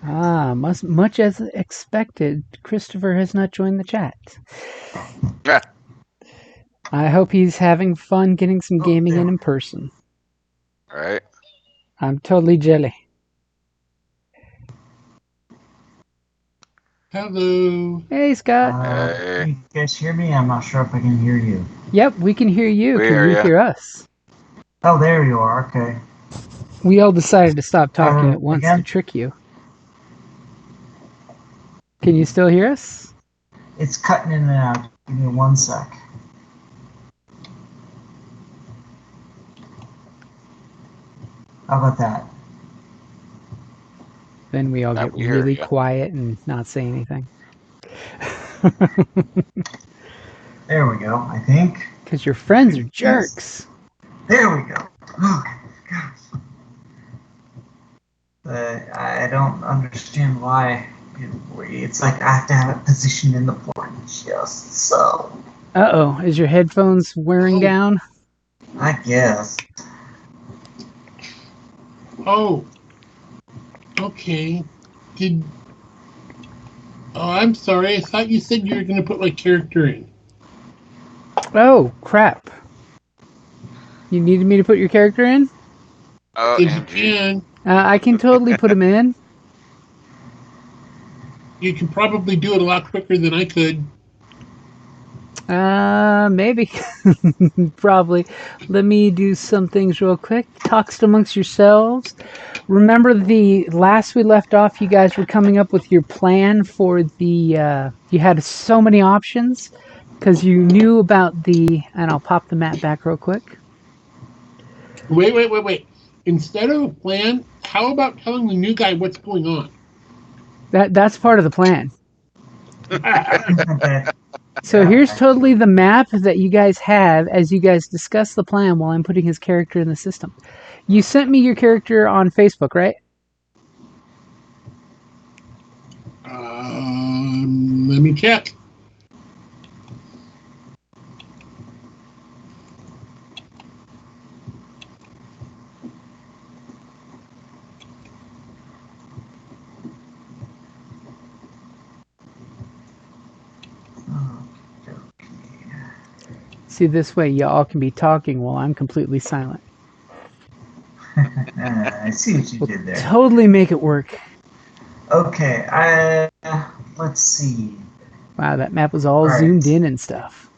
Much as expected, Christopher has not joined the chat. Yeah. I hope he's having fun getting some gaming in person. Right. I'm totally jelly. Hello. Hey, Scott. Hey. Can you guys hear me? I'm not sure if I can hear you. Yep, we can hear you. We Can hear you ya. hear us? Oh, there you are. Okay. We all decided to stop talking at once to Again? trick you. Can you still hear us? It's cutting in and out. Give me 1 sec. How about that? Then we all Now get we hear really ya. quiet and not say anything. There we go, I think. Because your friends are jerks. There we go. Okay. Gosh. I don't understand why it's like I have to have it positioned in the port just so. Uh-oh, is your headphones wearing down? I guess. Oh. Okay. Oh, I'm sorry. I thought you said you were going to put my character in. Oh, crap. You needed me to put your character in? Oh, If you MG. can, I can totally put him in. you can probably do it a lot quicker than I could. Maybe. Probably. Let me do some things real quick. Talks amongst yourselves. Remember the last we left off, you guys were coming up with your plan for the, you had so many options because you knew about the, and I'll pop the map back real quick. Wait. Instead of a plan, how about telling the new guy what's going on? That's part of the plan. So here's totally the map that you guys have as you guys discuss the plan while I'm putting his character in the system. You sent me your character on Facebook, right? Let me check. See, this way y'all can be talking while I'm completely silent. I see what you did there. Totally make it work. Okay, let's see. Wow, that map was all zoomed in and stuff.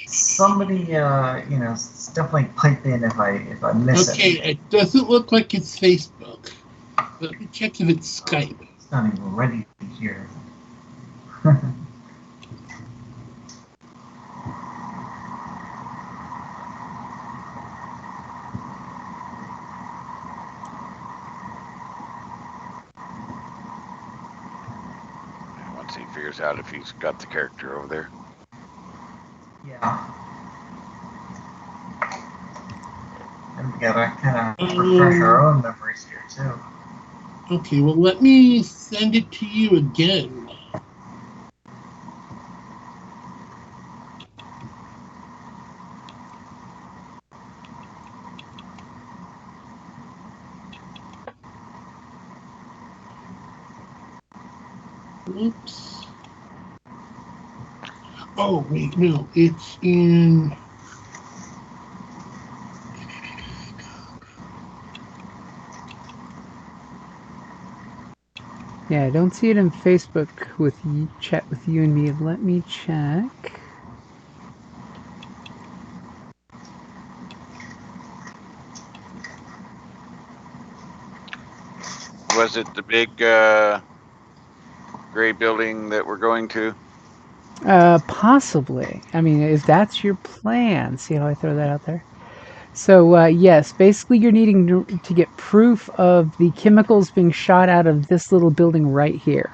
Somebody, definitely pipe in if I miss it. Okay, it doesn't look like it's Facebook. Let me check if it's Skype. It's not even ready to hear. Once he figures out if he's got the character over there. Yeah. And we gotta kind of refresh our own memories here too. Okay, well, let me send it to you again. Oops. Oh, wait, no, it's in... Yeah, I don't see it in Facebook with you, chat with you and me. Let me check. Was it the big gray building that we're going to? Possibly. I mean, if that's your plan, see how I throw that out there? So, yes, basically you're needing to get proof of the chemicals being shot out of this little building right here.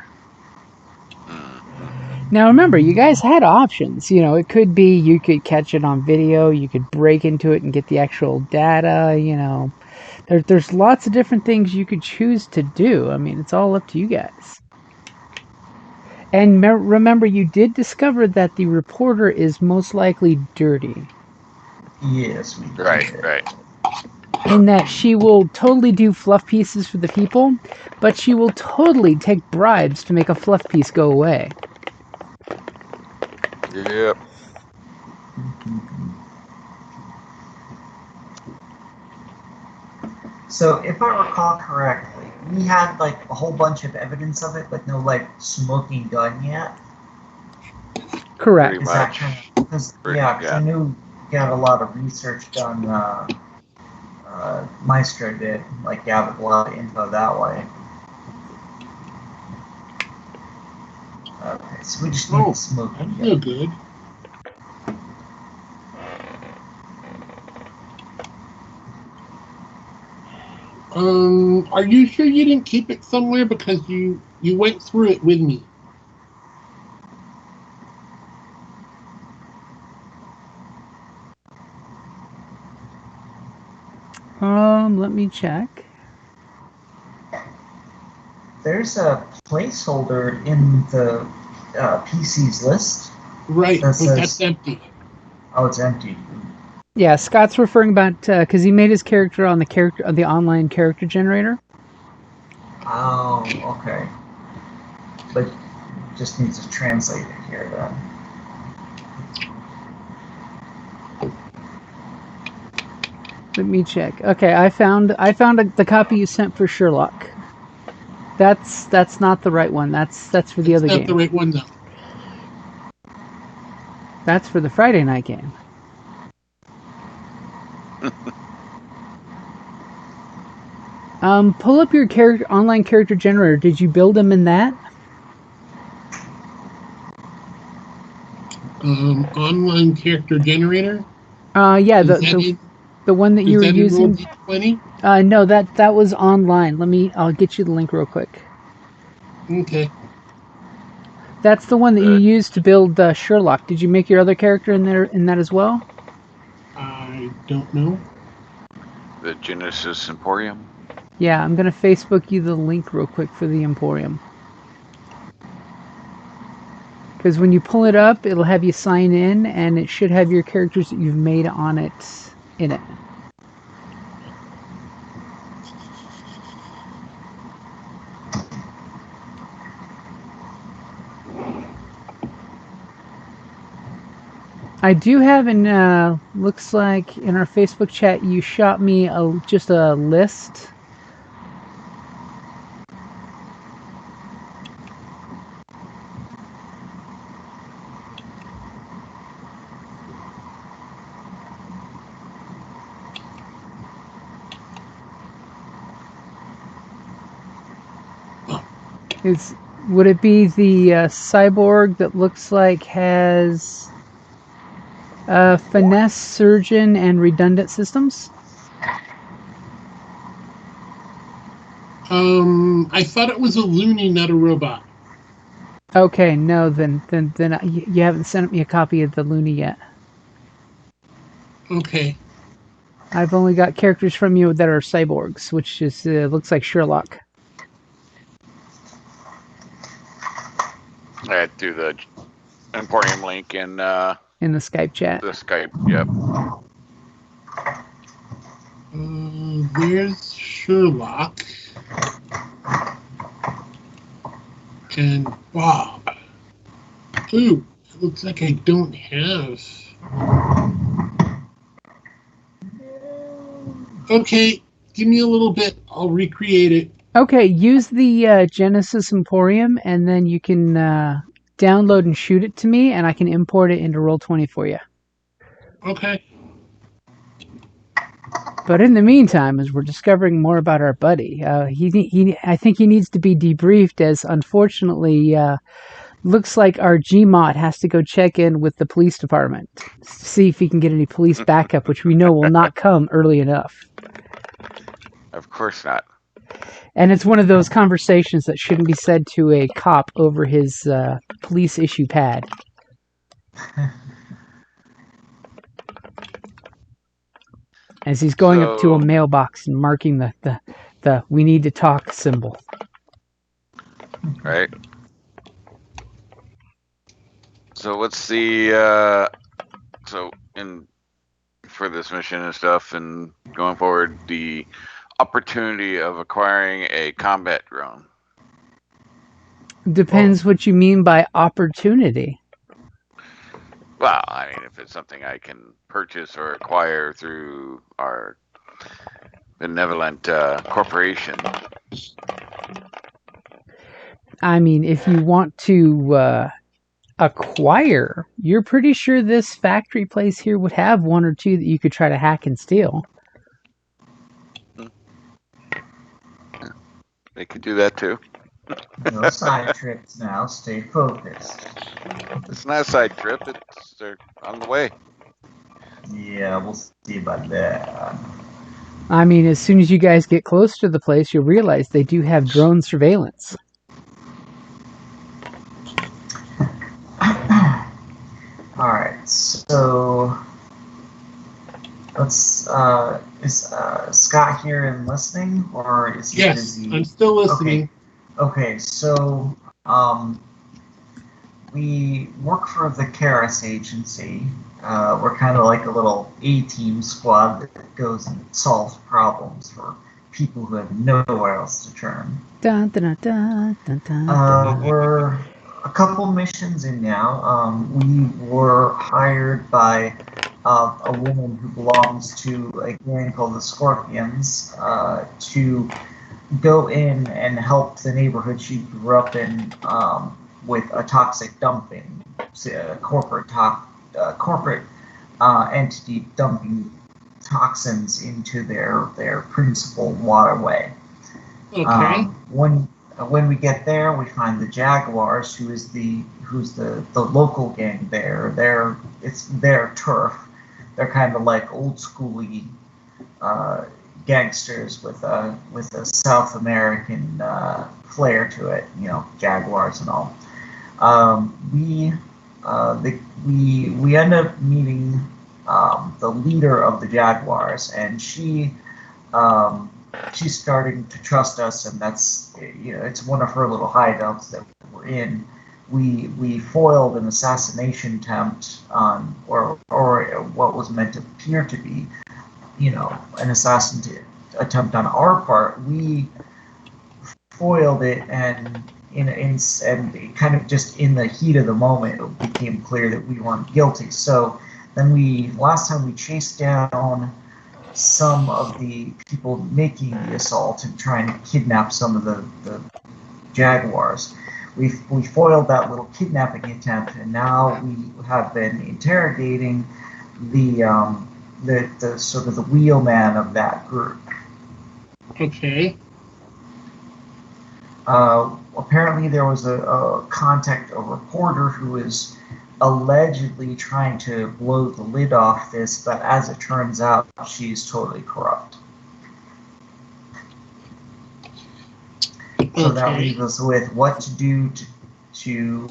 Now, remember, you guys had options. You know, it could be you could catch it on video, you could break into it and get the actual data, you know. There's lots of different things you could choose to do. I mean, it's all up to you guys. And remember, you did discover that the reporter is most likely dirty. Yes, we did. Right. in that she will totally do fluff pieces for the people, but she will totally take bribes to make a fluff piece go away. Yep. So, if I recall correctly, we had like a whole bunch of evidence of it, but no like smoking gun yet. Correct. Pretty Is that much. kind of because because I knew you had a lot of research done. Maestro did like gathered a lot of info that way. Okay, so we just need the smoking That's gun. no good. Are you sure you didn't keep it somewhere because you went through it with me? Let me check. There's a placeholder in the PC's list. Right, That but says- that's empty. Oh, it's empty. Yeah, Scott's referring about because he made his character on the online character generator. Oh, okay. But just needs to translate it here then. Let me check. Okay, I found the copy you sent for Sherlock. That's not the right one. That's for the other That's game. not the right one, though. That's for the Friday night game. Pull up your online character generator. Did you build them in that? Online character generator. Yeah, Is that the one that you were in using. Roll20? No, that was online. I'll get you the link real quick. Okay. That's the one that you used to build Sherlock. Did you make your other character in that as well? I don't know. The Genesis Emporium. Yeah, I'm gonna Facebook you the link real quick for the Emporium. Because when you pull it up, it'll have you sign in, and it should have your characters that you've made on it in it. I do have looks like in our Facebook chat you shot me just a list. Would it be the cyborg that looks like has finesse, surgeon, and redundant systems? I thought it was a loony, not a robot. Okay, no, then you haven't sent me a copy of the Looney yet. Okay. I've only got characters from you that are cyborgs, which is looks like Sherlock. I threw the Emporium link in the Skype chat. Skype. Yep. There's Sherlock and Bob. Ooh, it looks like I don't have. Okay, give me a little bit. I'll recreate it. Okay, use the Genesis Emporium, and then you can download and shoot it to me, and I can import it into Roll20 for you. Okay. But in the meantime, as we're discovering more about our buddy, I think he needs to be debriefed, as unfortunately, looks like our GMOT has to go check in with the police department to see if he can get any police backup, which we know will not come early enough. Of course not. And it's one of those conversations that shouldn't be said to a cop over his police issue pad. As he's going up to a mailbox and marking the "we need to talk" symbol. Right. So what's the so in for this mission and stuff, and going forward, the opportunity of acquiring a combat drone. Depends what you mean by opportunity. Well, I mean, if it's something I can purchase or acquire through our benevolent corporation. I mean, if you want to acquire, you're pretty sure this factory place here would have one or two that you could try to hack and steal. They could do that too. No side trips now. Stay focused. It's not a side trip. They're on the way. Yeah, we'll see about that. I mean, as soon as you guys get close to the place, you'll realize they do have drone surveillance. Alright, so let's is Scott here and listening, or is he Yes, busy? I'm still listening. Okay, so we work for the Karis agency. We're kind of like a little A-team squad that goes and solves problems for people who have nowhere else to turn. Dun, dun, dun, dun, dun, dun. We're a couple missions in now. We were hired by a woman who belongs to a gang called the Scorpions to go in and help the neighborhood she grew up in with a toxic dumping, corporate entity dumping toxins into their principal waterway. Okay. When we get there, we find the Jaguars, who's the local gang there. It's their turf. They're kind of like old schooly gangsters with a South American flair to it. You know, Jaguars and all. We end up meeting the leader of the Jaguars, and she's starting to trust us, and that's, you know, it's one of her little hideouts that we're in. We foiled an assassination attempt on, or what was meant to appear to be, you know, an assassination attempt on our part. We foiled it, and and kind of just in the heat of the moment, it became clear that we weren't guilty. So then last time we chased down some of the people making the assault and trying to kidnap some of the Jaguars. We foiled that little kidnapping attempt, and now we have been interrogating the sort of the wheelman of that group. Okay. Apparently there was a reporter who is allegedly trying to blow the lid off this, but as it turns out, she's totally corrupt. So that leaves us with what to do to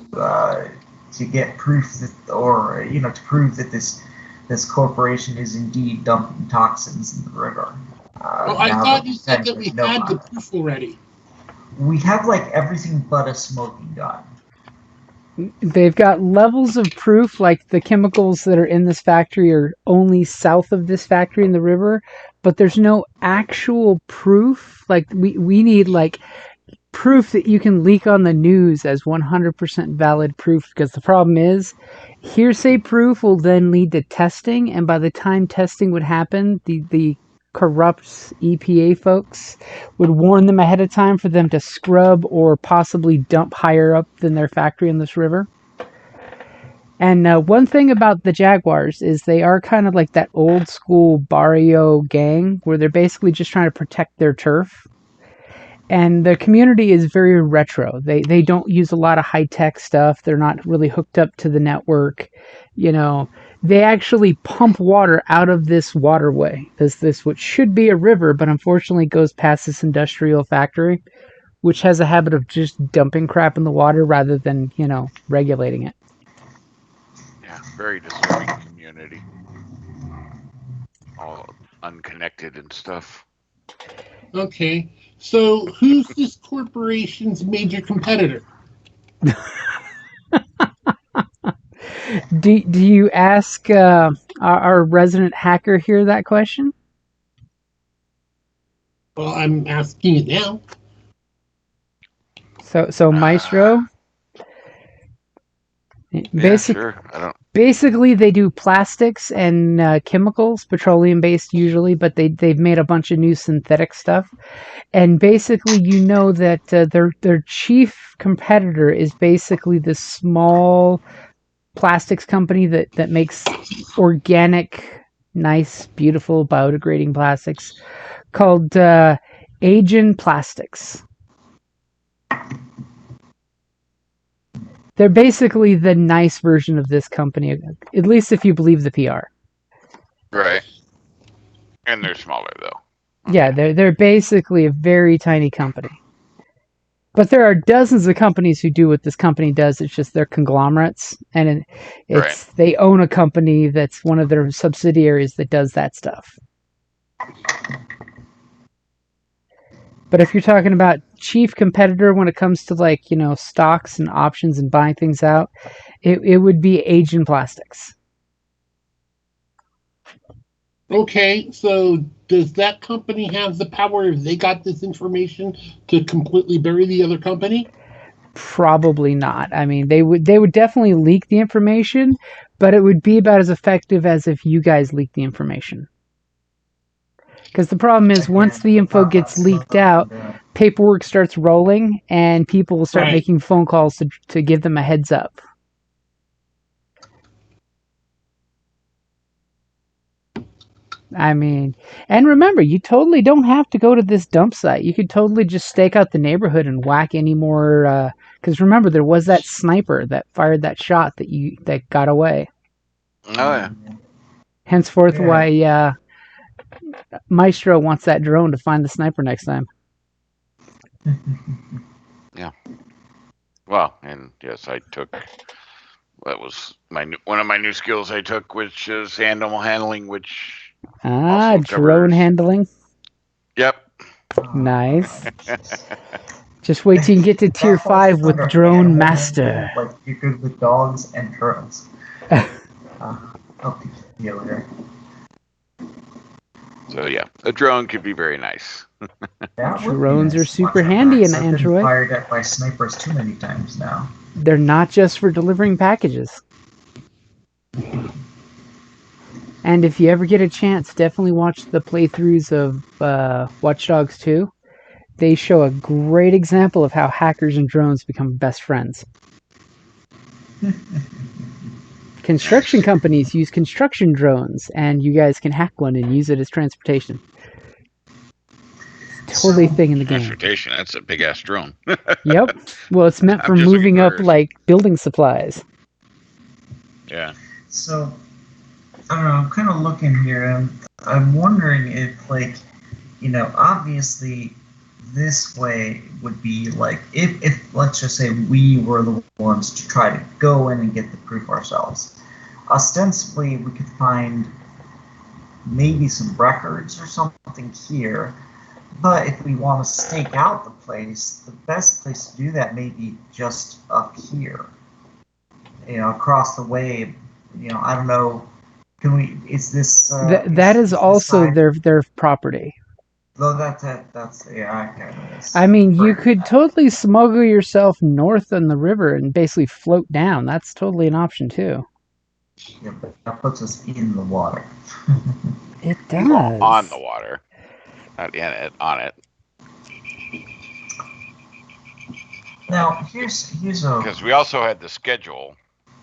get proof that, or to prove that this corporation is indeed dumping toxins in the river. Well, I thought you said that we had the proof already. We have like everything but a smoking gun. They've got levels of proof, like the chemicals that are in this factory are only south of this factory in the river, but there's no actual proof. Like we need like proof that you can leak on the news as 100% valid proof, because the problem is hearsay proof will then lead to testing, and by the time testing would happen, the corrupt EPA folks would warn them ahead of time for them to scrub or possibly dump higher up than their factory in this river. And one thing about the Jaguars is they are kind of like that old school barrio gang where they're basically just trying to protect their turf. And the community is very retro. They don't use a lot of high-tech stuff. They're not really hooked up to the network. They actually pump water out of this waterway. This which should be a river, but unfortunately goes past this industrial factory, which has a habit of just dumping crap in the water rather than, regulating it. Yeah, very disturbing community. All unconnected and stuff. Okay. So who's this corporation's major competitor? Do you ask our resident hacker hear that question? Well, I'm asking it now. So Maestro, Yeah, sure. I don't. basically they do plastics and chemicals, petroleum based usually, but they've made a bunch of new synthetic stuff. And basically, you know that their chief competitor is basically this small plastics company that makes organic, nice, beautiful, biodegrading plastics called Agen Plastics. They're basically the nice version of this company, at least if you believe the PR. Right. And they're smaller though. Yeah, they're basically a very tiny company. But there are dozens of companies who do what this company does. It's just they're conglomerates, and they own a company that's one of their subsidiaries that does that stuff. But if you're talking about chief competitor when it comes to stocks and options and buying things out, it would be Agen Plastics. Okay, so does that company have the power, if they got this information, to completely bury the other company? Probably not. I mean, they would definitely leak the information, but it would be about as effective as if you guys leaked the information. Because the problem is, once the info gets leaked out, paperwork starts rolling, and people will start making phone calls to give them a heads up. I mean, and remember, you totally don't have to go to this dump site. You could totally just stake out the neighborhood and whack any more. Because remember, there was that sniper that fired that shot that got away. Oh yeah. Henceforth, why Maestro wants that drone to find the sniper next time. Yeah. Well, and yes, I took. That was one of my new skills I took, which is animal handling, which. Drone handling. Yep. Nice. Just wait till you get to tier 5 with Drone Master. Like you're good with dogs and drones. I'll teach you later. So yeah, a drone could be very nice. Drones are super handy in Android. I've been fired at by snipers too many times now. They're not just for delivering packages. And if you ever get a chance, definitely watch the playthroughs of Watch Dogs 2. They show a great example of how hackers and drones become best friends. Construction companies use construction drones, and you guys can hack one and use it as transportation. Totally thing in the game. Transportation, that's a big-ass drone. Yep. Well, it's meant for moving up, building supplies. Yeah. So, I don't know, I'm kind of looking here, and I'm wondering if, obviously this way would be if let's just say we were the ones to try to go in and get the proof ourselves. Ostensibly, we could find maybe some records or something here, but if we want to stake out the place, the best place to do that may be just up here, across the way. I don't know. Can we? Is this? That is also their property. Though that's yeah. I mean, you could totally smuggle yourself north on the river and basically float down. That's totally an option too. Yeah, but that puts us in the water. It does. On the water, not in it. On it. Now here's a. Because we also had the schedule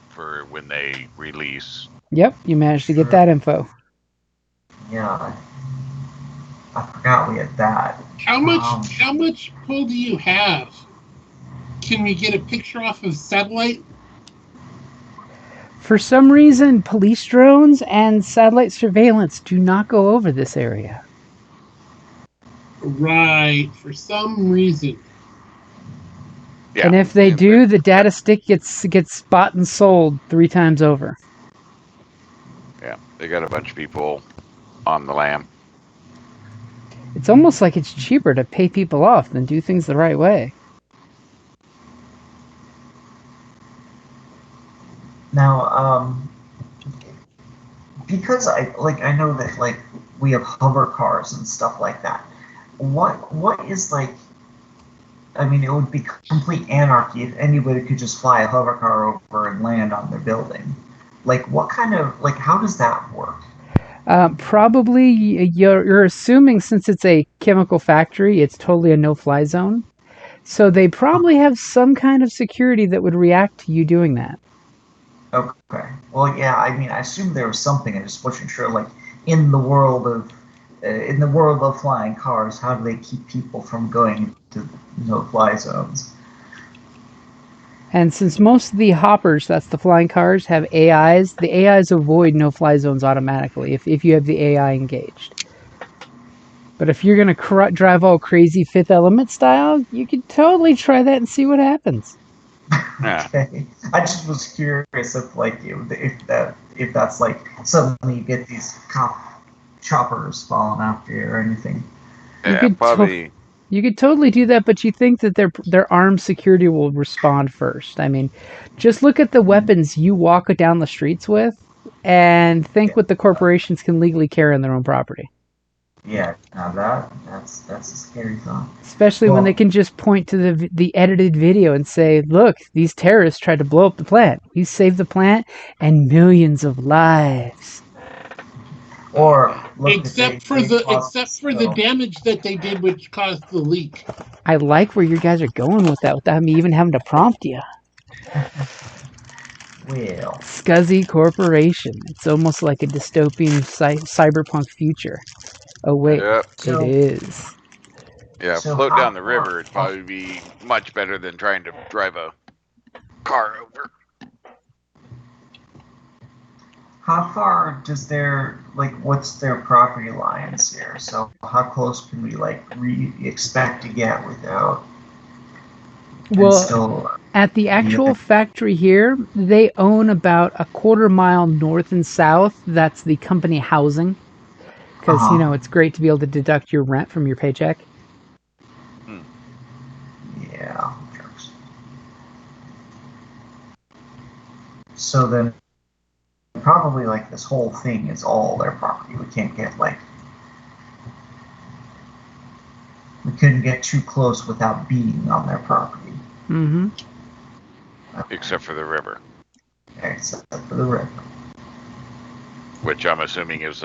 for when they release. Yep, you managed to get that info. Yeah, I forgot we had that. How much pull do you have? Can we get a picture off of satellite? For some reason, police drones and satellite surveillance do not go over this area. Right, for some reason. Yeah. And if they do, the data stick gets bought and sold 3 times over. Yeah, they got a bunch of people on the lam. It's almost like it's cheaper to pay people off than do things the right way. Now, because I know that like we have hover cars and stuff like that. What is like? I mean, it would be complete anarchy if anybody could just fly a hover car over and land on their building. Like, what kind of like? How does that work? Probably you're assuming since it's a chemical factory, it's totally a no-fly zone. So they probably have some kind of security that would react to you doing that. Okay. Well, yeah. I mean, I assumed there was something. I just wasn't sure. Like, in the world of flying cars, how do they keep people from going to no-fly zones? And since most of the hoppers, that's the flying cars, have AIs, the AIs avoid no-fly zones automatically if you have the AI engaged. But if you're going to drive all crazy Fifth Element style, you could totally try that and see what happens. Yeah. Okay. I just was curious if that's like suddenly you get these cop choppers falling after you or anything. Yeah, could probably. You could totally do that, but you think that their armed security will respond first. I mean, just look at the weapons you walk down the streets with, and think what the corporations can legally carry on their own property. Yeah, now that's a scary thought. Especially when they Well, can just point to the edited video and say, "Look, these terrorists tried to blow up the plant. We saved the plant and millions of lives." or look, Except for the damage that they did, which caused the leak. I like where you guys are going with that without me even having to prompt you. Well, Scuzzy Corporation. It's almost like a dystopian cyberpunk future. Oh wait, Yep. So- it is. Yeah, So float how down the far- river. It'd probably be much better than trying to drive a car over. how far does what's their property lines here? So how close can we expect to get without and Well, still at the actual factory here, they own about a quarter-mile north and south. That's the company housing. Because, it's great to be able to deduct your rent from your paycheck. yeah. So then probably like this whole thing is all their property. We can't get we couldn't get too close without being on their property. Mm-hmm. Except for the river, Except for the river. which I'm assuming is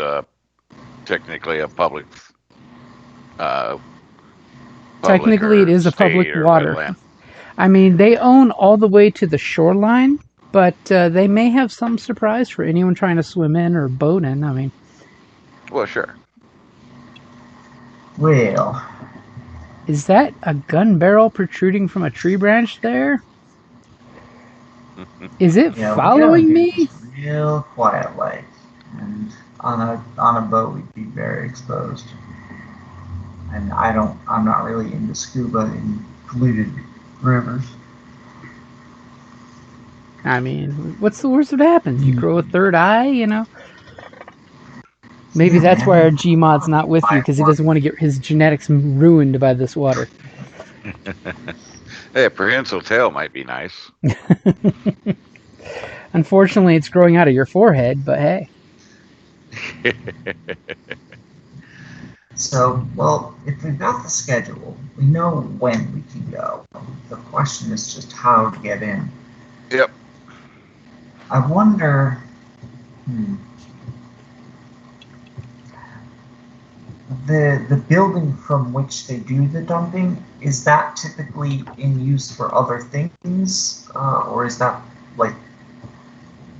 technically a public. Technically, it is a public water. Wetland. I mean, they own all the way to the shoreline, but they may have some surprise for anyone trying to swim in or boat in. I mean, Well, sure. Well, is that a gun barrel protruding from a tree branch there? Is it yeah, following we gotta do me? this real quiet, like, and on a boat we'd be very exposed. And I'm not really into scuba in polluted rivers. I mean, what's the worst that happens? You grow a third eye, Maybe Yeah, that's man. why our Gmod's not with you, because he doesn't want to get his genetics ruined by this water. Hey, a prehensile tail might be nice. Unfortunately, it's growing out of your forehead, but hey. So, well, if we've got the schedule, we know when we can go. The question is just how to get in. Yep. I wonder. The building from which they do the dumping, is that typically in use for other things, or is that like?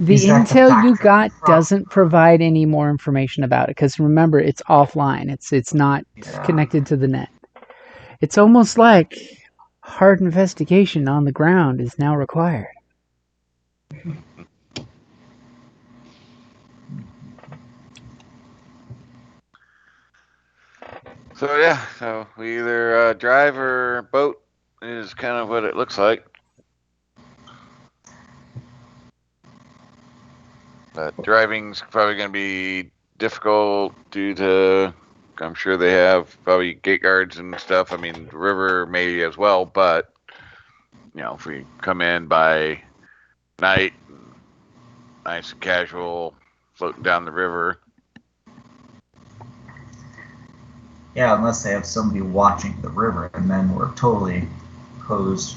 The Is that the intel you factory got from- doesn't provide any more information about it, because remember, it's offline. It's not Yeah. connected to the net. It's almost like hard investigation on the ground is now required. So yeah, so we either drive or boat is kind of what it looks like. But driving's probably going to be difficult due to, I'm sure they have probably gate guards and stuff. I mean, the river may as well, but if we come in by night, nice and casual, floating down the river. Yeah, unless they have somebody watching the river, and then we're totally posed.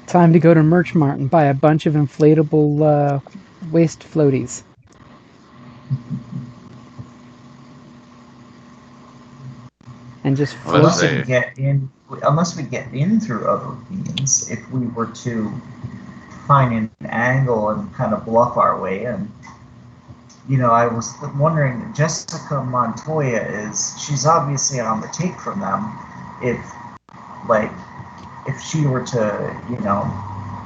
Time to go to Merch Mart and buy a bunch of inflatable waste floaties. And just float Unless we get in through other means, if we were to find an angle and kind of bluff our way in. You know, I was wondering, Jessica Montoya she's obviously on the take from them. If she were to, you know,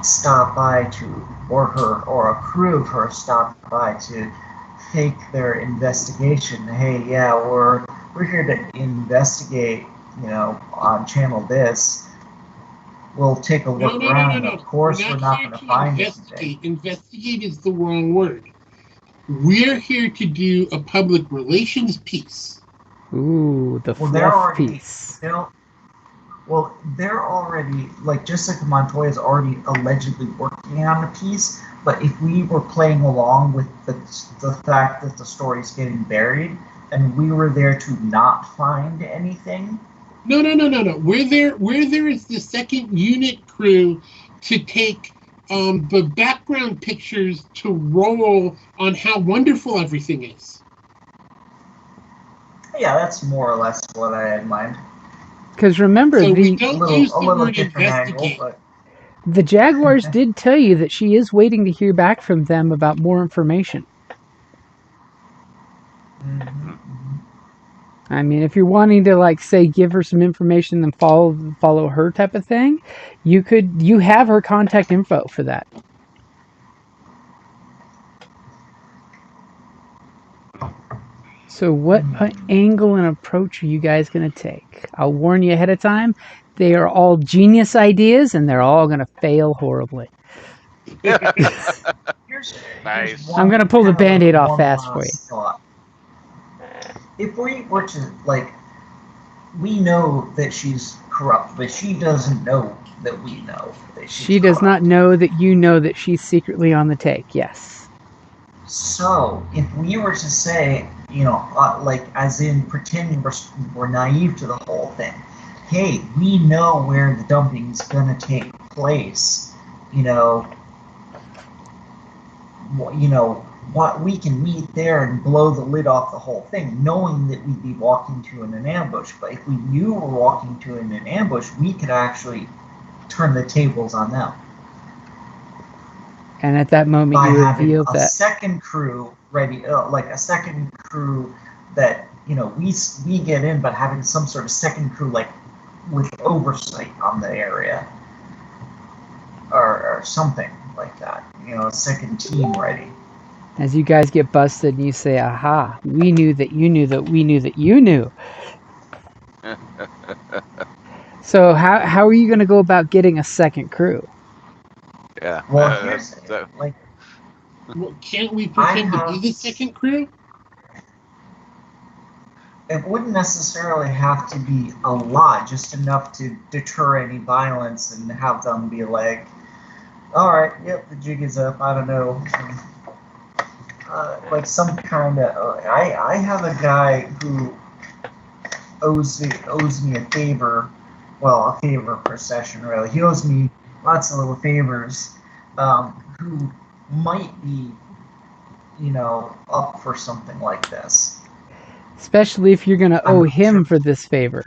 stop by to, or a crew of her stop by to fake their investigation. Hey, yeah, we're here to investigate, you know, on channel this. We'll take a look around. Of course, we're not going to find anything. Investigate is the wrong word. We're here to do a public relations piece. Ooh, the fluff piece. They're already, like, Jessica Montoya is already allegedly working on the piece, but if we were playing along with the fact that the story's getting buried, and we were there to not find anything... No. We're there as the second unit crew to take the background pictures to roll on how wonderful everything is. Yeah, that's more or less what I had in mind. Because remember, we don't use the word investigate. The Jaguars did tell you that she is waiting to hear back from them about more information. Mm-hmm. I mean, if you're wanting to, like, say, give her some information and follow her type of thing, you have her contact info for that. So what angle and approach are you guys going to take? I'll warn you ahead of time. They are all genius ideas, and they're all going to fail horribly. Nice. I'm going to pull the Band-Aid off fast for you. Thought. If we were to, like, we know that she's corrupt, but she doesn't know that we know that she's She does not know that you know that she's secretly on the take, yes. So, if we were to say, you know, like, as in pretending we're naive to the whole thing, hey, we know where the dumping's gonna take place, you know, what we can meet there and blow the lid off the whole thing, knowing that we'd be walking to an ambush. But if we knew we're walking to an ambush, we could actually turn the tables on them. And at that moment, by you having reveal a that second crew ready, like a second crew that, you know, we get in, but having some sort of second crew, like, with oversight on the area, or something like that. You know, a second team ready. as you guys get busted and you say, aha, we knew that you knew that we knew that you knew. So how are you going to go about getting a second crew? Yeah. Well, here's like, well, can't we pretend to be the second crew? It wouldn't necessarily have to be a lot, just enough to deter any violence and have them be like, all right, yep, the jig is up. I don't know. Like some kind of. I have a guy who owes me a favor. Well, a favor per session, really. He owes me lots of little favors. Who might be, you know, up for something like this. Especially if you're going to owe him for this favor.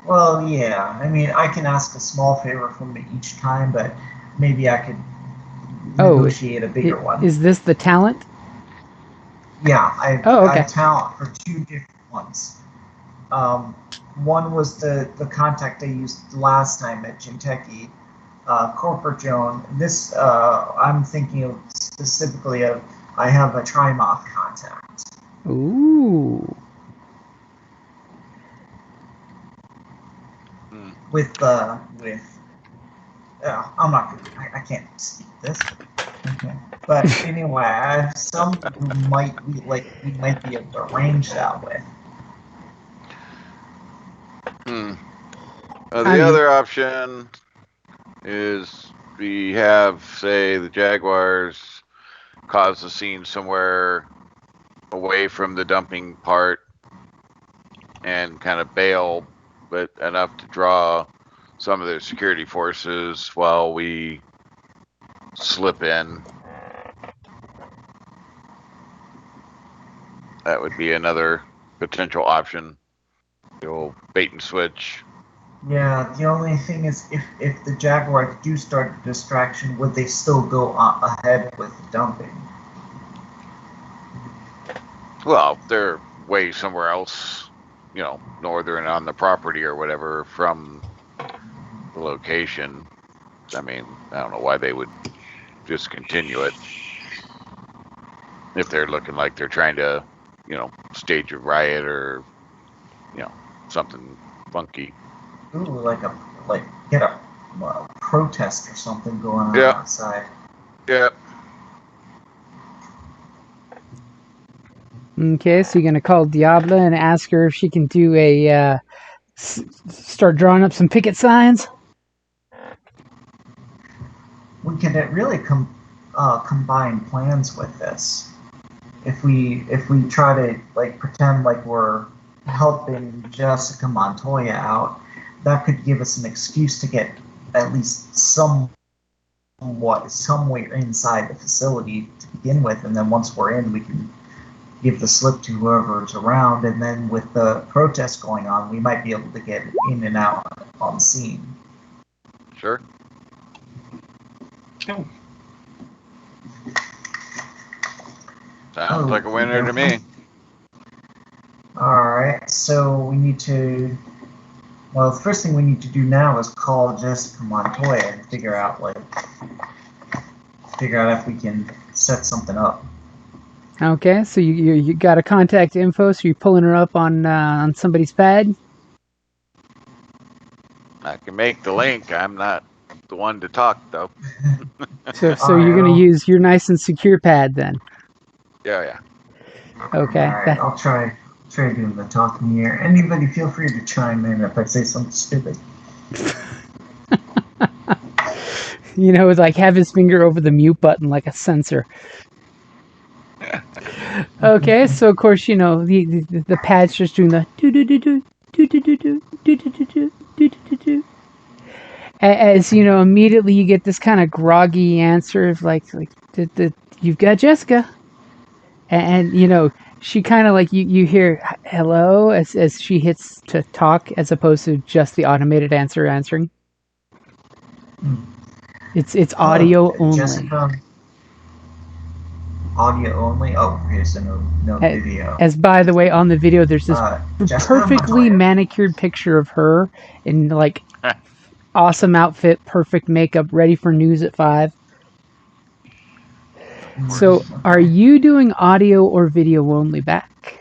Well, yeah. I mean, I can ask a small favor from him each time, but maybe I could negotiate a bigger one. Is this the talent? Yeah, I okay. have talent for two different ones. One was the contact I used last time at Jinteki, Corporate Joan. This, I'm thinking of specifically of, I have a Trimoth contact. Ooh. I'm not good. I can't speak this. Okay. But anyway, I have some who might be we might be able to arrange that with. The other option is we have, say, the Jaguars cause the scene somewhere away from the dumping part and kind of bail, but enough to draw some of the security forces while we slip in. That would be another potential option. The old bait and switch. Yeah, the only thing is, if the Jaguars do start a distraction, would they still go ahead with the dumping? Well, they're way somewhere else, northern on the property or whatever from the location. I mean, I don't know why they would discontinue it if they're looking like they're trying to, stage a riot or, something funky. Ooh, get a protest or something going on Yeah. outside. Yeah. Okay, so you're gonna call Diabla and ask her if she can do a start drawing up some picket signs. We can really combine plans with this. If we try to pretend like we're helping Jessica Montoya out, that could give us an excuse to get at least somewhere inside the facility to begin with, and then once we're in, we can give the slip to whoever's around, and then with the protest going on, we might be able to get in and out on scene. Sure. Oh, Sounds like a winner to me. Alright, so we need to... Well, the first thing we need to do now is call Jessica Montoya and figure out if we can set something up. Okay, so you got a contact info, so you're pulling her up on somebody's pad. I can make the link. I'm not the one to talk, though. So you're gonna use your nice and secure pad then. Yeah. Okay. Alright, I'll try doing the talking here. Anybody feel free to chime in if I say something stupid. It's like have his finger over the mute button like a sensor. Okay, so of course the pad's just doing the do do do do do do do do do do do do do do do. As immediately you get this kind of groggy answer of like you've got Jessica, and she kind of you hear hello as she hits to talk as opposed to just the automated answering. It's audio only. Jessica, audio only? Oh, okay, so no video. As by the way, on the video there's this perfectly manicured picture of her in awesome outfit, perfect makeup, ready for news at 5. So, are you doing audio or video only back?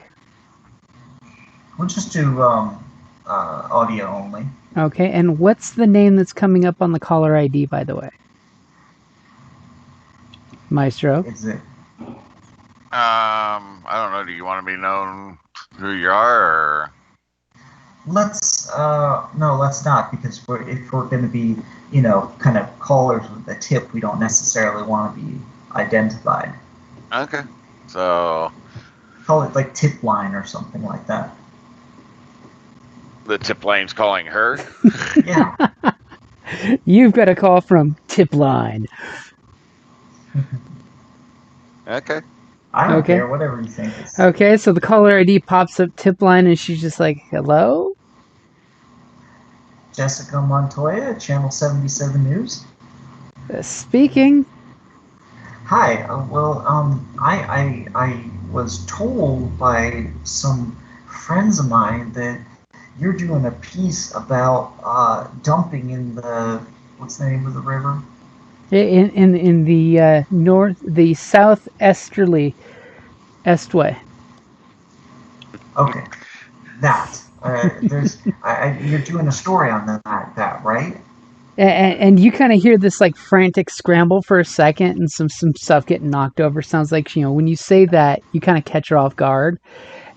We'll just do audio only. Okay, and what's the name that's coming up on the caller ID, by the way? Maestro? Is it? I don't know. Do you want to be known who you are, or? Let's not, because if we're going to be, kind of callers with a tip, we don't necessarily want to be identified. Okay. So. Call it like tip line or something like that. The tip line's calling her? Yeah. You've got a call from tip line. Okay. I don't care, whatever you think. Okay, so the caller ID pops up tip line and she's just like, hello? Jessica Montoya, Channel 77 News. Speaking. Hi. I was told by some friends of mine that you're doing a piece about dumping in what's the name of the river? In the south easterly Estway. Okay, that you're doing a story on that, right? And you kind of hear this frantic scramble for a second, and some stuff getting knocked over. Sounds like when you say that, you kind of catch her off guard,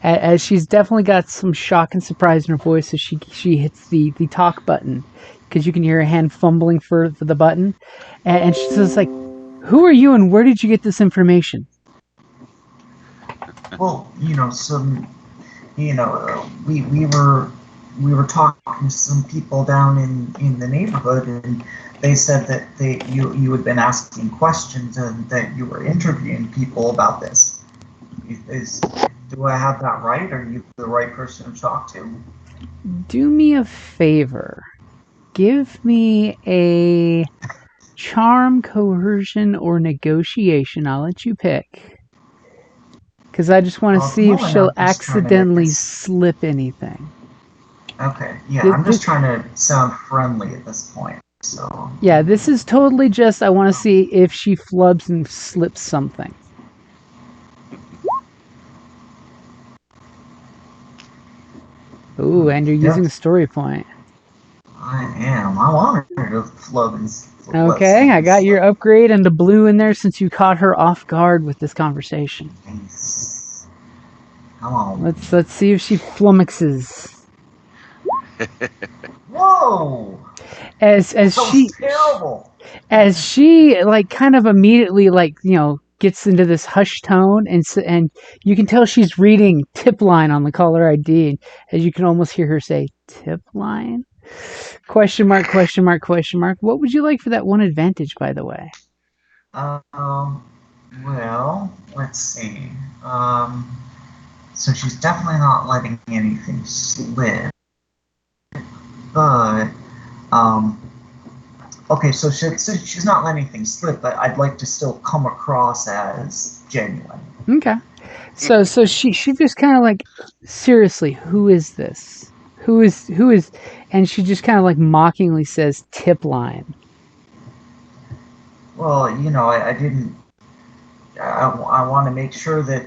as she's definitely got some shock and surprise in her voice as she hits the talk button, because you can hear her hand fumbling for the button, and she's just like, Who are you and where did you get this information? Well, we were talking to some people down in the neighborhood, and they said that you had been asking questions and that you were interviewing people about this. Do I have that right? Are you the right person to talk to? Do me a favor. Give me a charm, coercion, or negotiation. I'll let you pick. Because I just want to Well, see if I'm she'll just trying to make accidentally this- slip anything. Okay, yeah, This- I'm just trying to sound friendly at this point. So Yeah, this is totally just, I want to see if she flubs and slips something. Ooh, and you're using a story point. I am. I'm honored to flub and flip Okay, I got your slip. upgrade and the blue in there since you caught her off guard with this conversation. Nice. Come on. Let's see if she flummoxes. Whoa! As That was she terrible. as she like kind of immediately gets into this hushed tone, and you can tell she's reading tip line on the caller ID, and as you can almost hear her say tip line, question mark, question mark, question mark. What would you like for that one advantage, by the way? Well, let's see. So she's definitely not letting anything slip. But, okay, so she's not letting anything slip, but I'd like to still come across as genuine. Okay, so she just kind of like, seriously, who is this? Who is, and she just kind of like mockingly says tip line. Well, I didn't. I want to make sure that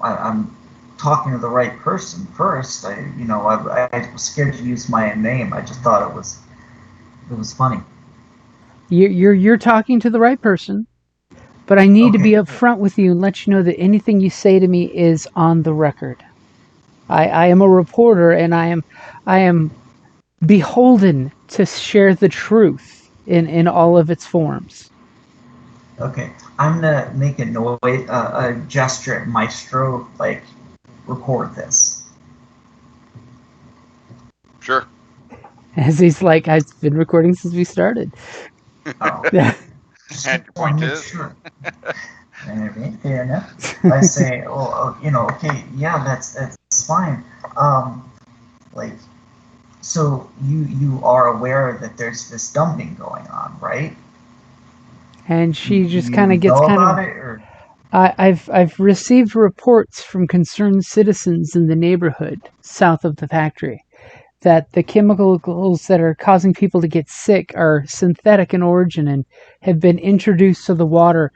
I'm talking to the right person first. I was scared to use my name. I just thought it was funny. You're talking to the right person, but I need to be Okay. upfront with you and let you know that anything you say to me is on the record. I am a reporter, and I am beholden to share the truth in all of its forms. Okay, I'm gonna make a gesture at Maestro, like record this. Sure. As he's like, I've been recording since we started. Oh, Yeah. And your point make is? sure. Alright, fair enough. I say, okay, yeah, that's fine. Like, so you are aware that there's this dumping going on, right? And she just You kind of gets know kind about of. it, or I've received reports from concerned citizens in the neighborhood south of the factory that the chemicals that are causing people to get sick are synthetic in origin and have been introduced to the water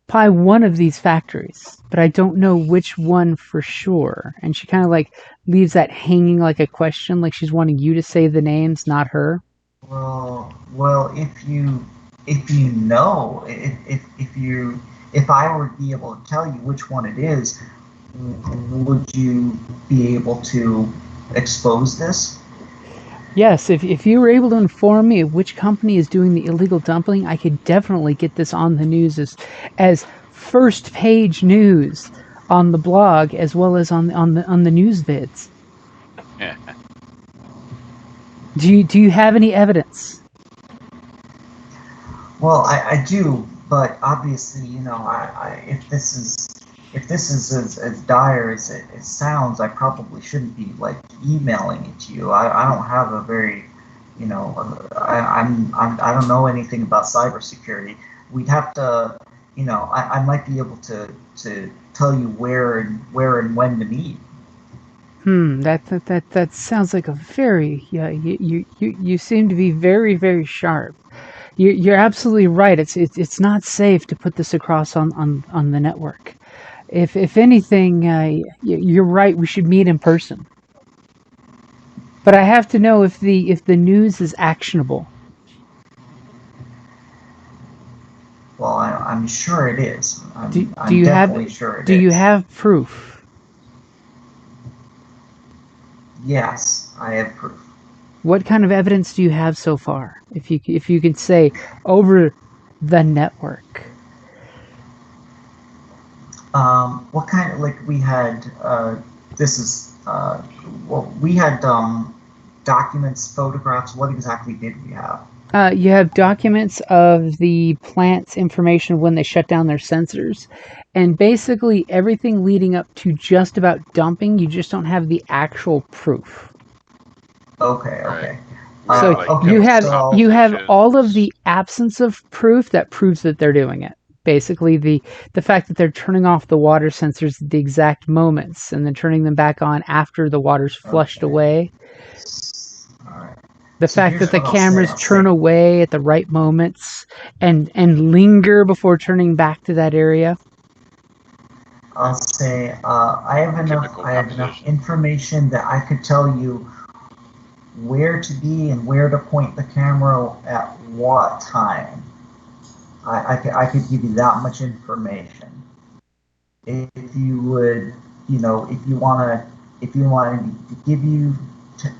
by one of these factories, but I don't know which one for sure. And she kind of like leaves that hanging like a question, like she's wanting you to say the names, not her. well, if you know, if I were to be able to tell you which one it is, would you be able to expose this? Yes, if you were able to inform me of which company is doing the illegal dumping, I could definitely get this on the news as first page news on the blog as well as on the news vids. Yeah. Do you have any evidence? Well, I do, but obviously, if this is as dire as it sounds, I probably shouldn't be like emailing it to you. I don't have a very, I don't know anything about cybersecurity. We'd have to, I might be able to tell you where and when to meet. That sounds like a very, yeah, you seem to be very, very sharp. You're absolutely right. It's not safe to put this across on the network. If anything, you're right. We should meet in person. But I have to know if the news is actionable. Well, I'm sure it is. I'm Do you definitely have sure it do is. you have proof? Yes, I have proof. What kind of evidence do you have so far? If you can say over the network. What kind of, like, we had, this is, well, we had documents, photographs. What exactly did we have? You have documents of the plant's information when they shut down their sensors, and basically everything leading up to just about dumping. You just don't have the actual proof. Okay, Right. okay. So Okay, you have so- you have Competition. all of the absence of proof that proves that they're doing it. Basically, the fact that they're turning off the water sensors at the exact moments and then turning them back on after the water's flushed Okay. away. Alright. The So fact here's that the what I'll cameras say. turn away at the right moments and linger before turning back to that area. I'll say I have Chemical enough composition. information that I could tell you where to be and where to point the camera at what time. I could give you that much information. If you would, if you want me to give you,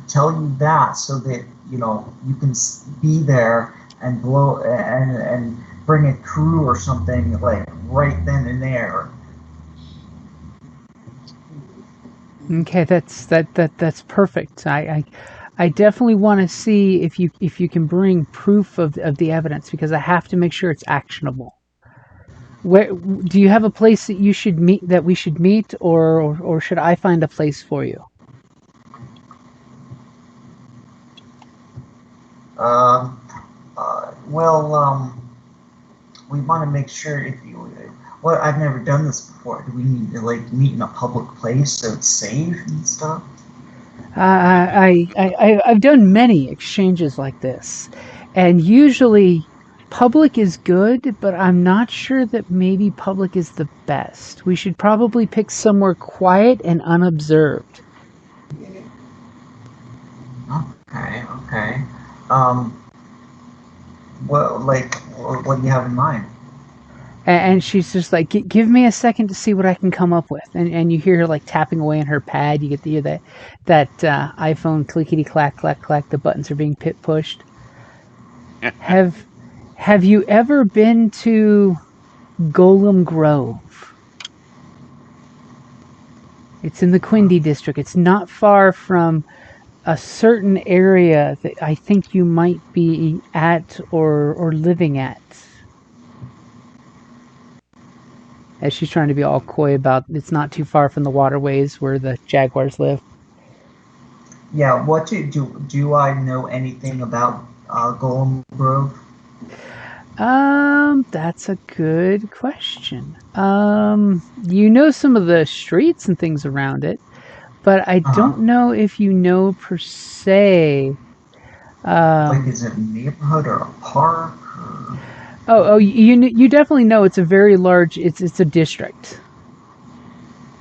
tell you that so that, you can be there and blow and bring a crew or something like right then and there. Okay, that's perfect. I definitely want to see if you can bring proof of the evidence, because I have to make sure it's actionable. Where do you have a place that you should meet, that we should meet, or should I find a place for you? We want to make sure if you. Well, I've never done this before. Do we need to like meet in a public place so it's safe and stuff? I've done many exchanges like this, and usually public is good, but I'm not sure that maybe public is the best. We should probably pick somewhere quiet and unobserved. Okay, okay. What do you have in mind? And she's just like, give me a second to see what I can come up with. And you hear her like tapping away on her pad. You get to hear that iPhone clickety clack clack clack. The buttons are being pushed. Have you ever been to Golem Grove? It's in the Quindy district. It's not far from a certain area that I think you might be at or living at. As she's trying to be all coy about, it's not too far from the waterways where the jaguars live. Yeah, do I know anything about Golem Grove? That's a good question. You know some of the streets and things around it, but I don't know if you know per se. Like, is it a neighborhood or a park? Or... you definitely know it's a very large. It's a district.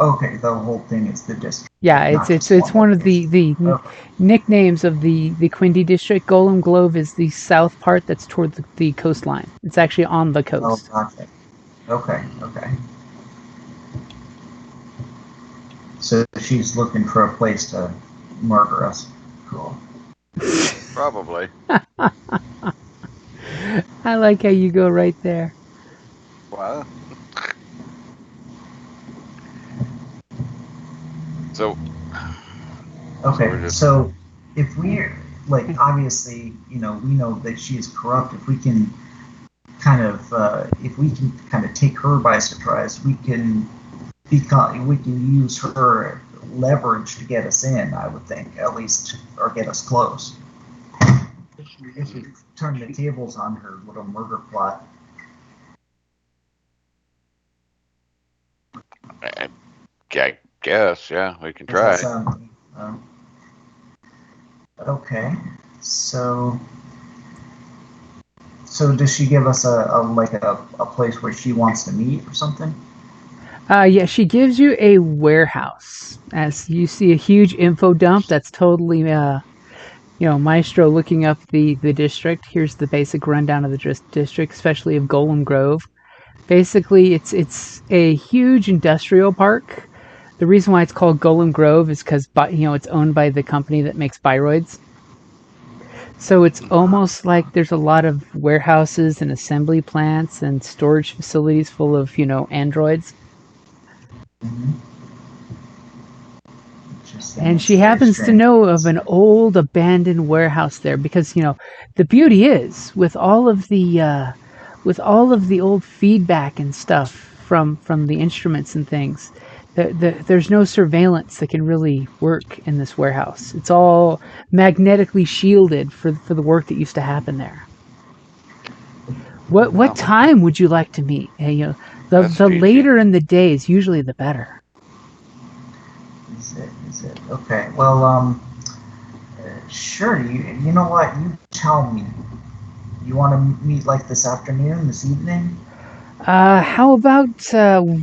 Okay, the whole thing is the district. Yeah, it's one of the nicknames of the Quindy district. Golem Grove is the south part that's toward the coastline. It's actually on the coast. Oh, gotcha. Okay. So she's looking for a place to murder us. Cool. Probably. I like how you go right there. Wow. So. Okay, so if we're like, obviously, we know that she is corrupt. If we can kind of take her by surprise, we can use her leverage to get us in. I would think, at least, or get us close. If we turn the tables on her little murder plot. I guess, yeah, we can try. Okay, so does she give us a place where she wants to meet or something? Yeah, she gives you a warehouse. As you see a huge info dump that's totally, Maestro looking up the district. Here's the basic rundown of the district, especially of Golem Grove. Basically, it's a huge industrial park. The reason why it's called Golem Grove is because, it's owned by the company that makes Biroids. So it's almost like there's a lot of warehouses and assembly plants and storage facilities full of, androids. Mhm. Interesting. And That's she very happens to strange. know of an old abandoned warehouse there because the beauty is with all of the old feedback and stuff from the instruments and things. There's no surveillance that can really work in this warehouse. It's all magnetically shielded for the work that used to happen there. What Wow. time would you like to meet? That's The peachy. later in the day is usually the better. Is it? Is it? Okay. Well, sure. You know what? You tell me. You want to meet like this afternoon, this evening? How about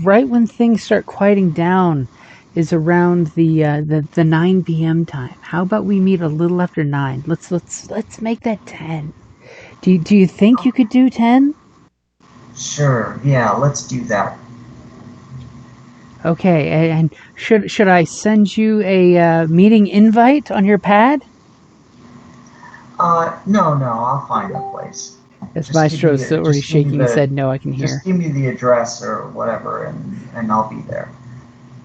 right when things start quieting down is around the 9 p.m. time. How about we meet a little after 9? Let's make that 10. Do you think you could do 10? Sure. Yeah. Let's do that. Okay, and should I send you a meeting invite on your pad? No, no. I'll find a place. As Maestro's already Just give me shaking his the head no, I can hear. just give me the address or whatever, and I'll be there.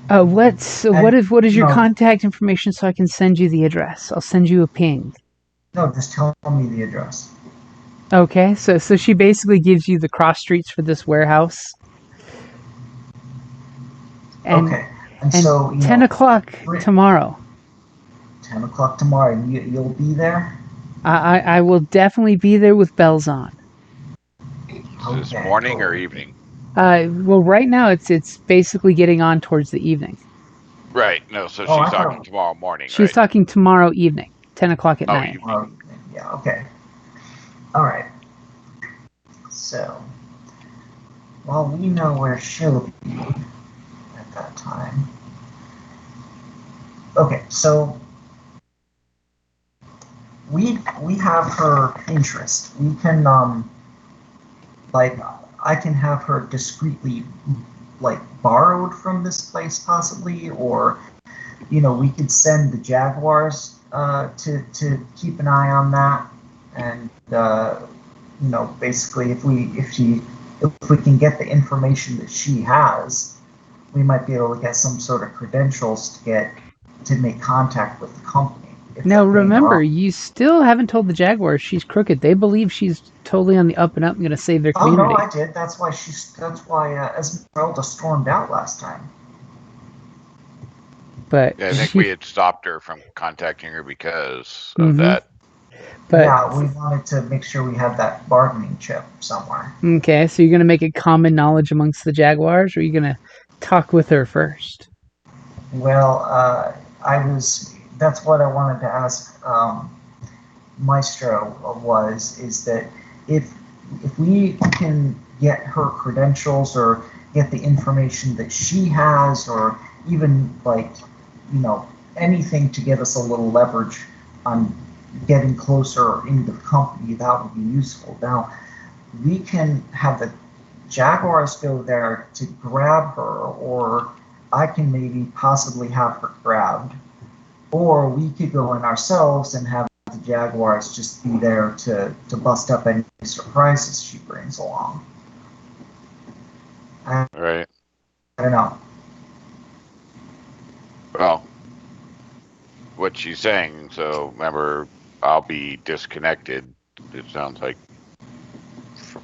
What is your No. contact information so I can send you the address? I'll send you a ping. No, just tell me the address. Okay, so she basically gives you the cross streets for this warehouse. And Okay. And and so 10 o'clock tomorrow. 10 o'clock tomorrow. You'll be there. I will definitely be there with bells on. Is this Okay, morning or cool. evening? Well, right now it's basically getting on towards the evening. Right. No, so Oh, I she's thought- talking tomorrow morning, She's right? talking tomorrow evening, 10 o'clock at Oh, night. evening. Yeah. Okay. All right. So, well, we know where she'll be at that time. Okay, so we have her interest. We can like I can have her discreetly like borrowed from this place possibly, or we could send the Jaguars to keep an eye on that, and basically if we can get the information that she has, we might be able to get some sort of credentials to make contact with the company. Now remember, you still haven't told the Jaguars she's crooked. They believe she's totally on the up and up and going to save their Oh community. no, I did. That's why Esmeralda stormed out last time. But Yeah, I think she- we had stopped her from contacting her because Mhm. of that. But Yeah, we wanted to make sure we had that bargaining chip somewhere. okay, so you're going to make it common knowledge amongst the Jaguars, or are you going to talk with her first? Well, that's what I wanted to ask Maestro is that if we can get her credentials or get the information that she has, or even anything to give us a little leverage on getting closer into the company, that would be useful. Now, we can have the Jaguars go there to grab her, or I can maybe possibly have her grabbed, or we could go in ourselves and have the Jaguars just be there to bust up any surprises she brings along. Right. I don't know. Well, what she's saying, so remember, I'll be disconnected, it sounds like,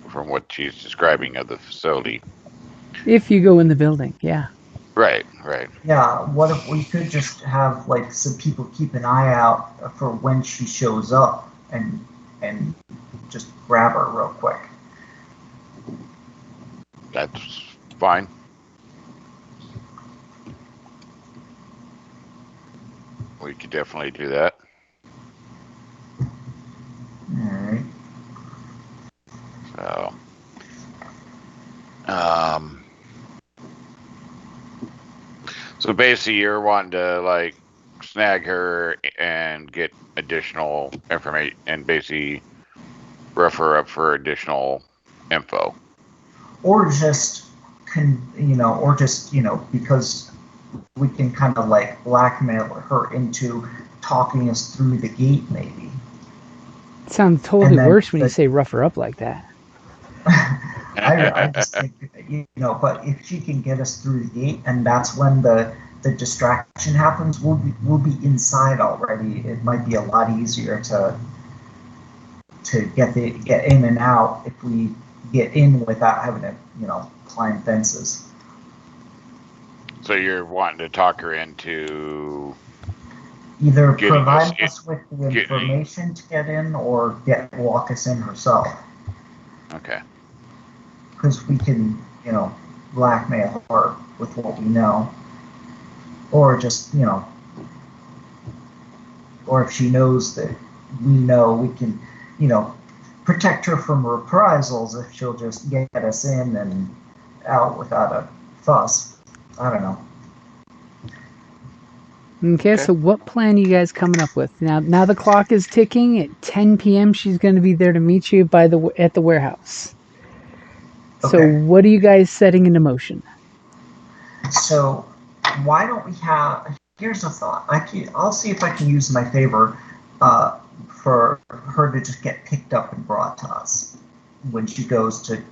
from what she's describing of the facility. If you go in the building, yeah. Right, right. Yeah, what if we could just have some people keep an eye out for when she shows up and just grab her real quick. That's fine. We could definitely do that. Alright. So, so basically you're wanting to snag her and get additional information and basically rough her up for additional info. Or just because we can kind of blackmail her into talking us through the gate, maybe. It sounds totally And then worse when you the- say rough her up like that. I just think, but if she can get us through the gate, and that's when the distraction happens, we'll be inside already. It might be a lot easier to get in and out if we get in without having to climb fences. So you're wanting to talk her into Either getting provide us us with the information to get in, or walk us in herself. Okay. Because we can, blackmail her with what we know, or just, or if she knows that we know, we can, protect her from reprisals if she'll just get us in and out without a fuss. I don't know. Okay, so what plan are you guys coming up with? Now the clock is ticking. At 10 p.m. she's going to be there to meet you at the warehouse. So Okay. what are you guys setting into motion? So why don't we have? Here's a thought. I'll see if I can use my favor for her to just get picked up and brought to us when she goes to,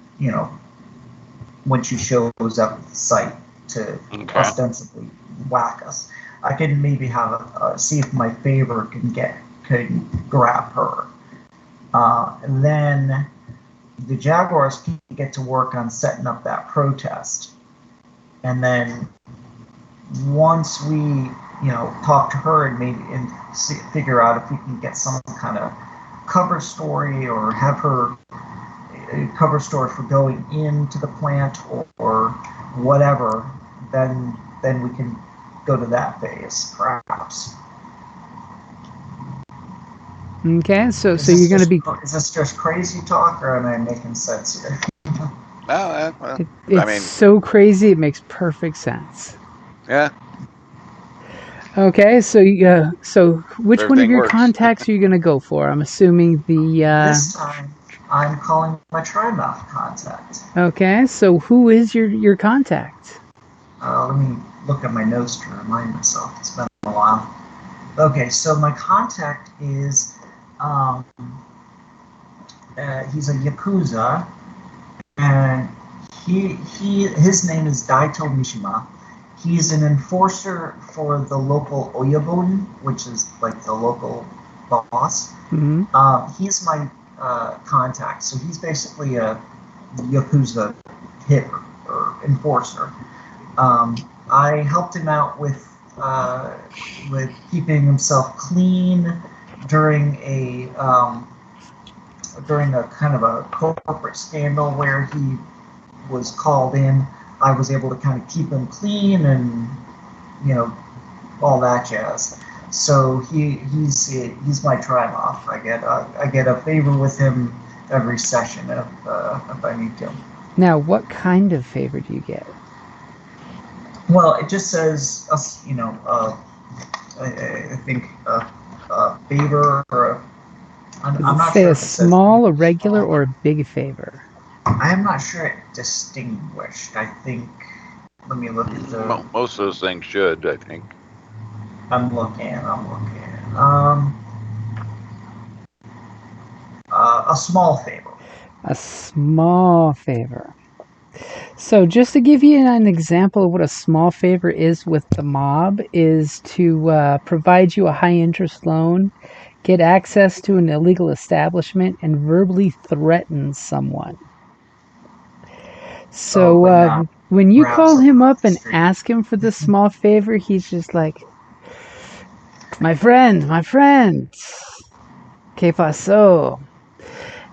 when she shows up at the site to ostensibly whack us. I can maybe have see if my favor can grab her, and then the Jaguars can get to work on setting up that protest, and then once we talk to her and maybe figure out if we can get some kind of cover story, or have her cover story for going into the plant or whatever, then we can go to that phase, perhaps. Okay, so you're going to be... Is this just crazy talk, or am I making sense here? It's so crazy, it makes perfect sense. Yeah. Okay, so which one of your contacts are you going to go for? I'm assuming the... This time, I'm calling my Trimouth contact. Okay, so who is your contact? Let me look at my notes to remind myself. It's been a while. Okay, so my contact is... he's a Yakuza, and his name is Daito Mishima. He's an enforcer for the local Oyabun, which is like the local boss. Mm-hmm. He's my contact, so he's basically a Yakuza hit or enforcer. I helped him out with keeping himself clean during a kind of a corporate scandal where he was called in. I was able to kind of keep him clean and all that jazz. So he's my Trimouth. I get a favor with him every session if I need to. Now, what kind of favor do you get? Well, it just says I think a favor or I'm not say sure a small, a regular, or a big favor. I'm not sure it distinguished. I think. Let me look at the. Most of those things should, I think. I'm looking. A small favor. A small favor. So just to give you an example of what a small favor is with the mob is to provide you a high interest loan, get access to an illegal establishment, and verbally threaten someone. So when you call him up and ask him for this small favor, he's just like, my friend, ¿qué pasó?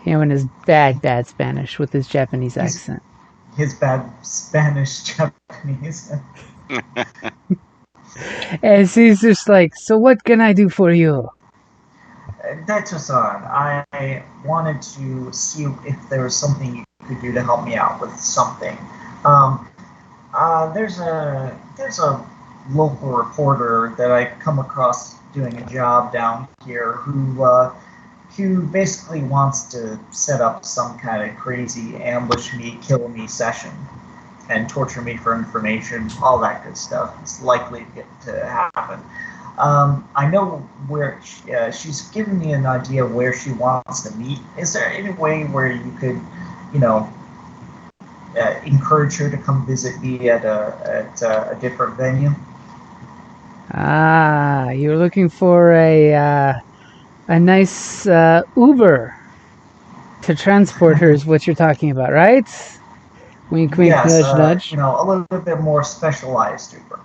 In his bad Spanish with his Japanese accent. His bad Spanish Japanese. And he's just like, so what can I do for you? Daito-san, I wanted to see if there was something you could do to help me out with something. There's a local reporter that I come across doing a job down here who basically wants to set up some kind of crazy ambush me, kill me session and torture me for information, all that good stuff. It's likely to happen. I know where she's given me an idea of where she wants to meet. Is there any way where you could, encourage her to come visit me at a different venue. Ah, you're looking for a nice Uber to transport her is what you're talking about, right? Wink, wink, Yes, nudge, nudge. a little bit more specialized Uber.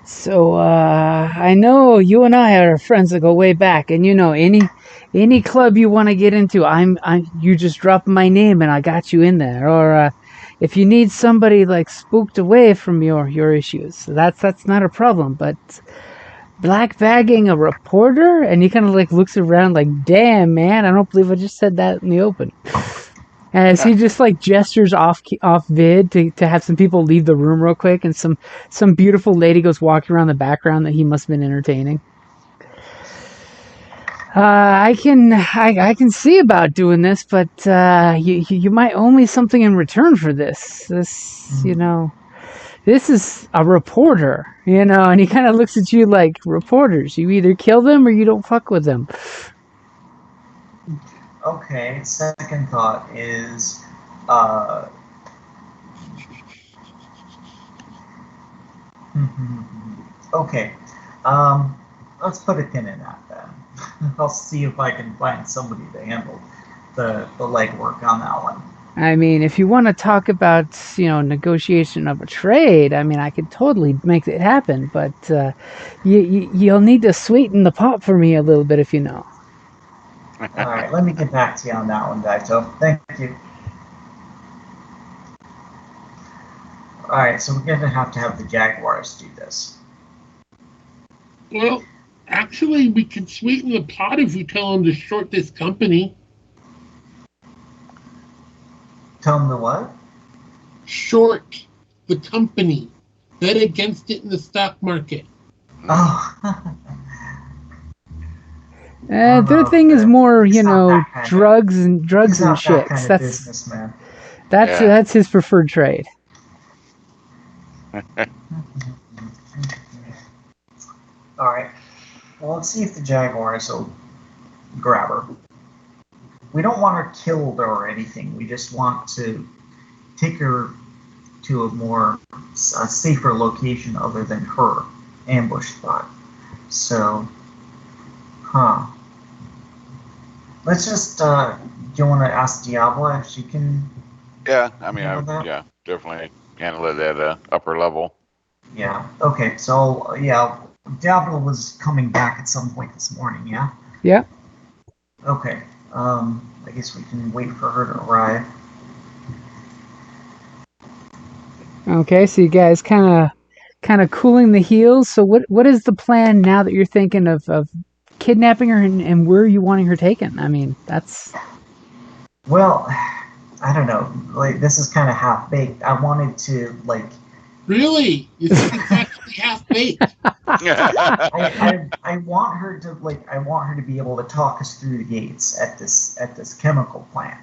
So I know you and I are friends that go way back, and any club you want to get into, you just drop my name and I got you in there. Or if you need somebody like spooked away from your issues, that's not a problem. But black bagging a reporter, and he kind of like looks around like, damn man, I don't believe I just said that in the open. As he just like gestures off vid to have some people leave the room real quick, and some beautiful lady goes walking around the background that he must have been entertaining. I can see about doing this, but you might owe me something in return for this. This is a reporter, and he kind of looks at you like, reporters, you either kill them or you don't fuck with them. Okay, second thought is, okay, let's put a pin in that then. I'll see if I can find somebody to handle the legwork on that one. I mean, if you want to talk about, negotiation of a trade, I mean, I could totally make it happen, but you'll need to sweeten the pot for me a little bit, if you know. All right, let me get back to you on that one, Daito. Thank you. All right, so we're going to have the Jaguars do this. Well, actually, we can sweeten the pot if we tell them to short this company. Tell them the what? Short the company. Bet against it in the stock market. Oh. Their thing is more, drugs and shit. That kind of businessman. That's his preferred trade. All right. Well, let's see if the Jaguars will grab her. We don't want her killed or anything. We just want to take her to a safer location other than her ambush spot. So, let's just, do you want to ask Diablo if she can? Yeah, I mean, definitely handle it at an upper level. Yeah, okay, so, Diablo was coming back at some point this morning, yeah? Yeah. Okay, I guess we can wait for her to arrive. Okay, so you guys kind of cooling the heels. So what is the plan now that you're thinking of kidnapping her and where are you wanting her taken? I mean, that's... Well, I don't know. Like, this is kind of half-baked. I wanted to, like... Really? You think it's actually half-baked? I want her to be able to talk us through the gates at this chemical plant.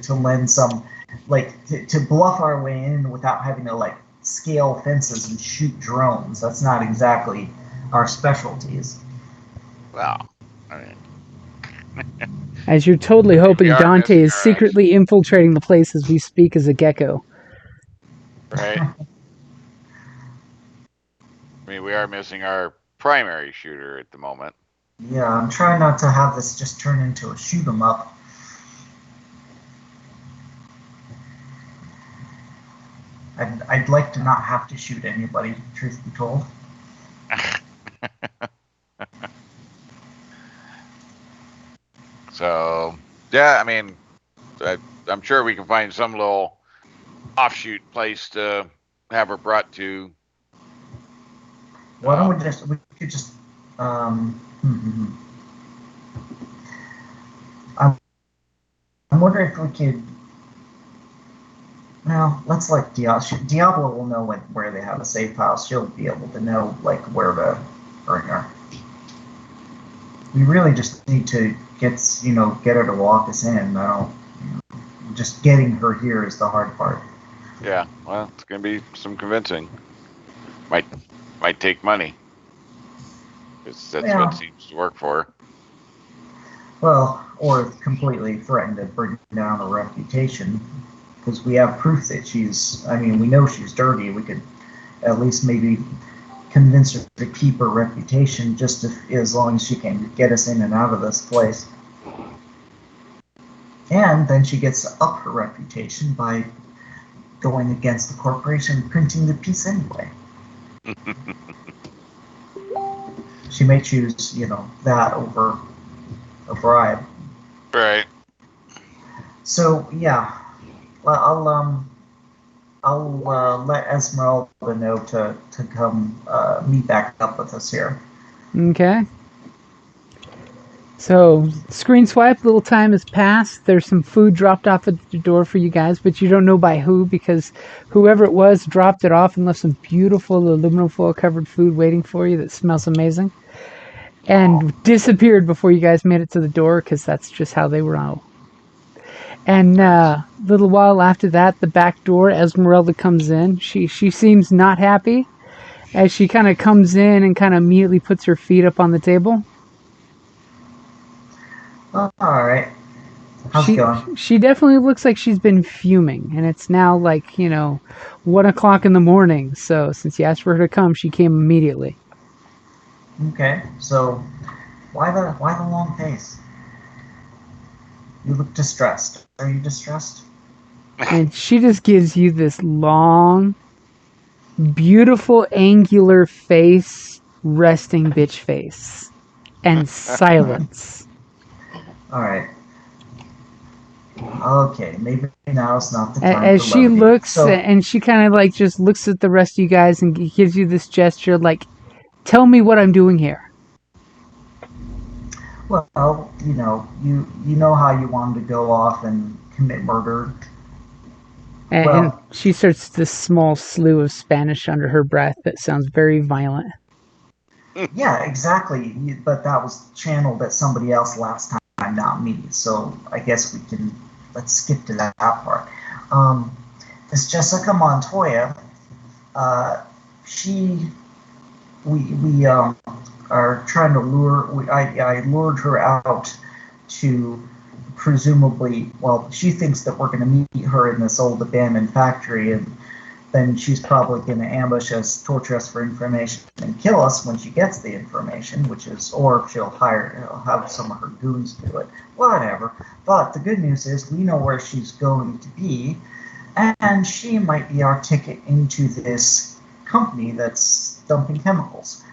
To lend some, to bluff our way in without having to scale fences and shoot drones. That's not exactly our specialties. Well, I mean, as you're totally hoping Dante is our secretly infiltrating the place as we speak as a gecko. Right. I mean, we are missing our primary shooter at the moment. Yeah, I'm trying not to have this just turn into a shoot 'em up. I'd like to not have to shoot anybody, truth be told. So, yeah, I mean, I'm sure we can find some little offshoot place to have her brought to. Why don't we could just, I'm wondering if we could, well, let's let Diablo will know where they have a safe house. She'll be able to know, where to bring her. We really just need to get her to walk us in. Just getting her here is the hard part. Yeah, well, it's going to be some convincing. Might take money. That's what it seems to work for. Well, or completely threaten to bring down her reputation, because we have proof that she's. I mean, we know she's dirty. We could at least maybe convince her to keep her reputation, just as long as she can get us in and out of this place. And then she gets to up her reputation by going against the corporation and printing the piece anyway. She may choose, that over a bribe. Right. So yeah, I'll let Esmeralda know to come meet back up with us here. Okay. So, screen swipe, little time has passed. There's some food dropped off at the door for you guys, but you don't know by who, because whoever it was dropped it off and left some beautiful aluminum foil covered food waiting for you that smells amazing. And disappeared before you guys made it to the door, because that's just how they roll. And a little while after that, the back door, Esmeralda comes in. She seems not happy as she kind of comes in and kind of immediately puts her feet up on the table. Oh, all right. How's it going? She definitely looks like she's been fuming, and it's now like 1 o'clock in the morning. So since you asked for her to come, she came immediately. Okay, so why the long face? You look distressed. Are you distressed? And she just gives you this long, beautiful, angular face, resting bitch face, and silence. All right. Okay, maybe now's not the time. As she looks, so, and she kind of like just looks at the rest of you guys and gives you this gesture, like, "Tell me what I'm doing here." well, you know how you wanted to go off and commit murder. And she starts this small slew of Spanish under her breath that sounds very violent. Yeah, exactly. But that was channeled at somebody else last time, not me. So I guess let's skip to that part. This Jessica Montoya, we are trying to lure. I lured her out to presumably. Well, she thinks that we're going to meet her in this old abandoned factory, and then she's probably going to ambush us, torture us for information, and kill us when she gets the information, or she'll have some of her goons do it. Whatever. But the good news is we know where she's going to be, and she might be our ticket into this company that's dumping chemicals.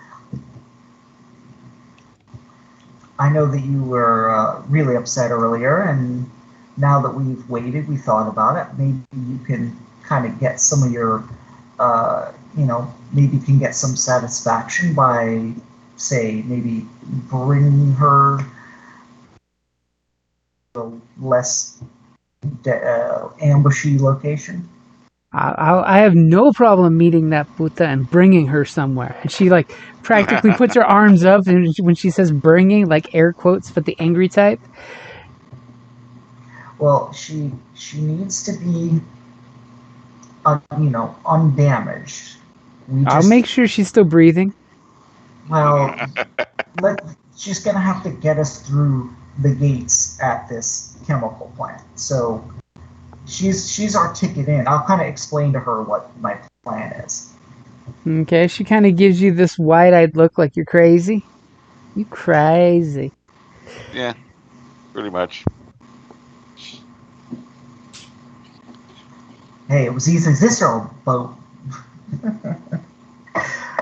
I know that you were really upset earlier, and now that we've waited, we thought about it. Maybe you can kind of get some of your, maybe you can get some satisfaction by, say, maybe bringing her to a less ambushy location. I have no problem meeting that puta and bringing her somewhere. And she like practically puts her arms up, and when she says bringing, like air quotes, but the angry type. Well, she needs to be, undamaged. I'll make sure she's still breathing. Well, she's gonna have to get us through the gates at this chemical plant. So she's our ticket in. I'll kind of explain to her what my plan is. Okay, she kind of gives you this wide-eyed look like you're crazy. You crazy. Yeah, pretty much. Hey, it was either this or a boat.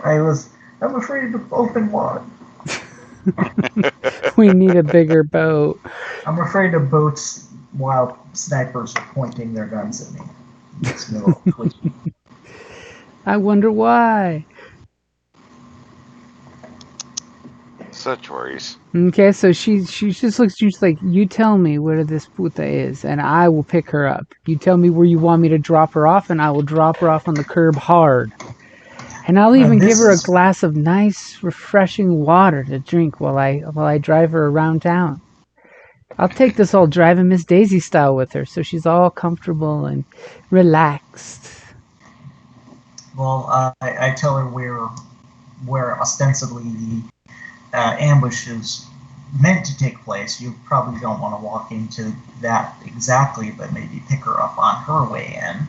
I'm afraid of open water. We need a bigger boat. I'm afraid of boats while snipers are pointing their guns at me. Makes me a little twitchy. I wonder why. Such worries. Okay, so she just looks just like, you tell me where this puta is, and I will pick her up. You tell me where you want me to drop her off, and I will drop her off on the curb hard. And I'll even give her a glass of nice, refreshing water to drink while I drive her around town. I'll take this all driving Miss Daisy style with her, so she's all comfortable and relaxed. Well, I tell her where ostensibly the ambush is meant to take place. You probably don't want to walk into that exactly, but maybe pick her up on her way in.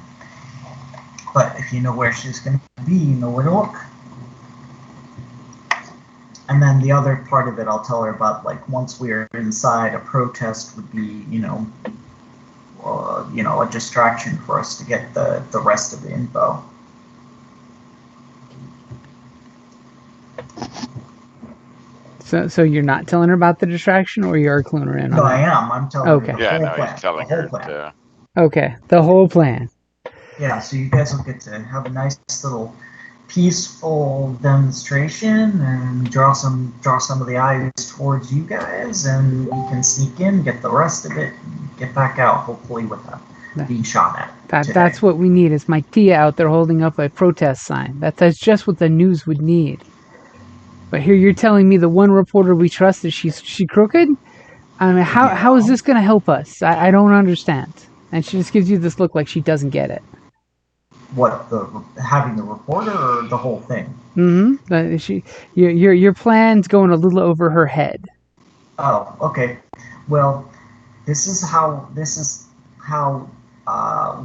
But if you know where she's going to be, you know where to look. And then the other part of it, I'll tell her about, like, once we're inside, a protest would be, a distraction for us to get the rest of the info. So you're not telling her about the distraction, or you're cluing her in on No, that? I am. I'm telling Okay. her the Yeah, whole no, plan. he's telling the whole her plan. to. Okay, the whole plan. Yeah, so you guys will get to have a nice little peaceful demonstration and draw some of the eyes towards you guys, and we can sneak in, get the rest of it, and get back out, hopefully without being shot at. That's what we need. Is my Tia out there holding up a protest sign? That's just what the news would need. But here you're telling me the one reporter we trust is she crooked? I mean, how is this going to help us? I don't understand. And she just gives you this look like she doesn't get it. What, having the reporter or the whole thing? Mm-hmm. Your plan's going a little over her head. Oh, okay. Well, this is how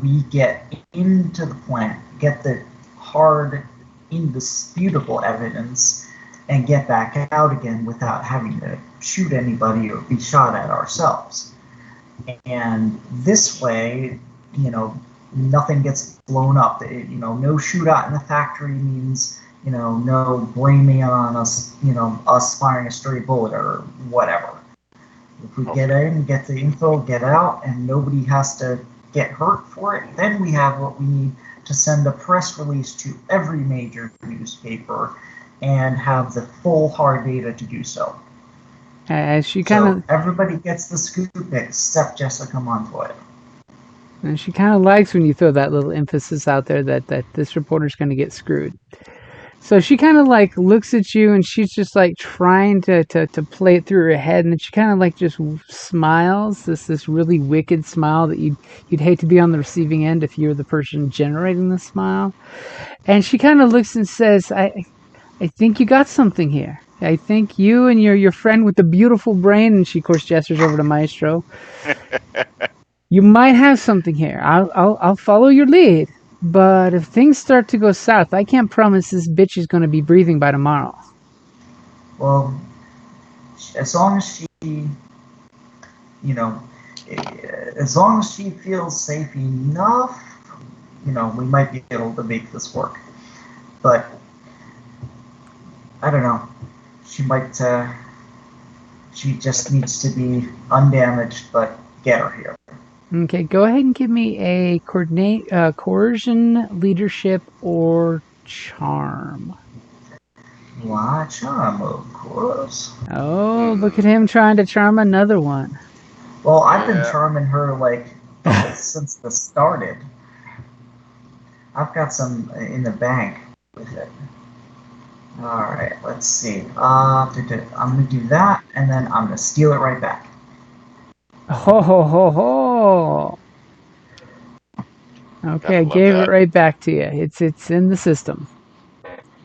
we get into the plant, get the hard, indisputable evidence, and get back out again without having to shoot anybody or be shot at ourselves. And this way, nothing gets blown up. No shootout in the factory means, no blaming on us, us firing a stray bullet or whatever. If we get in, get the info, get out, and nobody has to get hurt for it, then we have what we need to send a press release to every major newspaper and have the full hard data to do so. She kind of everybody gets the scoop except Jessica Montoya. And she kind of likes when you throw that little emphasis out there that this reporter's going to get screwed. So she kind of like looks at you, and she's just like trying to play it through her head, and then she kind of like just smiles, this really wicked smile that you'd hate to be on the receiving end if you were the person generating the smile. And she kind of looks and says, I think you got something here. I think you and your friend with the beautiful brain, and she of course gestures over to Maestro. You might have something here. I'll follow your lead. But if things start to go south, I can't promise this bitch is going to be breathing by tomorrow. Well, as long as she, as long as she feels safe enough, we might be able to make this work. But I don't know. She might. She just needs to be undamaged, but get her here. Okay, go ahead and give me a coercion, leadership, or charm. Why charm, of course. Oh, look at him trying to charm another one. Well, I've been charming her since the started. I've got some in the bank with it. All right, let's see. I'm gonna do that, and then I'm gonna steal it right back. Ho ho ho ho! Okay, I gave it right back to you. It's in the system.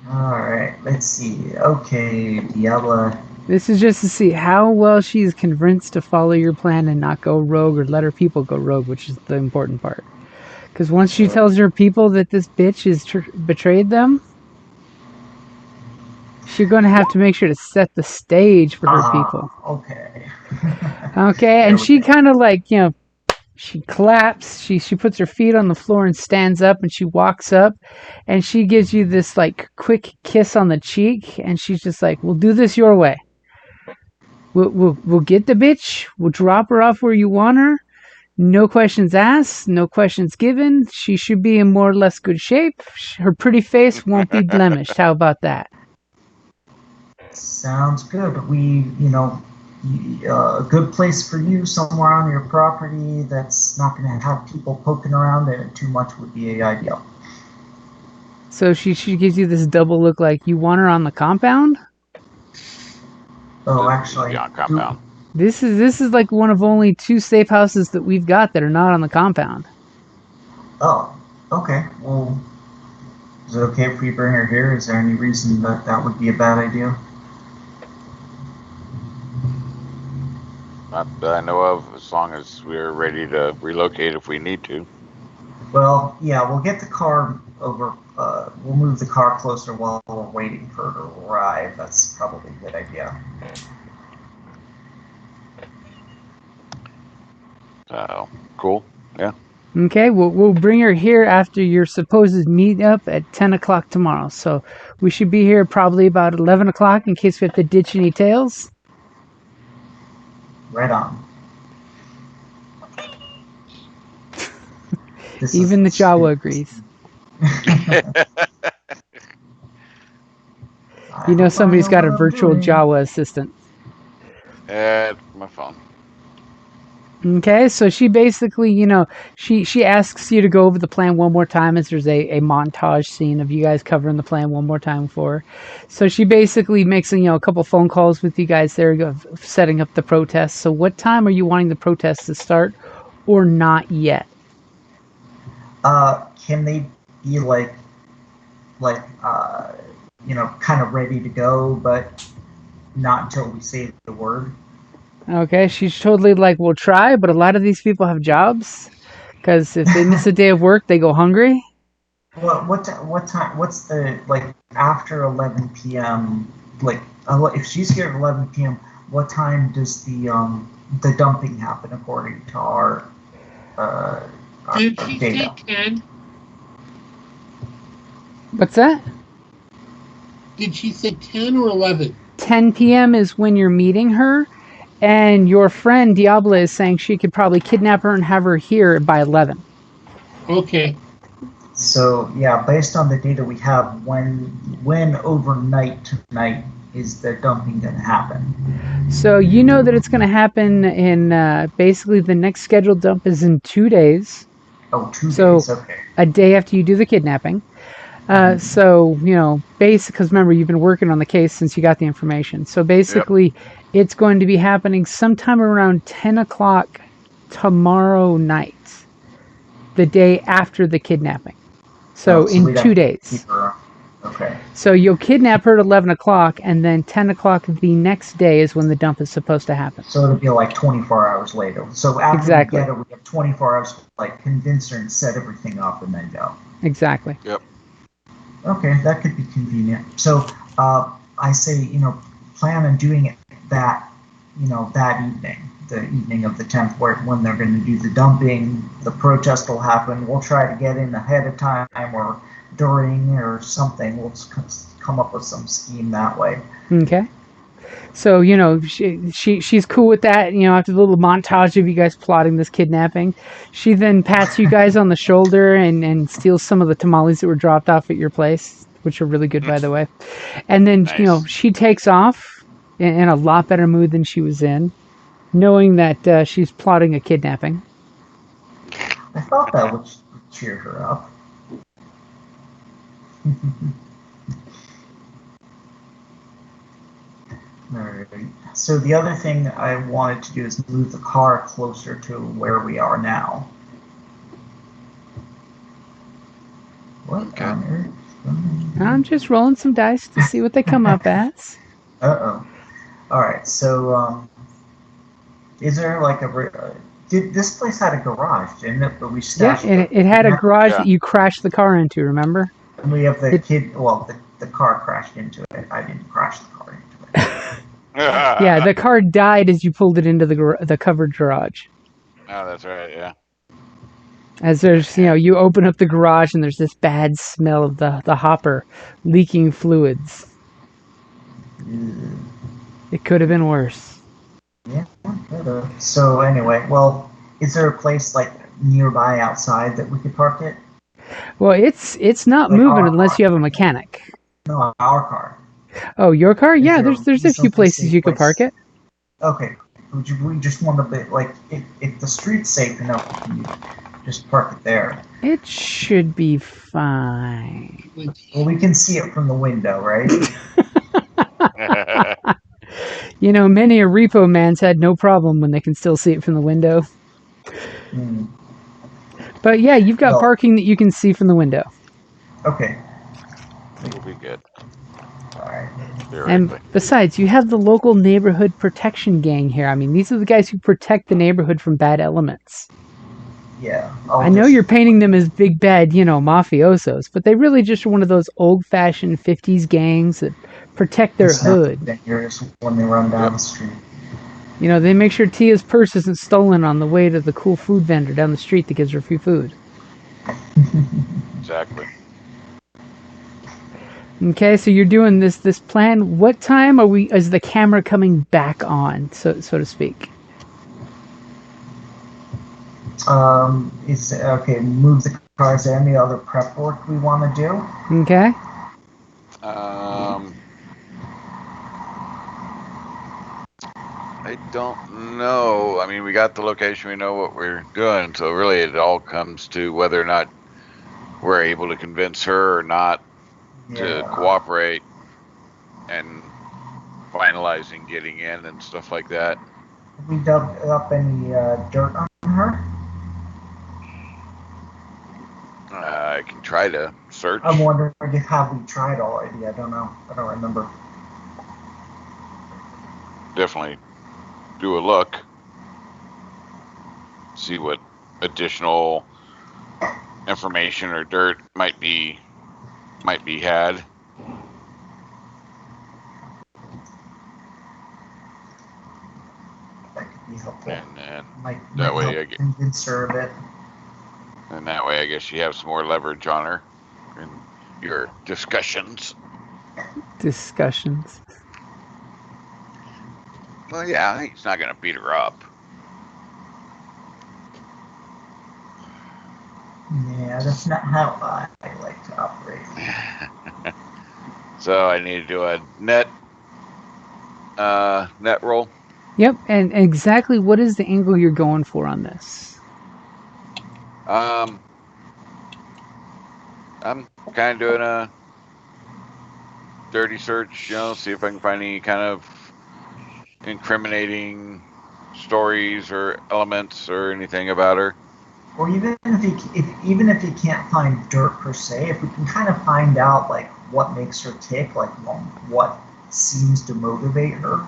All right, let's see. Okay, Diabla. This is just to see how well she's convinced to follow your plan and not go rogue or let her people go rogue, which is the important part. Because once she tells her people that this bitch has betrayed them, she's going to have to make sure to set the stage for her people. Okay. Okay, and she kind of like, she claps, she puts her feet on the floor and stands up, and she walks up, and she gives you this like quick kiss on the cheek, and she's just like, we'll do this your way. We'll get the bitch, we'll drop her off where you want her, no questions asked, no questions given, she should be in more or less good shape, her pretty face won't be blemished. How about that? Sounds good. A good place for you, somewhere on your property that's not going to have people poking around in it too much would be ideal. So she gives you this double look like you want her on the compound? Oh, actually, on compound. This is like one of only 2 safe houses that we've got that are not on the compound. Oh, okay. Well, is it okay if we bring her here? Is there any reason that would be a bad idea? Not that I know of, as long as we're ready to relocate if we need to. Well, yeah, we'll get the car over. We'll move the car closer while we're waiting for her to arrive. That's probably a good idea. So, cool. Yeah. Okay, we'll bring her here after your supposed meetup at 10 o'clock tomorrow. So we should be here probably about 11 o'clock in case we have to ditch any tails. Right on. Even the Jawa agrees. You know somebody's got a virtual Jawa assistant. My phone. Okay, so she basically, she asks you to go over the plan one more time as there's a montage scene of you guys covering the plan one more time for her. So she basically makes, a couple phone calls with you guys there, setting up the protest. So what time are you wanting the protest to start or not yet? Can they be kind of ready to go, but not until we say the word? Okay, she's totally like, we'll try, but a lot of these people have jobs, because if they miss a day of work, they go hungry. Well, what time? What's the after 11 p.m. If she's here at 11 p.m., what time does the dumping happen according to our Did she data? say 10? What's that? Did she say 10 or 11? 10 p.m. is when you're meeting her. And your friend Diablo is saying she could probably kidnap her and have her here by 11. Okay. So yeah, based on the data we have, when overnight tonight is the dumping going to happen? So you know that it's going to happen in basically the next scheduled dump is in 2 days. Oh, 2 days. Okay. A day after you do the kidnapping. So, because remember, you've been working on the case since you got the information. So basically, It's going to be happening sometime around 10 o'clock tomorrow night, the day after the kidnapping. So in 2 days. Okay. So you'll kidnap her at 11 o'clock, and then 10 o'clock the next day is when the dump is supposed to happen. So it'll be like 24 hours later. So after Exactly. we get her, we have 24 hours to convince her and set everything up and then go. Exactly. Yep. Okay, that could be convenient. So I say, plan on doing it that evening, the evening of the 10th, when they're going to do the dumping. The protest will happen. We'll try to get in ahead of time or during or something. We'll come up with some scheme that way. Okay. So, she's cool with that. After the little montage of you guys plotting this kidnapping, she then pats you guys on the shoulder and steals some of the tamales that were dropped off at your place, which are really good, by the way. And then, Nice. she takes off in a lot better mood than she was in, knowing that she's plotting a kidnapping. I thought that would cheer her up. Alright. So the other thing I wanted to do is move the car closer to where we are now. What Okay. on earth? I'm just rolling some dice to see what they come up as. Uh-oh. Alright, so, is there this place had a garage, didn't it? But we Yeah, stashed it had a garage Yeah. that you crashed the car into, remember? And we have the car crashed into it. I didn't crash the car into it. Yeah, the car died as you pulled it into the covered garage. Oh, that's right. Yeah. As there's, you open up the garage and there's this bad smell of the hopper leaking fluids. Ugh. It could have been worse. Yeah. So anyway, well, is there a place nearby outside that we could park it? Well, it's not Like moving our unless car. you have a mechanic. No, our car. Oh, your car? Is Yeah, there there's a few some places safe you could place? park it. Okay. We just want a bit if the street's safe enough, we can just park it there. It should be fine. Well, we can see it from the window, right? Many a repo man's had no problem when they can still see it from the window. Hmm. But yeah, you've got parking that you can see from the window. Okay. We'll be good. All right. And Theoretically. besides, you have the local neighborhood protection gang here. I mean, these are the guys who protect the neighborhood from bad elements. Yeah. I know you're painting them as big bad, mafiosos, but they really just are one of those old-fashioned 50s gangs that protect their hood. Fingers when they run down the street. They make sure Tia's purse isn't stolen on the way to the cool food vendor down the street that gives her free food. Exactly. Okay, so you're doing this plan. What time is the camera coming back on, so to speak? Is okay. Move the car. Is there any other prep work we want to do? Okay. I don't know. I mean, we got the location. We know what we're doing. So really, it all comes to whether or not we're able to convince her or not to cooperate and finalizing getting in and stuff like that. Have we dug up any dirt on her? I can try to search. I'm wondering if have we tried already. I don't know. I don't remember. Definitely do a look. See what additional information or dirt might be had. That could be helpful. And then Might that way help I get- convince her of it. And that way, I guess you have some more leverage on her in your discussions. Discussions. Well, yeah, he's not going to beat her up. Yeah, that's not how I like to operate. So I need to do a net roll. Yep, and exactly what is the angle you're going for on this? I'm kind of doing a dirty search, see if I can find any kind of incriminating stories or elements or anything about her. Or even if you can't find dirt per se, if we can kind of find out like what makes her tick, like what seems to motivate her,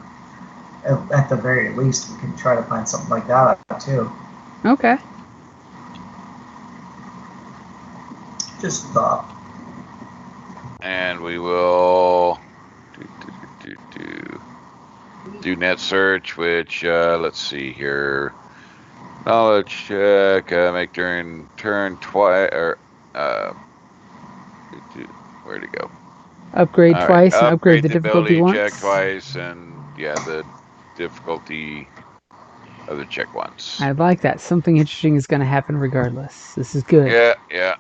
at the very least, we can try to find something like that out too. Okay. Just thought. And we will do net search, which let's see here. Knowledge check, make during turn twice, or where'd it go? Upgrade All twice right. and upgrade the difficulty once. Check twice, and yeah, the difficulty of the check once. I like that. Something interesting is going to happen regardless. This is good. Yeah.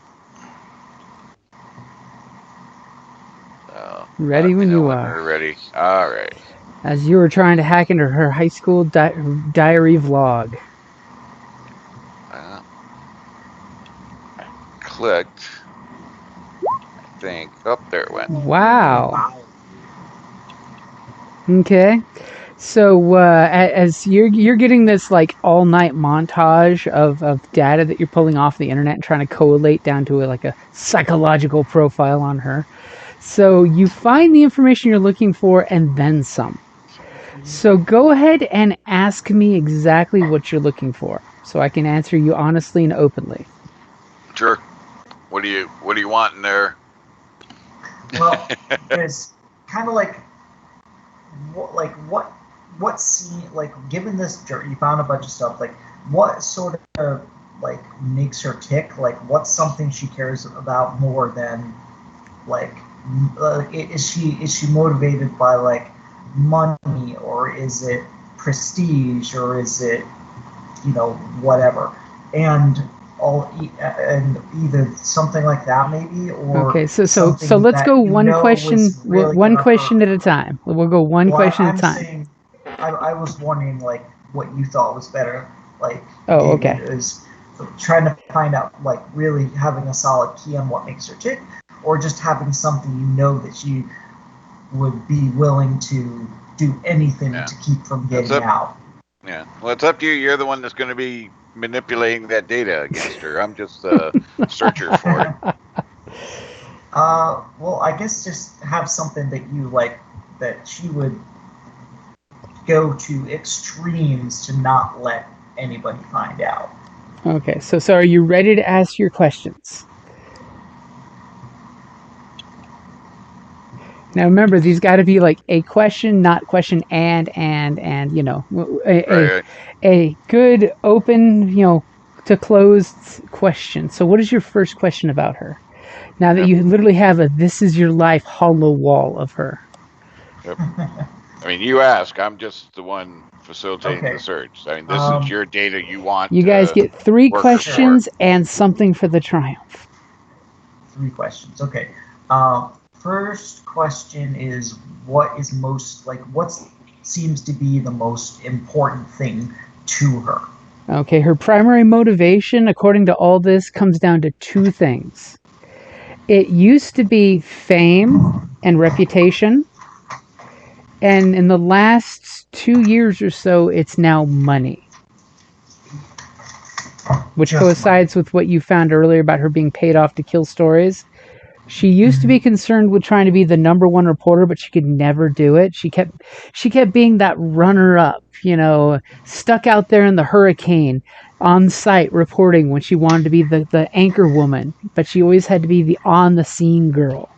Ready when you are. We're ready. All right. As you were trying to hack into her high school diary vlog. I clicked. I think. Oh, there it went. Wow. Okay. So as you're getting this like all night montage of data that you're pulling off the internet and trying to collate down to a psychological profile on her. So you find the information you're looking for and then some. So go ahead and ask me exactly what you're looking for, so I can answer you honestly and openly. Sure. What do you want in there? Well, there's kind of what scene, like, given this dirt, you found a bunch of stuff, like, what sort of, like, makes her tick? Like, what's something she cares about more than, like, is she motivated by, like, money, or is it prestige, or is it, whatever? And either something like that maybe, or okay. So let's go one question at a time. We'll go one question at a time. Saying, I was wondering like what you thought was better. Like, okay. Is trying to find out, like, really having a solid key on what makes her tick, or just having something that she would be willing to do anything to keep from getting out. Yeah. Well, it's up to you. You're the one that's going to be manipulating that data against her. I'm just a searcher for it. Well, I guess just have something that you like, that she would go to extremes to not let anybody find out. Okay, so are you ready to ask your questions? Now remember, these got to be like a question, not question and you know, Right. a good open, you know, to closed question. So what is your first question about her? Now that Yep. you literally have a "this is your life" hollow wall of her. I mean, you ask. I'm just the one facilitating Okay. the search. I mean, this is your data you want You guys to get 3 work her for. questions and something for the triumph. 3 questions. Okay. First question is, what seems to be the most important thing to her? Okay, her primary motivation, according to all this, comes down to 2 things. It used to be fame and reputation, and in the last 2 years or so, it's now money. Which Just coincides with what you found earlier about her being paid off to kill stories. She used to be concerned with trying to be the #1 reporter, but she could never do it. She kept being that runner-up, you know, stuck out there in the hurricane, on site reporting when she wanted to be the anchor woman, but she always had to be the on the scene girl,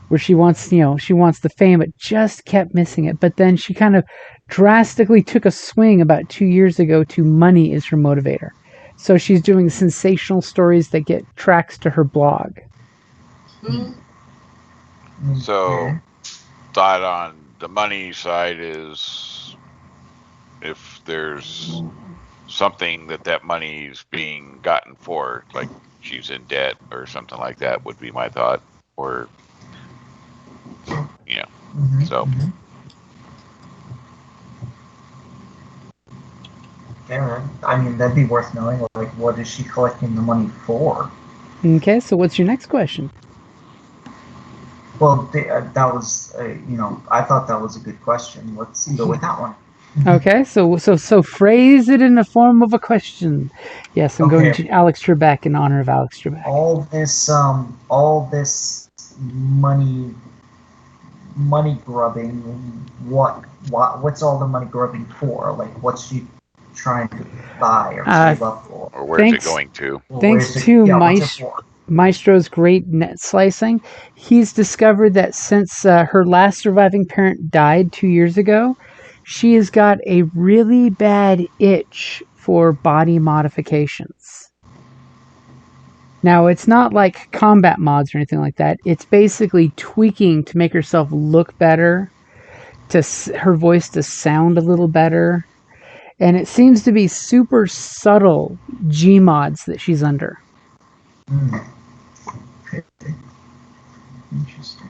where she wants, you know, she wants the fame, but just kept missing it. But then she kind of drastically took a swing about 2 years ago to money is her motivator. So she's doing sensational stories that get tracks to her blog. So, thought on the money side is, if there's something that money's being gotten for, like she's in debt or something like that, would be my thought. Or, you know, so. Yeah, I mean, that'd be worth knowing. Like, what is she collecting the money for? Okay, so what's your next question? Well, that was, you know, I thought that was a good question. Let's go with that one. Okay, so phrase it in the form of a question. Yes, I'm going to Alex Trebek in honor of Alex Trebek. All this money grubbing. What's all the money grubbing for? Like, what's she trying to buy or save up for? Or where's it going to? Thanks to Maestro's great net slicing, he's discovered that since her last surviving parent died 2 years ago, she has got a really bad itch for body modifications. Now, it's not like combat mods or anything like that. It's basically tweaking to make herself look better, to her voice to sound a little better. And it seems to be super subtle Gmods that she's under. Interesting.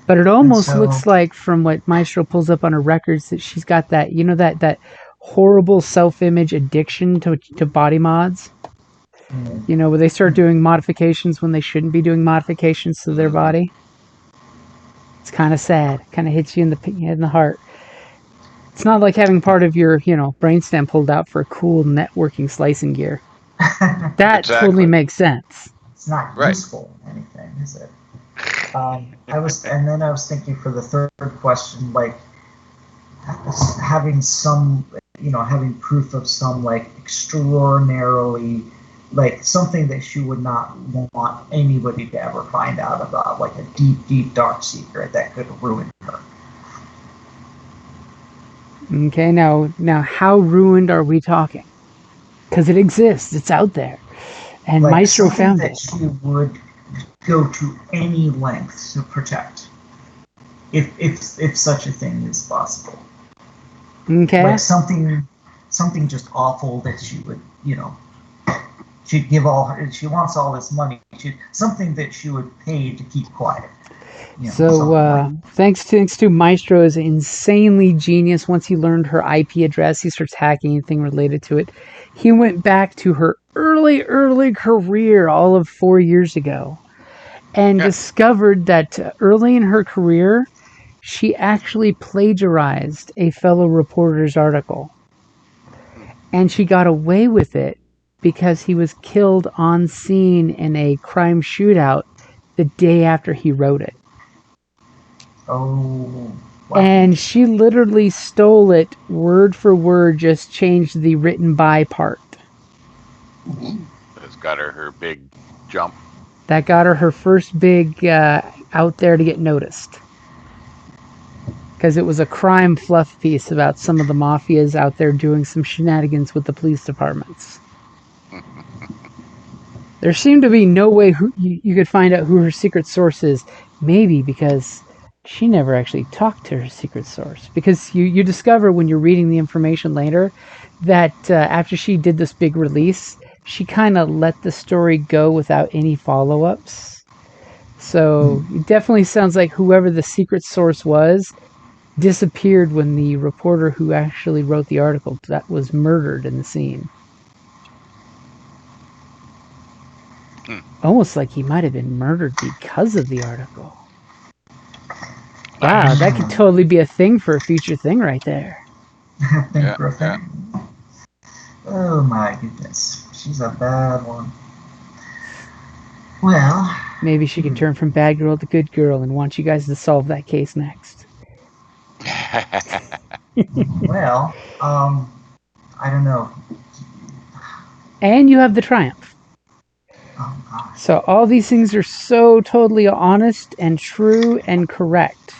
But it almost looks like, from what Maestro pulls up on her records, that she's got that, you know, that horrible self-image addiction to body mods. You know, where they start doing modifications when they shouldn't be doing modifications to their body. It's kind of sad. Kind of hits you in the heart. It's not like having part of your, you know, brainstem pulled out for cool networking slicing gear. That totally makes sense. It's not useful in anything, is it? I was thinking for the third question, like having having proof of some like extraordinarily, like something that she would not want anybody to ever find out about, like a deep dark secret that could ruin her. Okay, now how ruined are we talking? Because it exists, it's out there, and like Maestro found it. She would go to any length to protect, if such a thing is possible. Okay. Like something just awful that she would, you know, she'd give she wants all this money. Something that she would pay to keep quiet. You know, so thanks to Maestro's insanely genius, once he learned her IP address, he starts hacking anything related to it. He went back to her early career, all of 4 years ago, and discovered that early in her career, she actually plagiarized a fellow reporter's article. And she got away with it because he was killed on scene in a crime shootout the day after he wrote it. Oh, wow. And she literally stole it word for word, just changed the written by part. That's got her big jump. That got her first big out there to get noticed. Because it was a crime fluff piece about some of the mafias out there doing some shenanigans with the police departments. There seemed to be no way you could find out who her secret source is. Maybe because she never actually talked to her secret source. Because you discover when you're reading the information later that after she did this big release, she kind of let the story go without any follow-ups. So it definitely sounds like whoever the secret source was disappeared when the reporter who actually wrote the article that was murdered in the scene. Almost like he might have been murdered because of the article. Wow, that could totally be a thing for a future thing right there. Think for a thing. Oh my goodness. She's a bad one. Well, Maybe she can turn from bad girl to good girl and want you guys to solve that case next. well, I don't know. And you have the triumph. Oh gosh. So all these things are so totally honest and true and correct.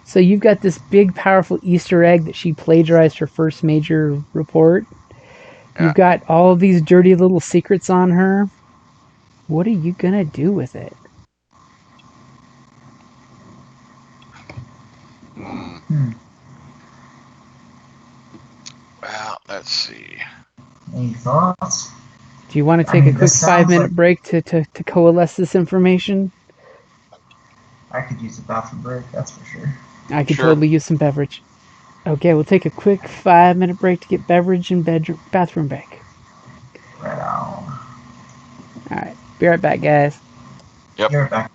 So you've got this big, powerful Easter egg that she plagiarized her first major report. Yeah. You've got all these dirty little secrets on her. What are you going to do with it? Well, let's see. Any thoughts? Do you want to take a quick this sounds 5-minute like- break to coalesce this information? I could use a bathroom break, that's for sure. I could Sure. totally use some beverage. Okay, we'll take a quick 5-minute break to get beverage and bathroom break. Right on. Alright, be right back, guys. Yep. You're back.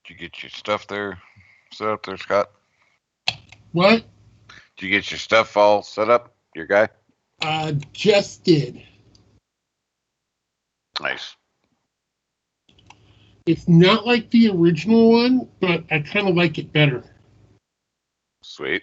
Did you get your stuff there set up there, Scott? What? Did you get your stuff all set up? Your guy? Just did. Nice. It's not like the original one, but I kind of like it better. Sweet.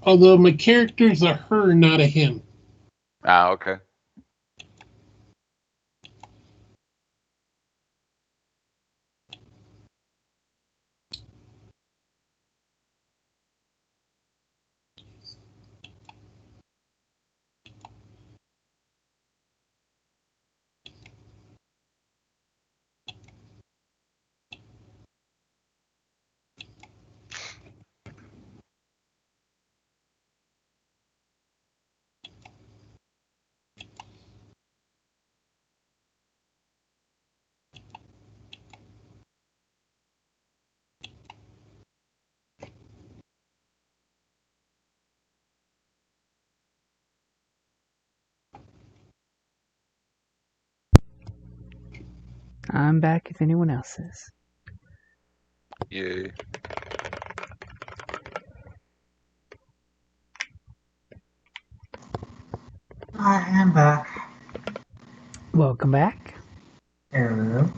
Although my character's a her, not a him. Ah, okay. I'm back if anyone else is. Yay. I am back. Welcome back. Hello.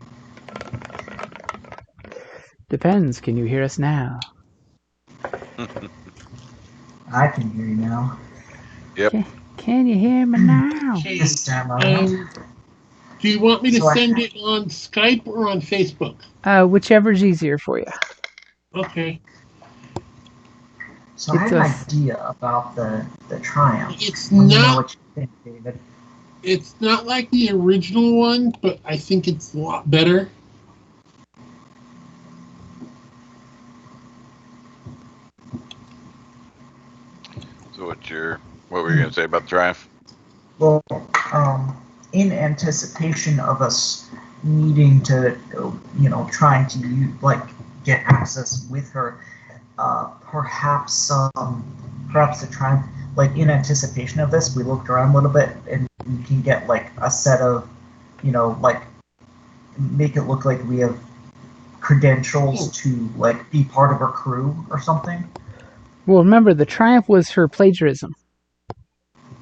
Depends. Can you hear us now? I can hear you now. Yep. Can you hear me now? Okay. This time around. Do you want me to So I- send it on Skype or on Facebook? Whichever's easier for you. Okay. So I It's have an a- idea about the Triumph. It's Let me know not. what you think, David. It's not like the original one, but I think it's a lot better. So what were you gonna say about the Triumph? Well, in anticipation of us needing to, trying to get access with her, perhaps the Triumph. Like in anticipation of this, we looked around a little bit, and we can get like a set of, make it look like we have credentials to like be part of her crew or something. Well, remember, the Triumph was her plagiarism.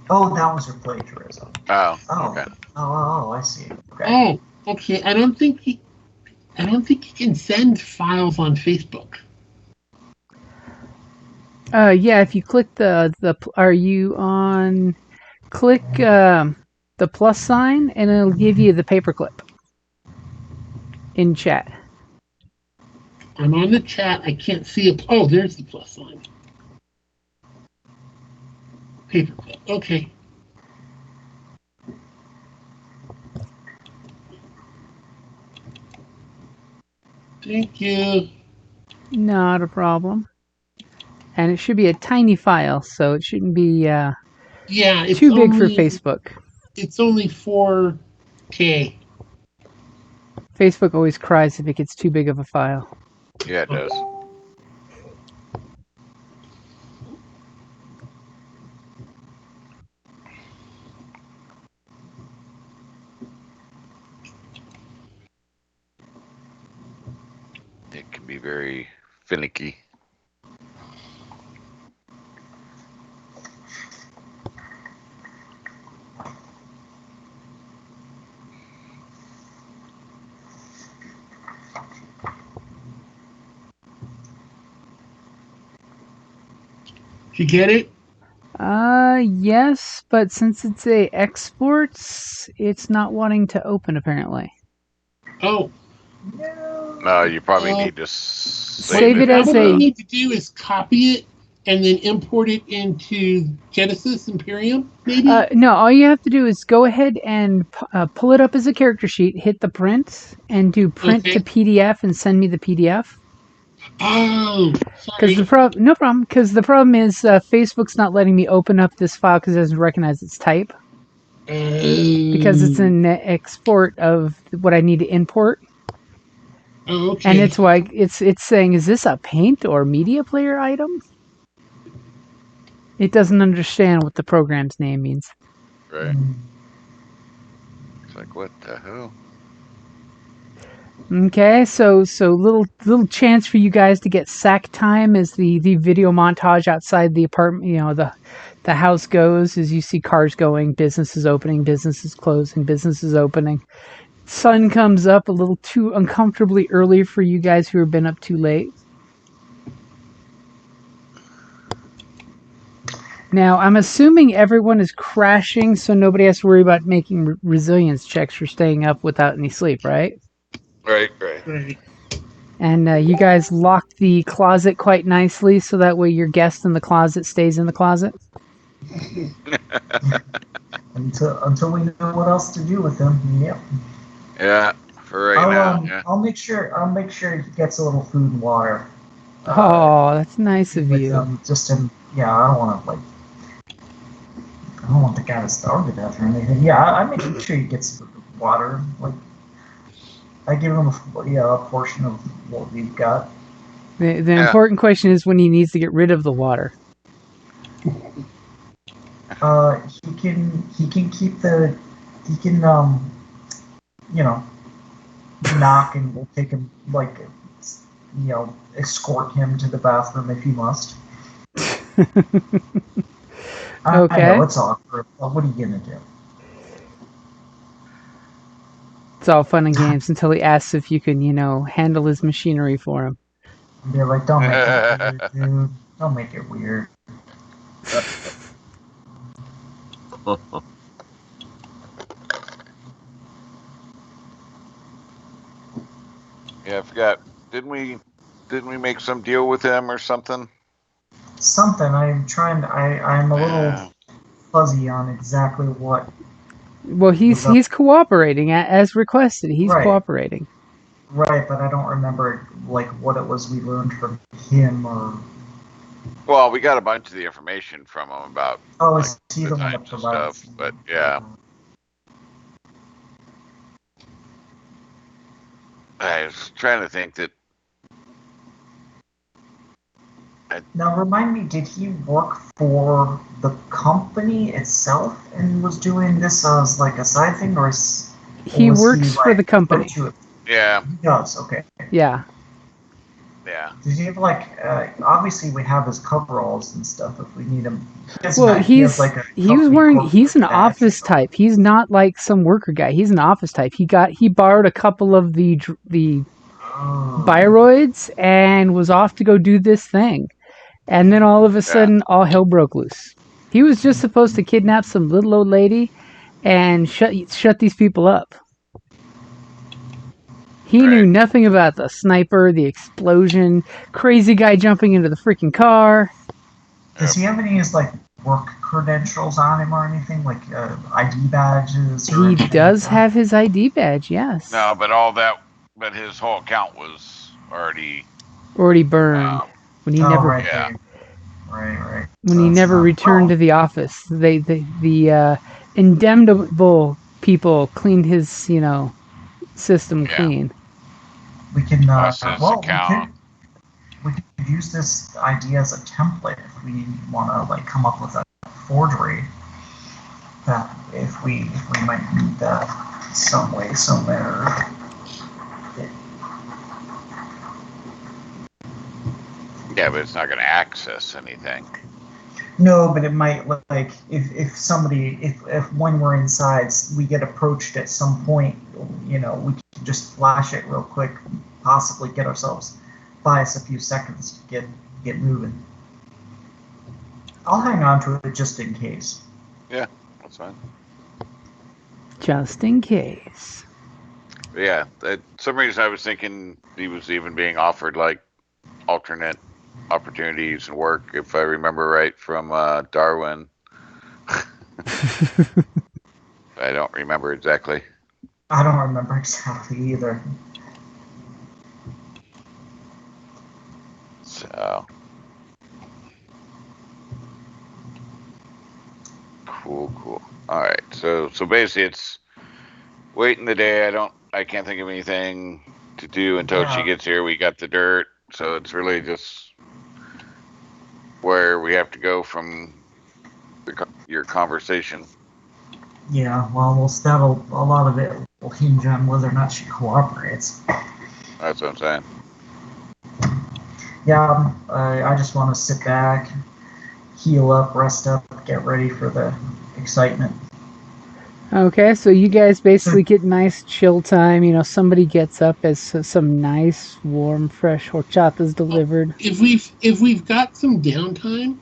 Oh, that was her plagiarism. Oh, Oh, okay. oh, I see. Okay. Oh, okay. I don't think you can send files on Facebook. Yeah, if you click are you on, click the plus sign and it'll give you the paperclip in chat. I'm on the chat. I can't see it. Oh, there's the plus sign. Paperclip. Okay. Thank you. Not a problem. And it should be a tiny file, so it shouldn't be Yeah, it's too big for only- Facebook. It's only 4K. Facebook always cries if it gets too big of a file. Yeah, it does. It can be very finicky. Did you get it? Yes, but since it's a exports, it's not wanting to open apparently. Oh, No, you probably Uh, need to Save it as what a- we need to do is copy it and then import it into Genesis Imperium, maybe? No, all you have to do is go ahead and pull it up as a character sheet, hit the print, and do print Okay. to PDF and send me the PDF. Oh, sorry. Because no problem. Because the problem is Facebook's not letting me open up this file because it doesn't recognize its type. Because it's an export of what I need to import, Oh, okay. and it's why it's saying, "Is this a Paint or Media Player item?" It doesn't understand what the program's name means. Right. It's like, what the hell? Okay, so little chance for you guys to get sack time as the video montage outside the apartment, the house goes as you see cars going, businesses opening, businesses closing, businesses opening. Sun comes up a little too uncomfortably early for you guys who have been up too late. Now, I'm assuming everyone is crashing, so nobody has to worry about making resilience checks for staying up without any sleep, right? Right. Right. And you guys locked the closet quite nicely, so that way your guest in the closet stays in the closet. Until we know what else to do with him. Yep. Yeah. For right now. Yeah. I'll make sure he gets a little food and water. Oh, that's nice of with you. Yeah, I don't want to I don't want the guy to starve to death or anything. Yeah, I make sure he gets water. Like, I give him a portion of what we've got. The important question is when he needs to get rid of the water. He can keep knock, and we'll take him, escort him to the bathroom if he must. I know it's awkward, but what are you gonna do? It's all fun and games until he asks if you can, handle his machinery for him. They're like, don't make it weird, dude. Don't make it weird. Yeah, I forgot. Didn't we make some deal with him or something? Something. I'm a little fuzzy on exactly what. Well, he's cooperating as requested. He's cooperating. Right, but I don't remember what it was we learned from him or. Well, we got a bunch of the information from him about. Oh, is he the one that provided stuff? But yeah. I was trying to think that. Now, remind me, did he work for the company itself and was doing this as a side thing, or he works for the company? Yeah. He does, okay. Yeah. Yeah. Does he have obviously we have his coveralls and stuff if we need him. Well, he's an office type. He's not like some worker guy. He's an office type. He borrowed a couple of the Bioroids and was off to go do this thing. And then all of a sudden, all hell broke loose. He was just supposed to kidnap some little old lady and shut these people up. He knew nothing about the sniper, the explosion, crazy guy jumping into the freaking car. Does he have any work credentials on him or anything, ID badges? He does have his ID badge, yes. No, but his whole account was already burned. When he never, right. When he never returned to the office, the indemnable people cleaned his, system clean. We can we could use this idea as a template if we want to come up with a forgery. That if we might need that some way somewhere. Yeah, but it's not going to access anything. No, but it might if when we're inside we get approached at some point, we can just flash it real quick, possibly buy us a few seconds to get moving. I'll hang on to it just in case. Yeah, that's fine. Just in case. Yeah, for some reason I was thinking he was even being offered alternate opportunities and work, if I remember right from Darwin. I don't remember exactly. I don't remember exactly either. So cool. All right, so basically it's waiting the day. I can't think of anything to do until she gets here. We got the dirt, so it's really just where we have to go from your conversation. Yeah, well, a lot of it will hinge on whether or not she cooperates. That's what I'm saying. Yeah, I just want to sit back, heal up, rest up, get ready for the excitement. Okay, so you guys basically get nice chill time. Somebody gets up as some nice, warm, fresh horchatas delivered. If we've got some downtime,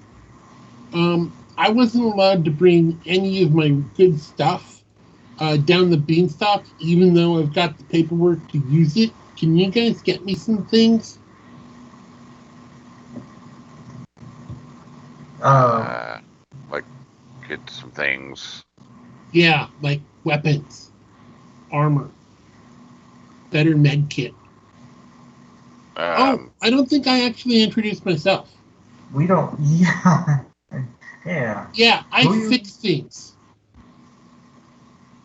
I wasn't allowed to bring any of my good stuff down the beanstalk, even though I've got the paperwork to use it. Can you guys get me some things? Like get some things. Yeah, like weapons, armor, better med kit. I don't think I actually introduced myself. We don't. Yeah. Yeah. Yeah, I fix things.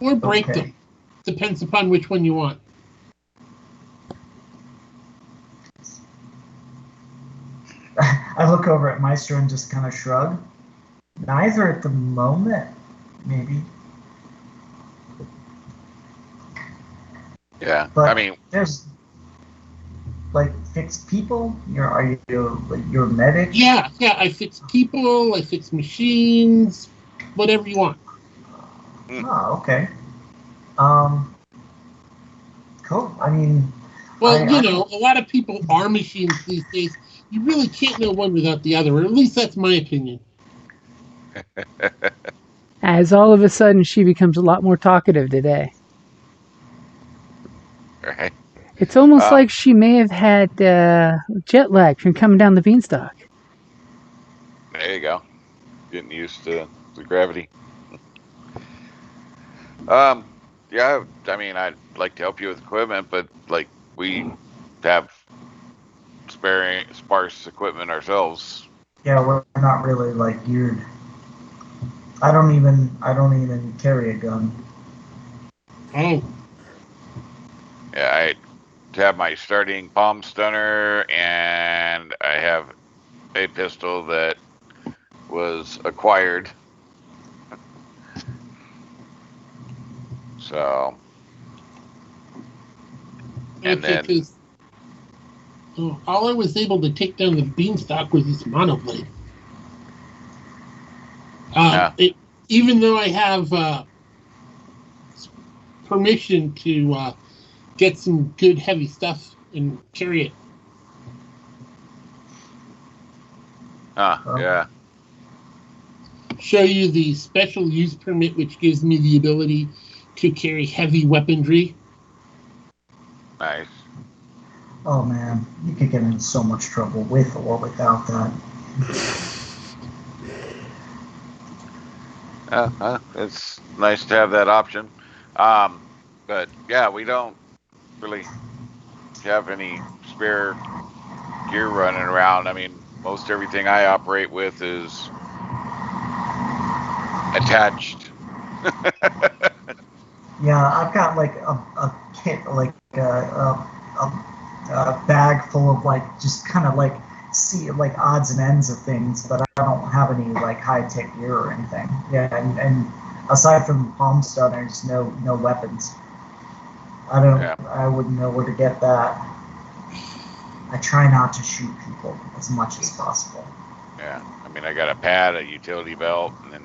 Or break them. Depends upon which one you want. I look over at Maestro and just kind of shrug. Neither at the moment, maybe. Yeah, But I mean, there's like fix people. Are you a medic? Yeah, I fix people, I fix machines, whatever you want. Oh, okay. Cool. I mean, well, a lot of people are machines these days. You really can't know one without the other, or at least that's my opinion. As all of a sudden she becomes a lot more talkative today. right. It's almost like she may have had jet lag from coming down the beanstalk. There you go. Getting used to the gravity. Yeah, I mean, I'd like to help you with equipment, but like we have sparse equipment ourselves. Yeah, we're not really like geared. I don't even carry a gun. Oh. Yeah, I have my starting palm stunner, and I have a pistol that was acquired. So, and then all I was able to take down the beanstalk was this monoblade. Even though I have permission to get some good heavy stuff and carry it. Yeah. Show you the special use permit, which gives me the ability to carry heavy weaponry. Nice. Oh man, you could get in so much trouble with or without that. It's nice to have that option. But yeah, we don't really have any spare gear running around. I mean, most everything I operate with is attached. Yeah, I've got like a kit, like a bag full of like just kind of like like odds and ends of things, but I don't have any like high tech gear or anything. Yeah, and aside from palm stunners, no weapons. I wouldn't know where to get that. I try not to shoot people as much as possible. Yeah, I mean, I got a pad, a utility belt, and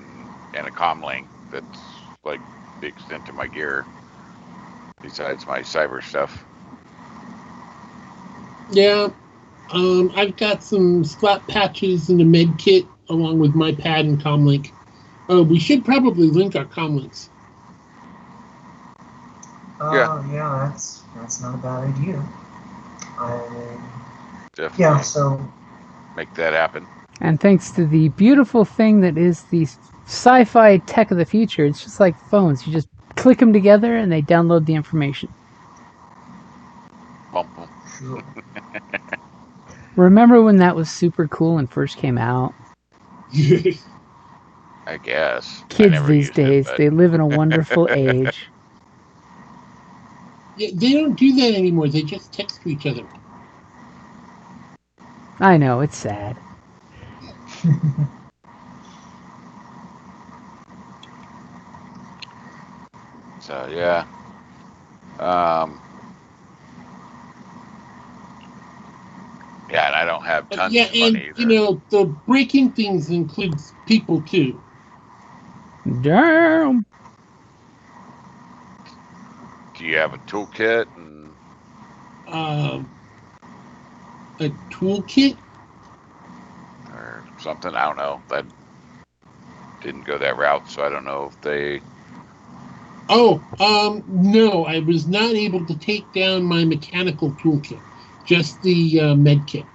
a comm link. That's like the extent of my gear, besides my cyber stuff. Yeah, I've got some slap patches and a med kit along with my pad and comm link. We should probably link our comm links. Yeah, that's not a bad idea. Definitely. Yeah, so make that happen. And thanks to the beautiful thing that is the sci-fi tech of the future, it's just like phones. You just click them together and they download the information. Sure. Remember when that was super cool and first came out? I guess. Kids these days, they live in a wonderful age. Yeah, they don't do that anymore. They just text to each other. I know, it's sad. So yeah. Yeah, and I don't have tons of money either. The breaking things includes people too. Damn. Do you have a toolkit A toolkit or something? I don't know. didn't go that route, so I don't know if they. Oh, no, I was not able to take down my mechanical toolkit, just the med kit.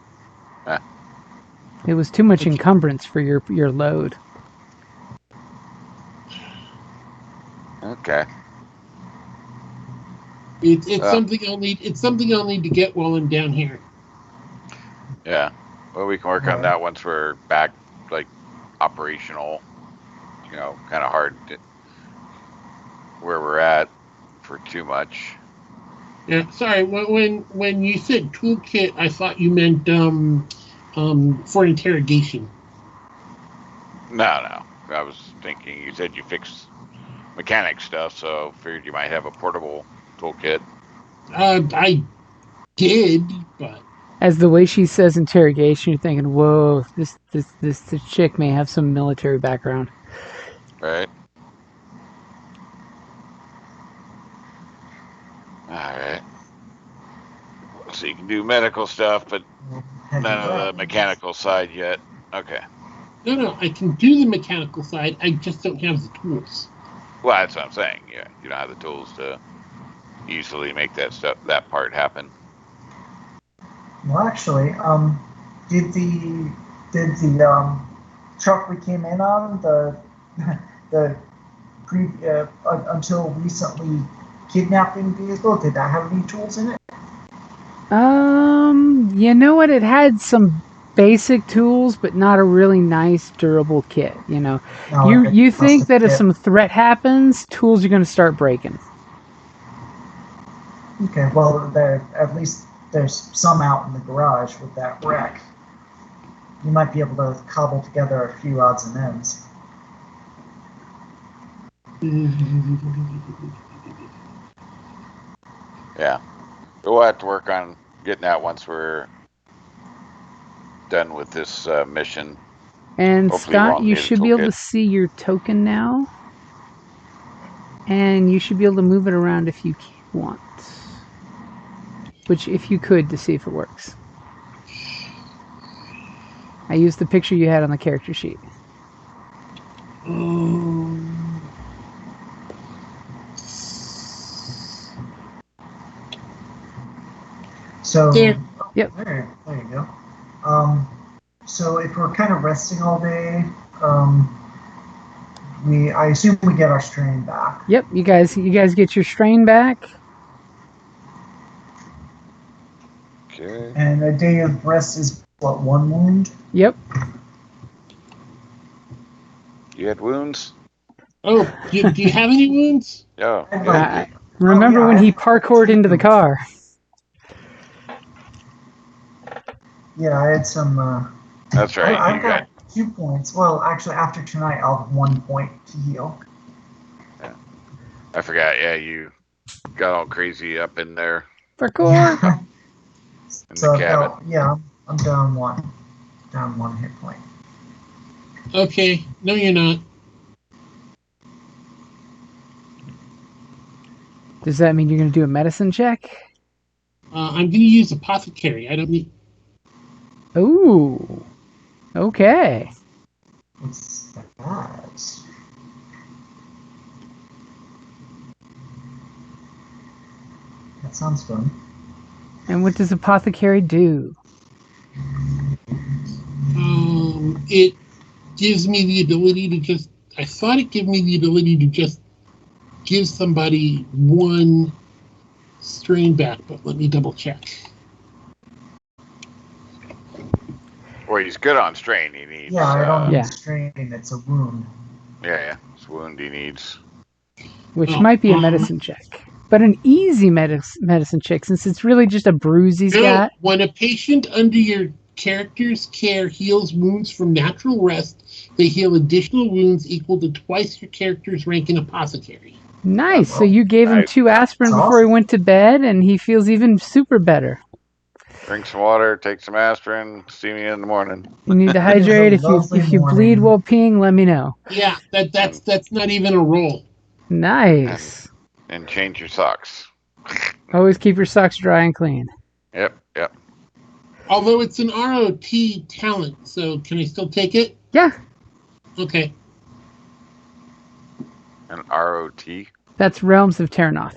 It was too much encumbrance for your load. Okay. It's something I'll need. It's something I'll need to get while I'm down here. Yeah. Well, we can work on that once we're back, like, operational. You know, kind of hard where we're at for too much. Yeah, sorry. When you said toolkit, I thought you meant for interrogation. No. I was thinking you said you fixed mechanic stuff, so figured you might have a portable toolkit. I did, but As the way she says interrogation, you're thinking, "Whoa, this chick may have some military background." Right. All right. So you can do medical stuff, but none of the mechanical side yet. Okay. no, I can do the mechanical side. I just don't have the tools. Well, that's what I'm saying. Yeah, you don't have the tools to easily make that part happen. Well, actually, did the truck we came in on the until recently kidnapping vehicle, did that have any tools in it? You know what? It had some basic tools, but not a really nice, durable kit. You know, No, you think that if kit. some threat happens, tools are going to start breaking. Okay, well, at least there's some out in the garage with that wreck. You might be able to cobble together a few odds and ends. Yeah. We'll have to work on getting that once we're done with this mission. And Hopefully we Scott, won't you need a should be able to toolkit. see your token now. And you should be able to move it around if you want. Which, if you could, to see if it works. I used the picture you had on the character sheet. So, There. Yep. There you go. So if we're kind of resting all day, I assume we get our strain back. Yep, you guys get your strain back. Okay. And a day of rest is what, 1 wound? Yep. You had wounds? Oh, do you have any wounds? Yeah. Remember when he parkoured into the car? Yeah, I had some. That's right. I've got 2 points. Well, actually, after tonight, I'll have 1 point to heal. Yeah. I forgot. Yeah, you got all crazy up in there Parkour. in So the cabin. I'm down 1. Down 1 hit point. Okay, no, you're not. Does that mean you're going to do a medicine check? I'm going to use apothecary. I don't need. Ooh. Okay. What's that? That sounds fun. And what does apothecary do? It gives me the ability to just. I thought it gave me the ability to just give somebody 1 strain back, but let me double check. Well, he's good on strain. He needs. Yeah, I don't need Yeah. strain. It's a wound. Yeah. It's wound he needs. Which might be a medicine check. But an easy medicine check, since it's really just a bruise he's got. When a patient under your character's care heals wounds from natural rest, they heal additional wounds equal to twice your character's rank in apothecary. Nice. So you gave him 2 aspirin before he went to bed, and he feels even super better. Drink some water, take some aspirin, see me in the morning. You need to hydrate. If you bleed while peeing, let me know. Yeah, that's not even a roll. Nice. And change your socks. Always keep your socks dry and clean. Yep. Although it's an ROT talent, so can I still take it? Yeah. Okay. An ROT? That's Realms of Terranoth.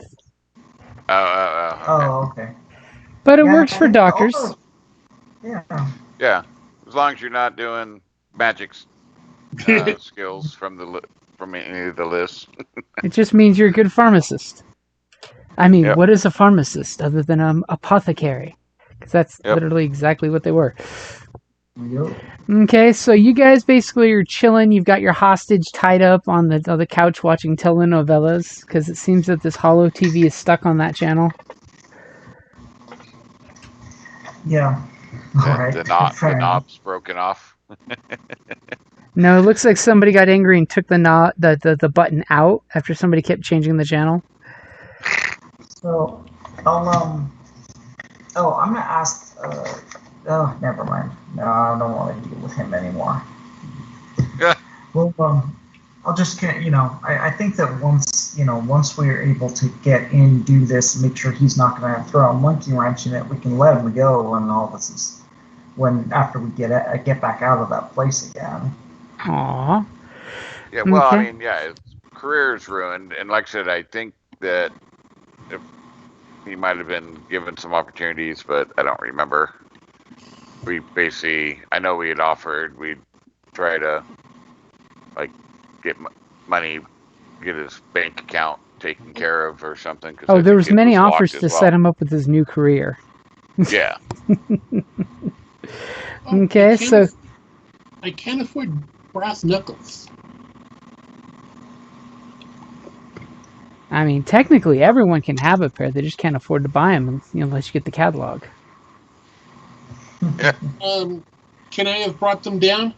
Okay. Oh, okay. But it Yeah, works for doctors. Yeah. Yeah, as long as you're not doing magic skills from from any of the lists. It just means you're a good pharmacist. I mean, Yep. what is a pharmacist other than an apothecary? Because that's Yep. literally exactly what they were. Yep. Okay, so you guys basically are chilling. You've got your hostage tied up on the couch watching telenovelas because it seems that this Holo TV is stuck on that channel. Yeah. All right. The Fair enough. knob's broken off. No, it looks like somebody got angry and took the button out after somebody kept changing the channel. So, I'm gonna ask. Oh, never mind. No, I don't want to deal with him anymore. Yeah. Well, I'll just I think that once we're able to get in, do this, make sure he's not going to throw a monkey wrench in it, we can let him go, and all this is after we get back out of that place again. Aww. Yeah, well, Okay. I mean, yeah, his career's ruined, and like I said, I think that if he might have been given some opportunities, but I don't remember. We basically, I know we had offered, we'd try to, like, get money, get his bank account taken care of or something. Oh, there was many offers to set him up with his new career. Yeah. Okay, so I can't afford brass knuckles. I mean, technically, everyone can have a pair. They just can't afford to buy them unless you get the catalog. Can I have brought them down?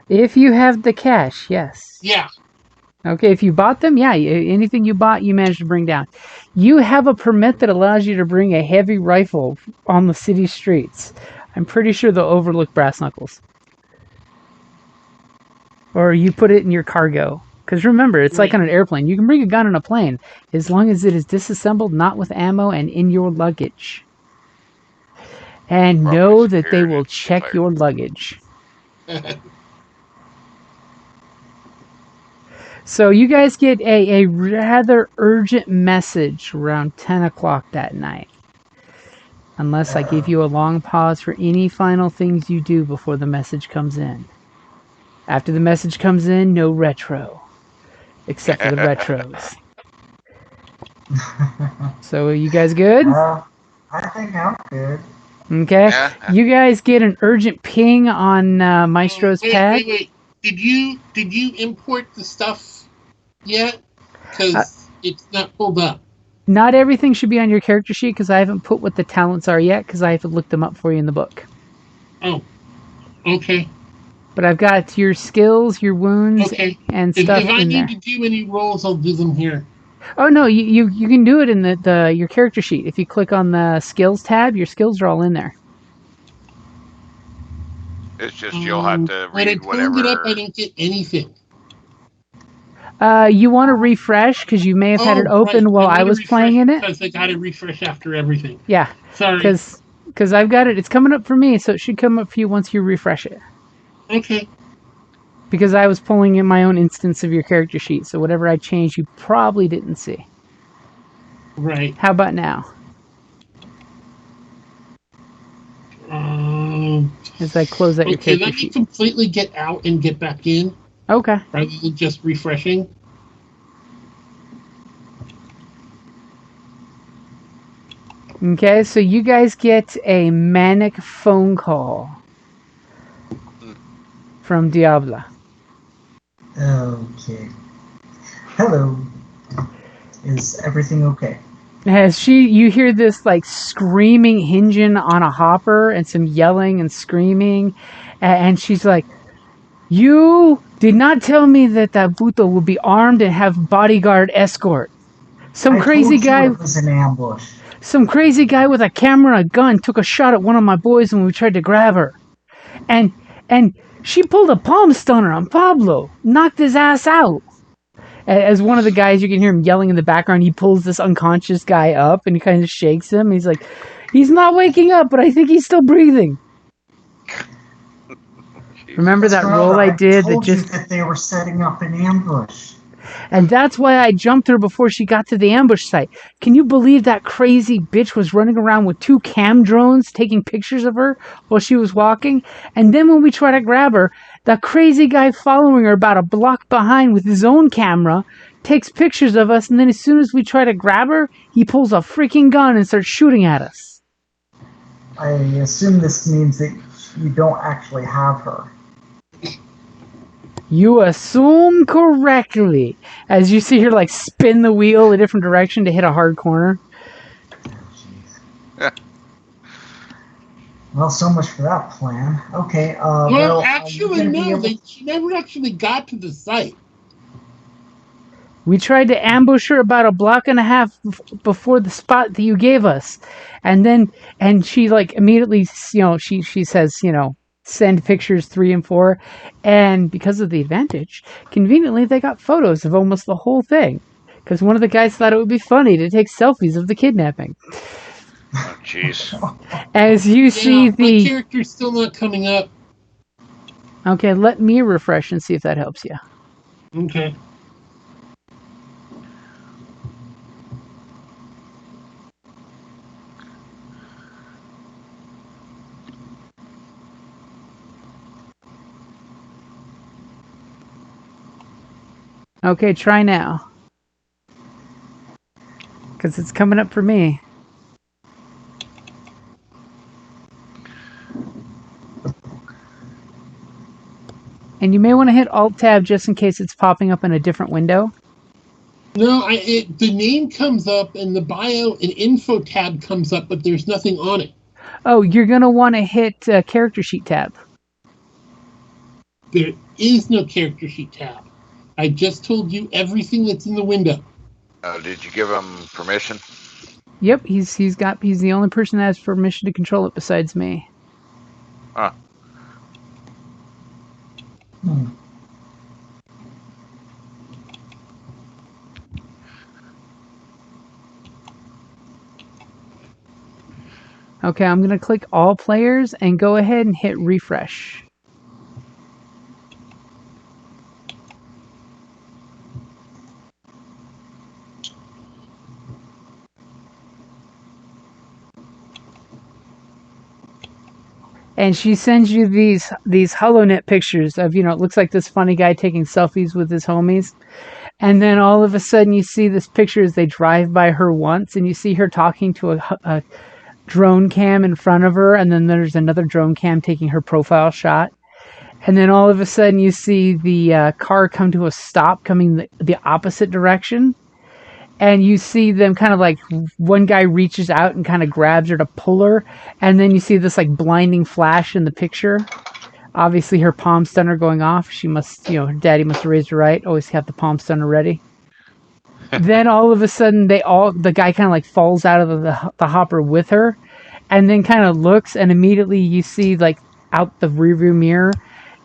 If you have the cash, yes. Yeah. Okay, if you bought them, yeah, anything you bought, you managed to bring down. You have a permit that allows you to bring a heavy rifle on the city streets. I'm pretty sure they'll overlook brass knuckles. Or you put it in your cargo. Because remember, it's like on an airplane. You can bring a gun on a plane as long as it is disassembled, not with ammo, and in your luggage. And know that they will check your luggage. So you guys get a rather urgent message around 10 o'clock that night. Unless I give you a long pause for any final things you do before the message comes in. After the message comes in, no retro. Except for the retros. So are you guys good? I think I'm good. Okay. Yeah. You guys get an urgent ping on Maestro's pad. Wait. Did you import the stuff yet? Because it's not pulled up. Not everything should be on your character sheet because I haven't put what the talents are yet because I have to look them up for you in the book. Oh, okay. But I've got your skills, your wounds, and stuff if I in need there. to do any rolls, I'll do them here. Oh no, you can do it in your character sheet. If you click on the skills tab, your skills are all in there. It's just you'll have to When I read pulled whatever. it up, I didn't get anything. You want to refresh because you may have had it open while I was playing in it. Because I got to refresh after everything. Yeah. Sorry. Because I've got it. It's coming up for me, so it should come up for you once you refresh it. Okay. Because I was pulling in my own instance of your character sheet, so whatever I changed, you probably didn't see. Right. How about now? As I close out your character let me sheet. completely get out and get back in. Okay. Rather than just refreshing. Okay, so you guys get a manic phone call from Diabla. Okay. Hello. Is everything okay? As you hear this like screaming hinging on a hopper and some yelling and screaming, and she's like, "You did not tell me that Buto will be armed and have bodyguard escort. Some crazy guy. It was an ambush. Some crazy guy with a camera and a gun took a shot at one of my boys when we tried to grab her, and she pulled a palm stunner on Pablo, knocked his ass out." As one of the guys, you can hear him yelling in the background. He pulls this unconscious guy up and he kind of shakes him. He's like, "He's not waking up, but I think he's still breathing." Remember that roll I did told that just you that they were setting up an ambush. And that's why I jumped her before she got to the ambush site. Can you believe that crazy bitch was running around with 2 cam drones taking pictures of her while she was walking? And then when we try to grab her, that crazy guy following her about a block behind with his own camera takes pictures of us, and then as soon as we try to grab her, he pulls a freaking gun and starts shooting at us. I assume this means that you don't actually have her. You assume correctly. As you see her like spin the wheel a different direction to hit a hard corner. Oh, jeez. Well, so much for that plan. Okay. Well, actually, no. She never actually got to the site. We tried to ambush her about a block and a half before the spot that you gave us. And she like immediately, she says, send pictures 3 and 4. And because of the advantage, conveniently, they got photos of almost the whole thing. Because one of the guys thought it would be funny to take selfies of the kidnapping. Oh, jeez. As you see my character's still not coming up. Okay, let me refresh and see if that helps you. Okay. Okay, try now. Because it's coming up for me. And you may want to hit Alt-Tab just in case it's popping up in a different window. No, the name comes up and the bio and info tab comes up, but there's nothing on it. Oh, you're going to want to hit Character Sheet tab. There is no Character Sheet tab. I just told you everything that's in the window. Did you give him permission? Yep, he's the only person that has permission to control it besides me. Huh. Okay, I'm going to click all players and go ahead and hit refresh. And she sends you these HoloNet pictures of, it looks like this funny guy taking selfies with his homies. And then all of a sudden you see this picture as they drive by her once, and you see her talking to a drone cam in front of her, and then there's another drone cam taking her profile shot. And then all of a sudden you see the car come to a stop coming the opposite direction. And you see them kind of like one guy reaches out and kind of grabs her to pull her. And then you see this like blinding flash in the picture. Obviously her palm stunner going off. She must, her daddy must have raised her right. Always have the palm stunner ready. Then all of a sudden the guy kind of like falls out of the hopper with her. And then kind of looks, and immediately you see like out the rearview mirror,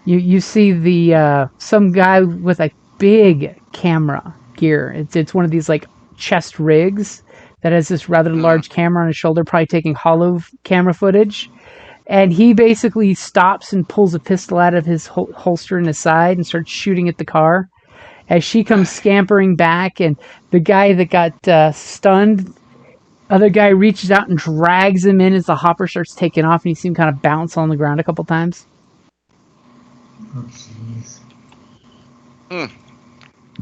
you see the some guy with a big camera gear. It's one of these like chest rigs that has this rather large camera on his shoulder, probably taking hollow camera footage. And he basically stops and pulls a pistol out of his holster in his side and starts shooting at the car. As she comes scampering back, and the guy that got stunned, other guy reaches out and drags him in as the hopper starts taking off, and you see him kind of bounce on the ground a couple times. Oh, jeez.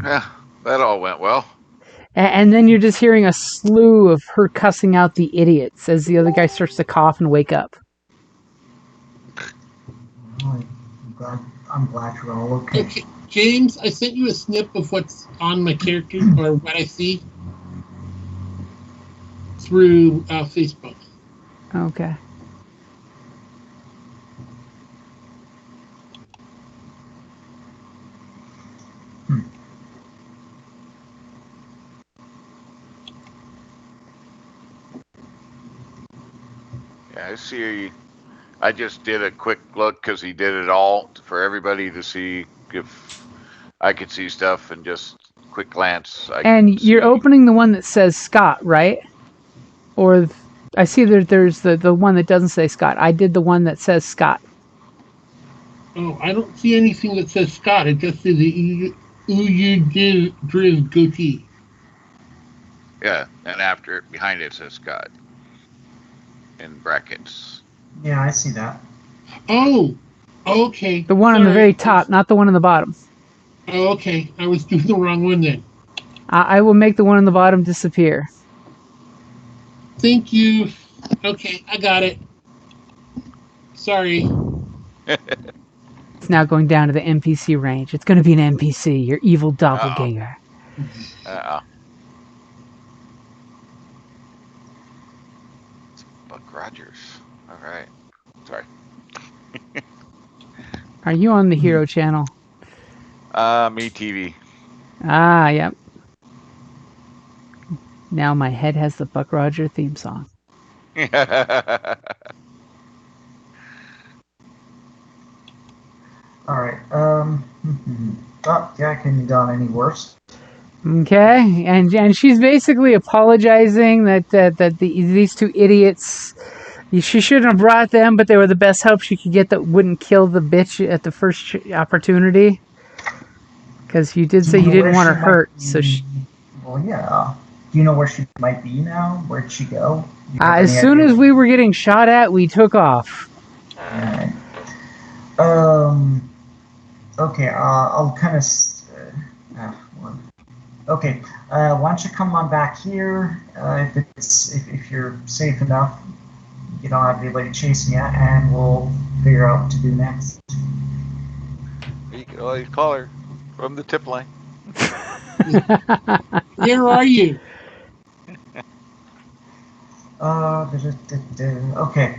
Yeah, that all went well. And then you're just hearing a slew of her cussing out the idiots as the other guy starts to cough and wake up. I'm glad you're all okay. Okay, James, I sent you a snip of what's on my character, or what I see, through Facebook. Okay. Yeah, I see. I just did a quick look because he did it all for everybody to see if I could see stuff, and just quick glance. And you're opening the one that says Scott, right? Or I see there's the one that doesn't say Scott. I did the one that says Scott. Oh, I don't see anything that says Scott. It just says Uyu Driz goatee. Yeah, and after behind it says Scott in brackets. Yeah, I see that. Oh, okay. The one on the very top, not the one on the bottom. Oh, okay. I was doing the wrong one then. I will make the one on the bottom disappear. Thank you. Okay, I got it. Sorry. It's now going down to the NPC range. It's going to be an NPC, your evil doppelganger. It's Buck Rogers. All right. Sorry. Are you on the Hero channel? Me TV. Ah, yep. Now my head has the Buck Roger theme song. All right. Oh, yeah, couldn't have gone any worse. Okay, and she's basically apologizing that these two idiots, she shouldn't have brought them, but they were the best help she could get that wouldn't kill the bitch at the first opportunity. Because you did say you didn't want her hurt, so she. Well, yeah. Do you know where she might be now? Where'd she go? As soon as we were getting shot at, we took off. Alright. Okay, I'll kind of. Okay, why don't you come on back here? If you're safe enough, you don't have anybody chasing you, and we'll figure out what to do next. You can always call her from the tip line. Where are you? Okay.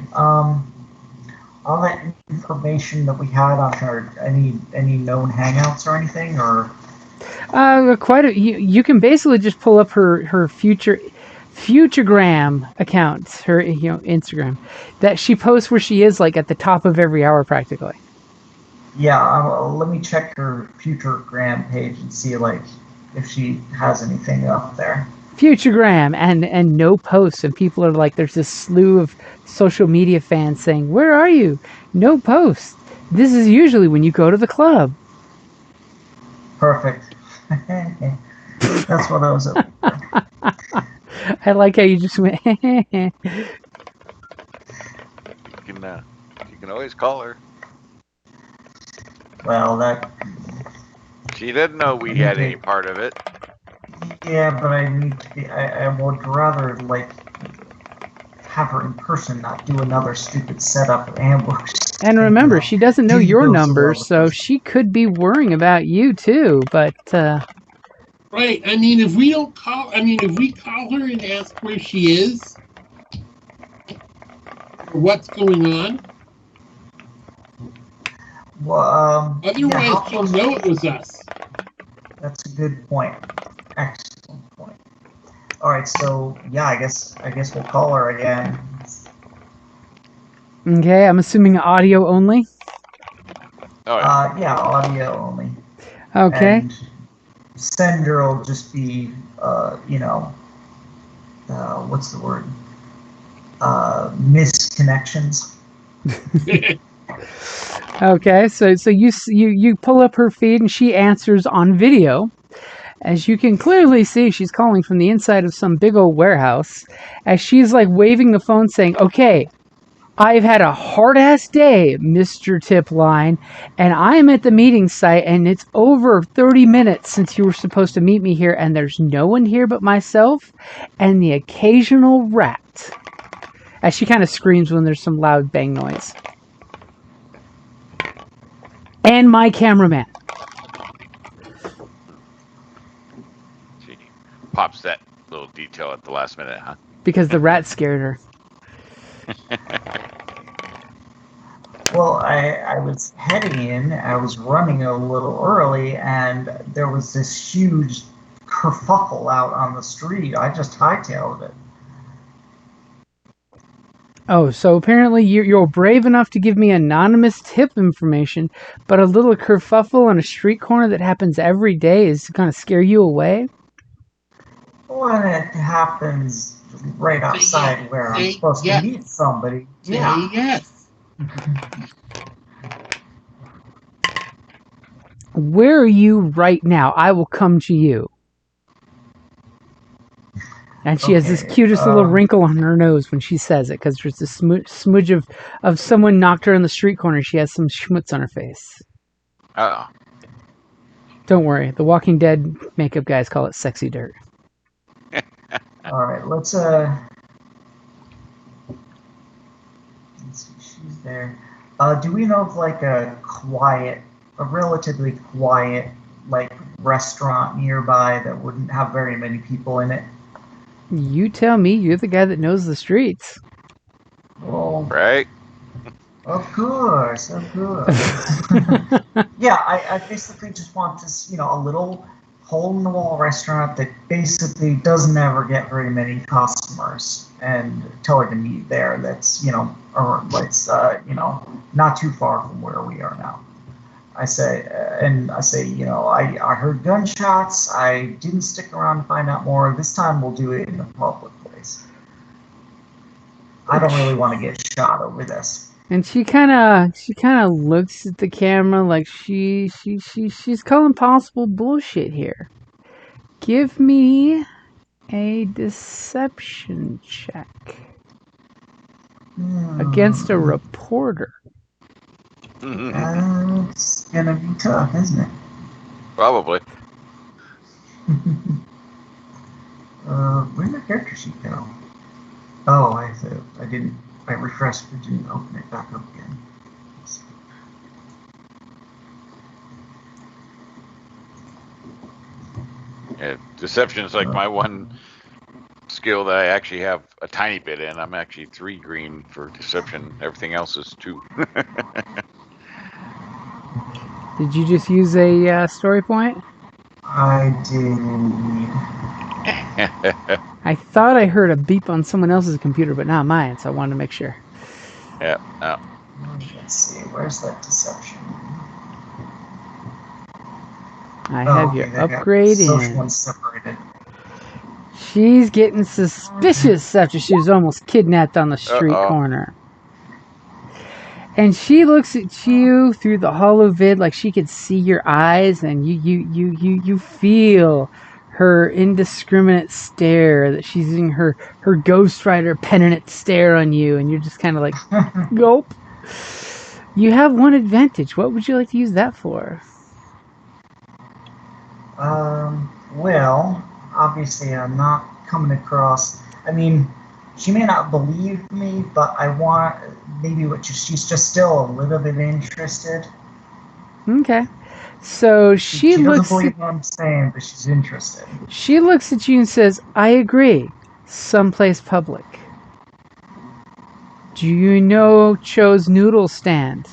All that information that we had on her, any known hangouts or anything, or Quite a. You can basically just pull up her Futuregram account, her Instagram, that she posts where she is like at the top of every hour practically. yeah. Let me check her Futuregram page and see like if she has anything up there. Futuregram and no posts, and people are like, there's this slew of social media fans saying, "Where are you? No posts. This is usually when you go to the club." Perfect. That's what I was up. I like how you just went. You can always call her. Well, that. She didn't know we had any part of it. Yeah, but I need to be. I would rather like have her in person, not do another stupid setup or ambush. And remember, she doesn't know your number, so well. she could be worrying about you too. But Right. I mean, if we call her and ask where she is or what's going on, Well, otherwise she'll know it was us. That's a good point. Excellent point. All right, so yeah, I guess we'll call her again. okay, I'm assuming audio only. Oh, yeah. Yeah, audio only. Okay. And sender will just be, what's the word? Misconnections. Okay, so you pull up her feed and she answers on video. As you can clearly see, she's calling from the inside of some big old warehouse. As she's like waving the phone saying, "Okay, I've had a hard-ass day, Mr. Tipline, and I'm at the meeting site, and it's over 30 minutes since you were supposed to meet me here, and there's no one here but myself and the occasional rat." As she kind of screams when there's some loud bang noise. And my cameraman. She pops that little detail at the last minute, huh? Because the rat scared her. Well, I was heading in, I was running a little early, and there was this huge kerfuffle out on the street. I just hightailed it. Oh, so apparently you're brave enough to give me anonymous tip information, but a little kerfuffle on a street corner that happens every day is going to scare you away? When it happens right outside where I'm supposed to meet somebody. Yeah. Yes. Where are you right now? I will come to you. And she has this Okay, cutest little wrinkle on her nose when she says it, because there's this smudge of someone knocked her in the street corner. She has some schmutz on her face. Oh, Don't worry, the Walking Dead makeup guys call it sexy dirt. All right, let's see. She's there. Do we know of like a relatively quiet, like restaurant nearby that wouldn't have very many people in it? You tell me, you're the guy that knows the streets. Well, right. of course. Yeah, I basically just want this, a little hole-in-the-wall restaurant that basically doesn't ever get very many customers, and tell her to meet there. That's, or it's, not too far from where we are now. I say, I heard gunshots. I didn't stick around to find out more. This time we'll do it in a public place. I don't really want to get shot over this. And she kind of looks at the camera like she's calling possible bullshit here. Give me a deception check against a reporter. It's gonna be tough, isn't it? Probably. Where'd my character sheet go? Oh, I refreshed but didn't open it back up again. Yeah, deception is like my one skill that I actually have a tiny bit in. I'm actually 3 green for deception. Everything else is 2. Did you just use a story point? I did indeed. I thought I heard a beep on someone else's computer, but not mine, so I wanted to make sure. Yeah. No. Let's see, where's that deception? I have your upgrade social in. ones separated. She's getting suspicious after she was almost kidnapped on the street corner. And she looks at you through the hollow vid like she could see your eyes, and you feel her indiscriminate stare, that she's using her Ghost Rider penitent stare on you, and you're just kind of like, gulp. You have one advantage. What would you like to use that for? Well, obviously I'm not coming across, she may not believe me, but I want, she's just still a little bit interested. Okay. So she doesn't looks believe what I'm saying, but she's interested. She looks at you and says, I agree. Someplace public. Do you know Cho's Noodle Stand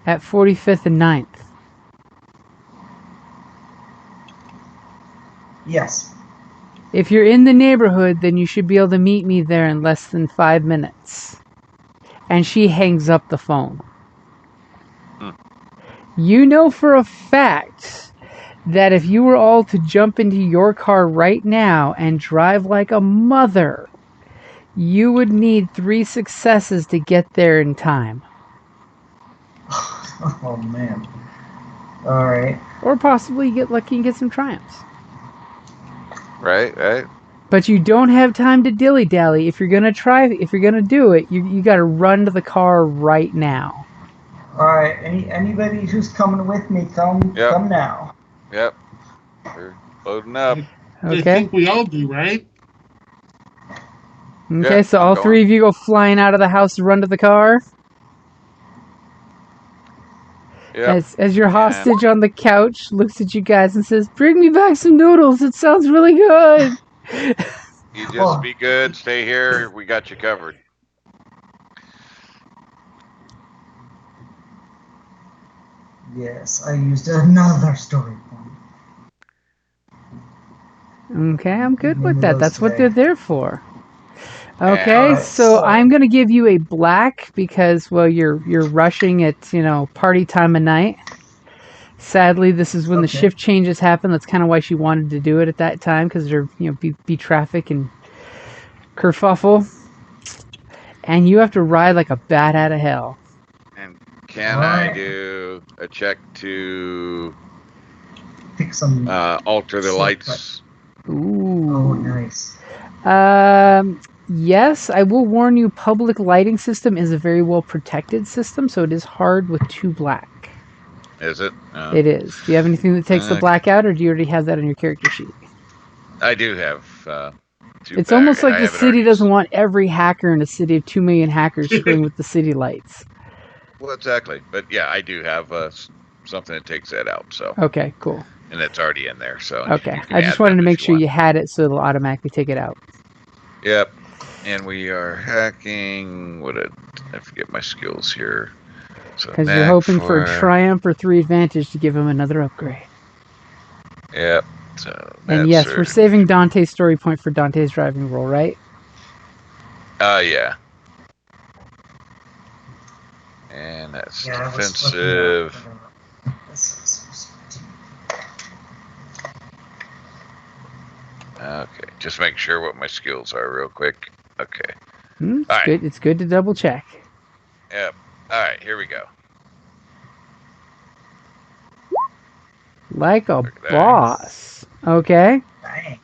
at 45th and 9th? Yes. If you're in the neighborhood, then you should be able to meet me there in less than 5 minutes. And she hangs up the phone. You know for a fact that if you were all to jump into your car right now and drive like a mother, you would need 3 successes to get there in time. Oh, man. All right. Or possibly you get lucky and get some triumphs. Right. But you don't have time to dilly-dally. If you're going to do it, you got to run to the car right now. All right. Anybody who's coming with me, come now. Yep. We're loading up. Okay. I think we all do, right? Okay, Yeah, so all 3 of you go flying out of the house to run to the car. Yep. As your hostage on the couch looks at you guys and says, "Bring me back some noodles. It sounds really good." You just be good. Stay here. We got you covered. Yes, I used another story point. Okay, I'm good with that. That's what they're there for. Okay, Alright, so I'm gonna give you a black because, well, you're rushing at party time of night. Sadly, this is when the shift changes happen. That's kind of why she wanted to do it at that time, because there be traffic and kerfuffle, and you have to ride like a bat out of hell. And can I do a check to pick some. Alter the Shortcut. lights. Ooh. Oh, nice. Yes, I will warn you, public lighting system is a very well protected system, so it is hard with 2 black. Is it? It is. Do you have anything that takes the Okay. black out, or do you already have that on your character sheet? I do have 2 It's back. almost like I the have it city already- doesn't want every hacker in a city of 2 million hackers screwing with the city lights. Well, exactly. But yeah, I do have something that takes that out. So, Okay, cool. and it's already in there. So Okay, you can I just add wanted to them if make sure want. you had it so it'll automatically take it out. Yep. And we are hacking. I forget my skills here. So Because you're knack hoping for Triumph or 3 Advantage to give him another upgrade. Yep. So And that's yes, our- we're saving Dante's story point for Dante's driving roll, right? Yeah. And that's Yeah, I was looking defensive. at this is- Okay. Just make sure what my skills are real quick. Okay. It's All right. good. It's good to double check. Yep. All right. Here we go. Like a Look at that. boss. Okay. Dang.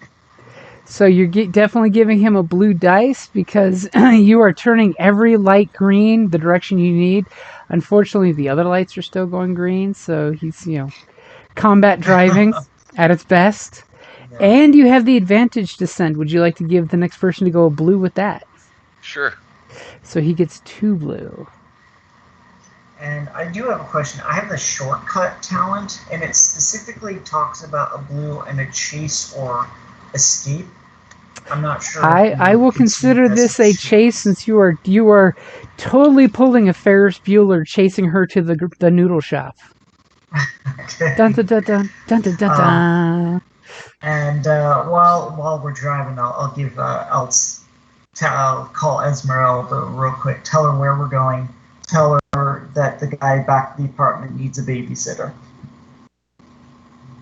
So you're definitely giving him a blue dice because you are turning every light green the direction you need. Unfortunately, the other lights are still going green, so he's, combat driving at its best. Yeah. And you have the advantage to send. Would you like to give the next person to go a blue with that? Sure. So he gets 2 blue. And I do have a question. I have the shortcut talent, and it specifically talks about a blue and a chase or escape. I'm not sure. I will consider this a chase since you are totally pulling a Ferris Bueller chasing her to the noodle shop. Okay. Dun dun dun dun dun dun dun. dun. And while we're driving, I'll give I'll call Esmeralda real quick. Tell her where we're going. Tell her that the guy back at the apartment needs a babysitter.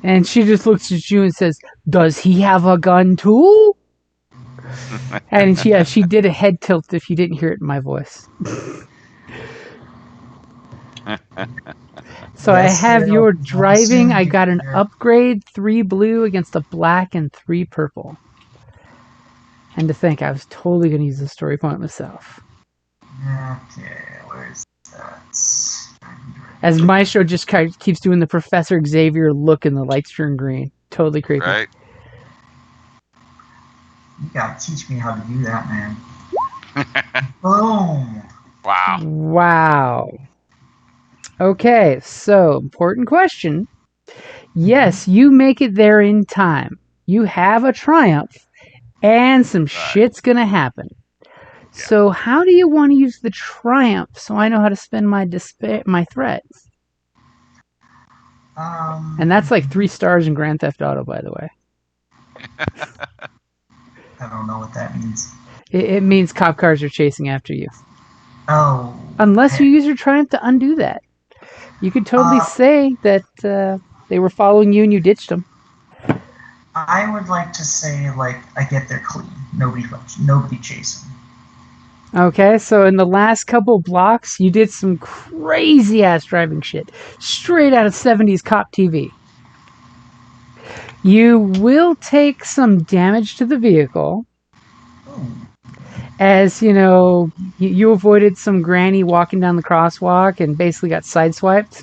And she just looks at you and says, "Does he have a gun too?" And she did a head tilt if you didn't hear it in my voice. So Yes, I have it'll your be driving. I awesome. got an upgrade, 3 blue against a black and 3 purple. And to think, I was totally going to use the story point myself. Okay, where's that? As Maestro just keeps doing the Professor Xavier look and the lights turn green. Totally creepy. Right. You gotta teach me how to do that, man. Boom. Wow. Wow. Okay, so important question. Yes, you make it there in time. You have a triumph, and some shit's gonna happen. So how do you want to use the triumph so I know how to spend my threat? And that's like 3 stars in Grand Theft Auto, by the way. I don't know what that means. It means cop cars are chasing after you. Oh. Unless you use your triumph to undo that. You could totally say that they were following you and you ditched them. I would like to say, like, I get there clean. Nobody chasing. Okay, so in the last couple blocks, you did some crazy ass driving shit. Straight out of 70s cop TV. You will take some damage to the vehicle. Ooh. As, you avoided some granny walking down the crosswalk and basically got sideswiped.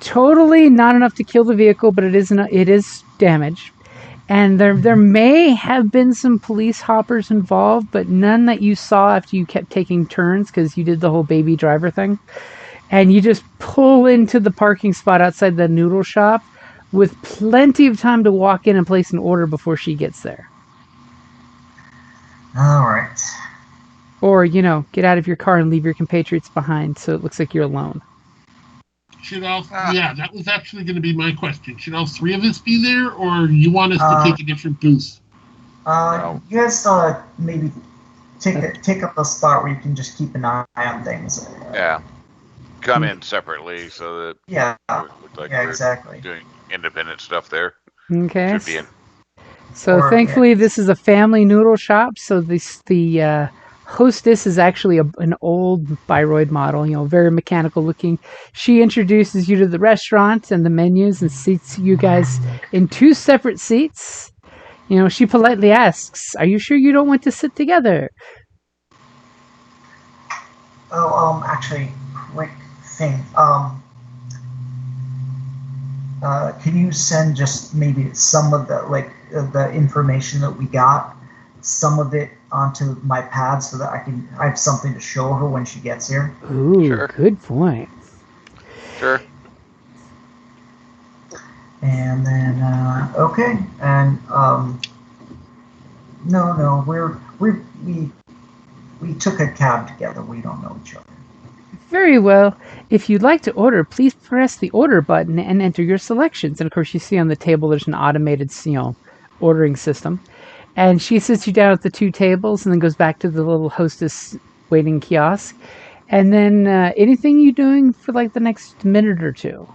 Totally not enough to kill the vehicle, but it is damage. And there may have been some police hoppers involved, but none that you saw after you kept taking turns because you did the whole baby driver thing. And you just pull into the parking spot outside the noodle shop with plenty of time to walk in and place an order before she gets there. All right. Or, get out of your car and leave your compatriots behind so it looks like you're alone. Yeah, that was actually going to be my question. Should all 3 of us be there, or you want us to take a different booth? No. You guys maybe take up a spot where you can just keep an eye on things. Yeah. Come in separately so that Yeah. we look like Yeah, we're exactly. doing independent stuff there. Okay. Should be in. So Or- thankfully this is a family noodle shop, so the hostess is actually an old Biroid model, very mechanical looking. She introduces you to the restaurant and the menus and seats you guys in 2 separate seats. She politely asks, "Are you sure you don't want to sit together?" Oh, actually, quick thing. Can you send just maybe some of the information that we got, some of it onto my pad so that I have something to show her when she gets here? Ooh, Sure. good point. Sure. And then okay, and no, we took a cab together. We don't know each other. Very well. If you'd like to order, please press the order button and enter your selections. And of course, you see on the table there's an automated, ordering system. And she sits you down at the 2 tables and then goes back to the little hostess waiting kiosk. And then anything you doing for like the next minute or two?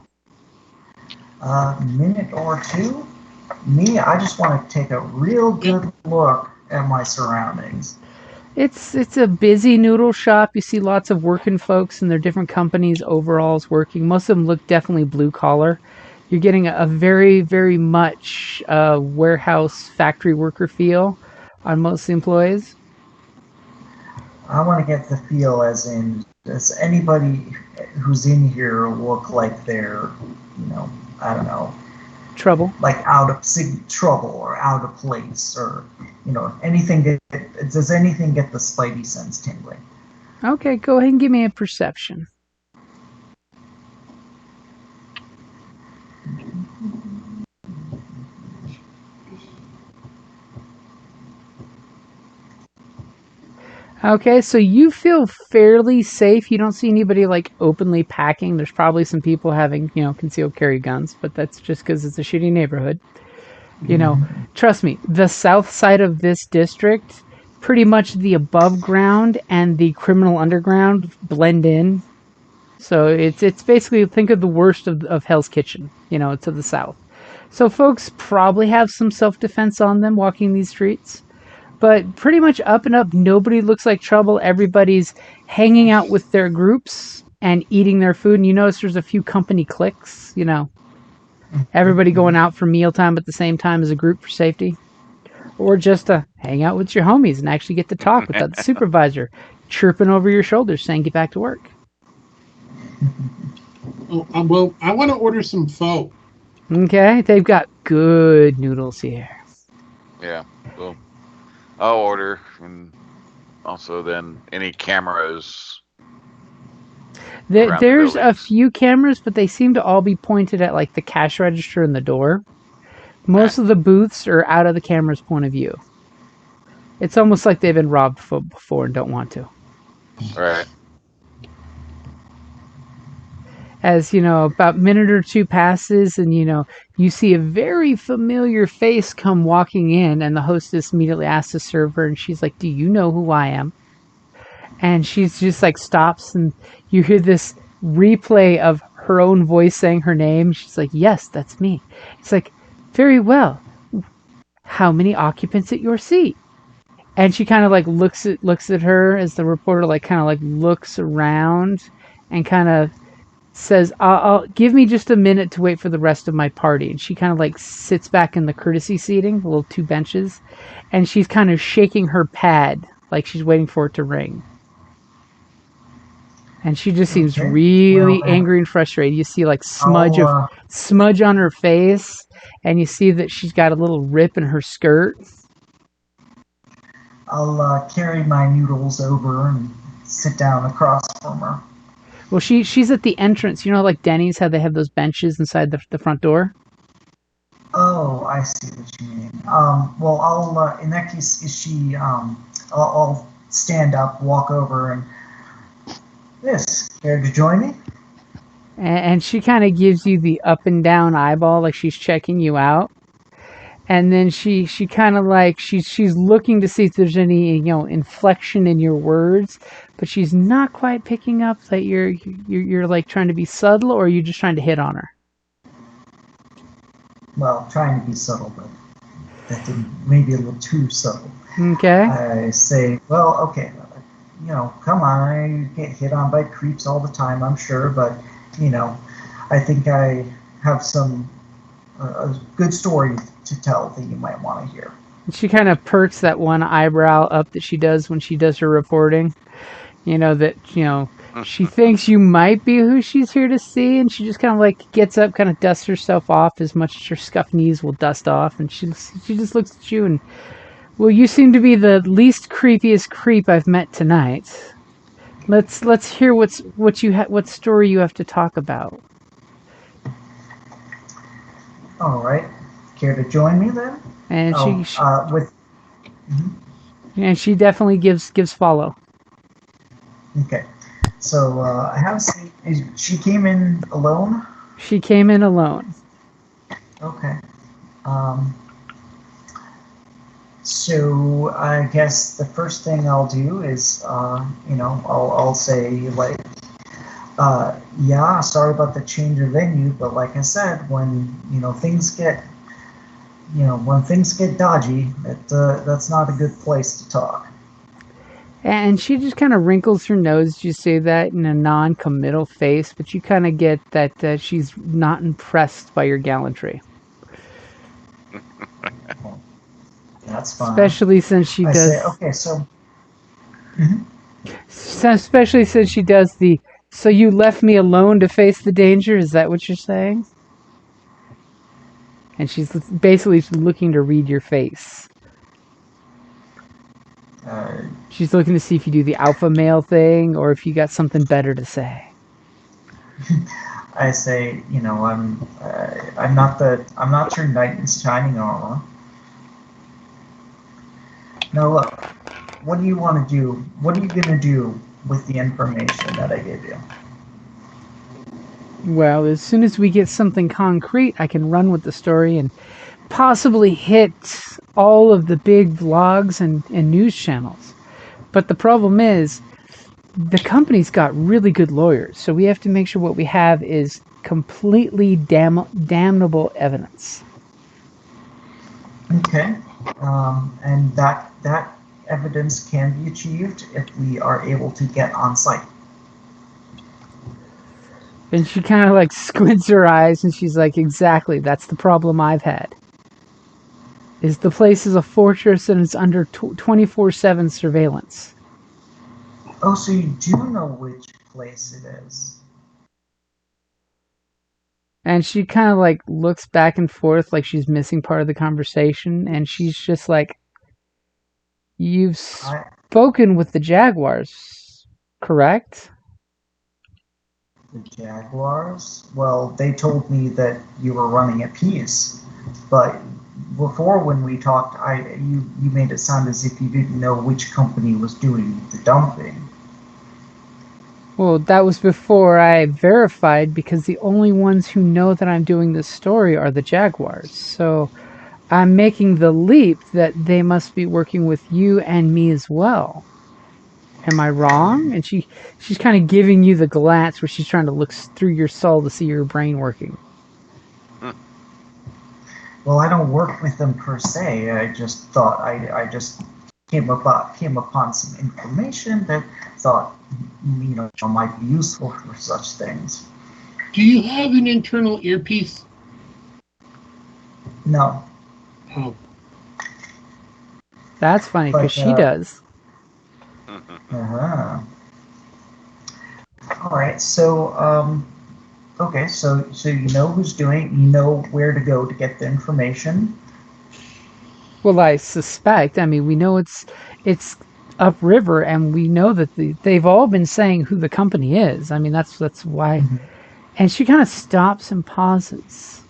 Minute or two? Me, I just want to take a real good look at my surroundings. It's a busy noodle shop. You see lots of working folks in their different companies, overalls working. Most of them look definitely blue collar. You're getting a very, very much warehouse factory worker feel on most of the employees. I want to get the feel as in, does anybody who's in here look like they're, I don't know, Trouble. like out of trouble or out of place, or anything does anything get the spidey sense tingling? Okay, go ahead and give me a perception. Okay, so you feel fairly safe. You don't see anybody like openly packing. There's probably some people having, concealed carry guns, but that's just because it's a shitty neighborhood. Trust me, the south side of this district, pretty much the above ground and the criminal underground blend in. So it's basically, think of the worst of Hell's Kitchen, to the south. So folks probably have some self-defense on them walking these streets. But pretty much up and up, nobody looks like trouble. Everybody's hanging out with their groups and eating their food. And you notice there's a few company cliques, everybody going out for mealtime at the same time as a group for safety. Or just to hang out with your homies and actually get to talk with that supervisor chirping over your shoulder saying, "Get back to work." Oh, well, I want to order some pho. Okay, they've got good noodles here. Yeah. Well, I'll order, and also then any cameras. There's a buildings. few cameras, but they seem to all be pointed at like the cash register and the door. Most of the booths are out of the camera's point of view. It's almost like they've been robbed before and don't want to. Right. As about a minute or two passes, and you see a very familiar face come walking in, and the hostess immediately asks the server, and she's like, "Do you know who I am?" And she's just like stops, and you hear this replay of her own voice saying her name. She's like, "Yes, that's me." It's like, "Very well. How many occupants at your seat?" And she kind of like looks at her as the reporter like kind of like looks around and kind of says, I'll give me just a minute to wait for the rest of my party." And she kind of like sits back in the courtesy seating, the little 2 benches, and she's kind of shaking her pad like she's waiting for it to ring. And she just seems really angry and frustrated. You see like smudge on her face, and you see that she's got a little rip in her skirt. I'll carry my noodles over and sit down across from her. Well, she's at the entrance. Like Denny's, how they have those benches inside the front door? Oh, I see what you mean. Well, I'll, in that case, I'll stand up, walk over, and care to join me? And she kind of gives you the up and down eyeball, like she's checking you out. And then she kind of like, she's looking to see if there's any, inflection in your words, but she's not quite picking up that you're like trying to be subtle, or you're just trying to hit on her. Well, trying to be subtle, but that maybe a little too subtle. Okay. I say, well, okay, come on, I get hit on by creeps all the time, I'm sure, but I think I have a good story to tell that you might want to hear. She kind of perks that one eyebrow up that she does when she does her reporting. She thinks you might be who she's here to see, and she just kind of like gets up, kind of dusts herself off as much as her scuffed knees will dust off, and she just looks at you and, well, you seem to be the least creepiest creep I've met tonight. Let's hear what story you have to talk about. All right, care to join me then? And Mhm. and she definitely gives follow. Okay, so I have seen. She came in alone. She came in alone. Okay. So I guess the first thing I'll do is, I'll say like, yeah, sorry about the change of venue, but like I said, when things get, when things get dodgy, that's not a good place to talk. And she just kind of wrinkles her nose. You say that in a non-committal face, but you kind of get that she's not impressed by your gallantry. That's fine. Especially since she does. Say, okay, so. Especially since she does the. So you left me alone to face the danger. Is that what you're saying? And she's basically looking to read your face. She's looking to see if you do the alpha male thing or if you got something better to say. I say, I'm not your knight in shining armor. Now look, what do you want to do? What are you going to do with the information that I gave you? Well, as soon as we get something concrete, I can run with the story and possibly hit all of the big vlogs and news channels. But the problem is, the company's got really good lawyers, so we have to make sure what we have is completely damnable evidence. Okay, and that evidence can be achieved if we are able to get on site. And she kind of like squints her eyes and she's like, exactly, that's the problem I've had. Is the place is a fortress and it's under 24/7 surveillance. Oh, so you do know which place it is. And she kind of like looks back and forth like she's missing part of the conversation, and she's just like, you've spoken with the Jaguars, correct? The Jaguars? Well, they told me that you were running a piece, but before when we talked, you made it sound as if you didn't know which company was doing the dumping. Well, that was before I verified, because the only ones who know that I'm doing this story are the Jaguars. So I'm making the leap that they must be working with you and me as well. Am I wrong? And she's kind of giving you the glance where she's trying to look through your soul to see your brain working. Well, I don't work with them per se. I just thought I just came upon some information that thought might be useful for such things. Do you have an internal earpiece? No. Oh. That's funny, because she does. Uh-huh. All right, so okay, so you know who's doing, you know where to go to get the information. Well, I suspect. I mean, we know it's upriver, and we know that they've all been saying who the company is. I mean, that's why. Mm-hmm. And she kind of stops and pauses,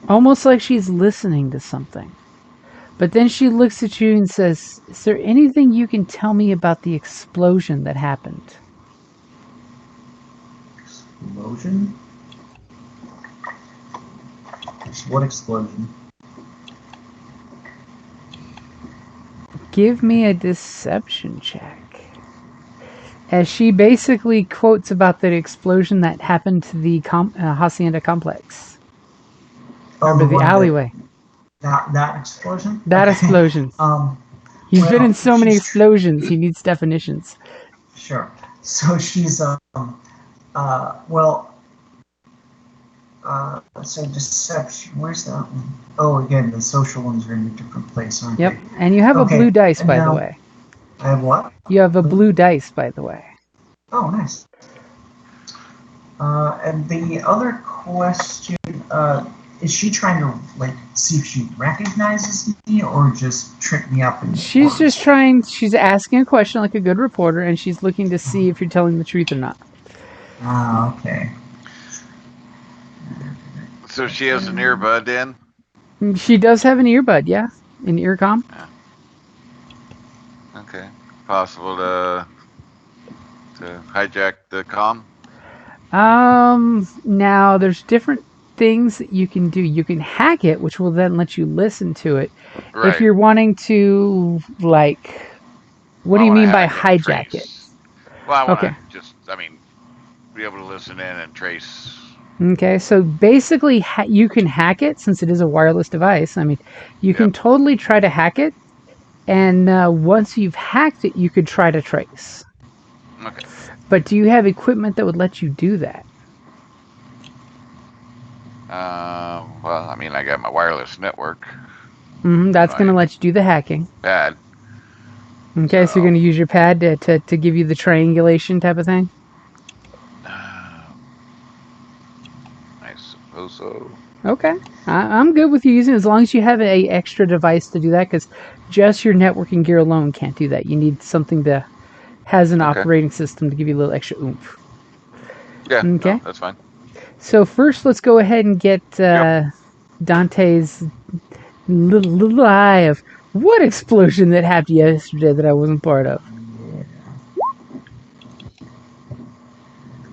almost like she's listening to something. But then she looks at you and says, "Is there anything you can tell me about the explosion that happened?" Explosion? What explosion? Give me a deception check. As she basically quotes about the explosion that happened to the Hacienda complex. Oh, the alleyway. That explosion? That explosion. He's been Well, in so many she's- explosions. He needs definitions. Sure. So she's well. So deception. Where's that one? Oh, again, the social ones are in a different place, aren't Yep. they? And you have Okay, a blue dice, and by the now- way. I have what? You have a blue dice, by the way. Oh, nice. And the other question, is she trying to see if she recognizes me or just trick me up? She's asking a question like a good reporter, and she's looking to see if you're telling the truth or not. Ah, okay. So she has an earbud in. She does have an earbud, yeah? An earcom. Okay. Possible to hijack the comm. Now there's different things that you can do. You can hack it, which will then let you listen to it. Right. If you're wanting to, like, what do I you wanna mean by hack and hijack it? trace. Well, I want to Okay. be able to listen in and trace. Okay, so basically, you can hack it since it is a wireless device. I mean, you can Yep. totally try to hack it, and once you've hacked it, you could try to trace. Okay. But do you have equipment that would let you do that? Well, I mean, I got my wireless network. That's going to Right. let you do the hacking. Pad. Okay, so you're going to use your pad to give you the triangulation type of thing? I suppose so. Okay, I'm good with you using it as long as you have a extra device to do that, because just your networking gear alone can't do that. You need something that has an Okay. operating system to give you a little extra oomph. Yeah. Okay. No, that's fine. So first, let's go ahead and get Dante's little eye of what explosion that happened yesterday that I wasn't part of.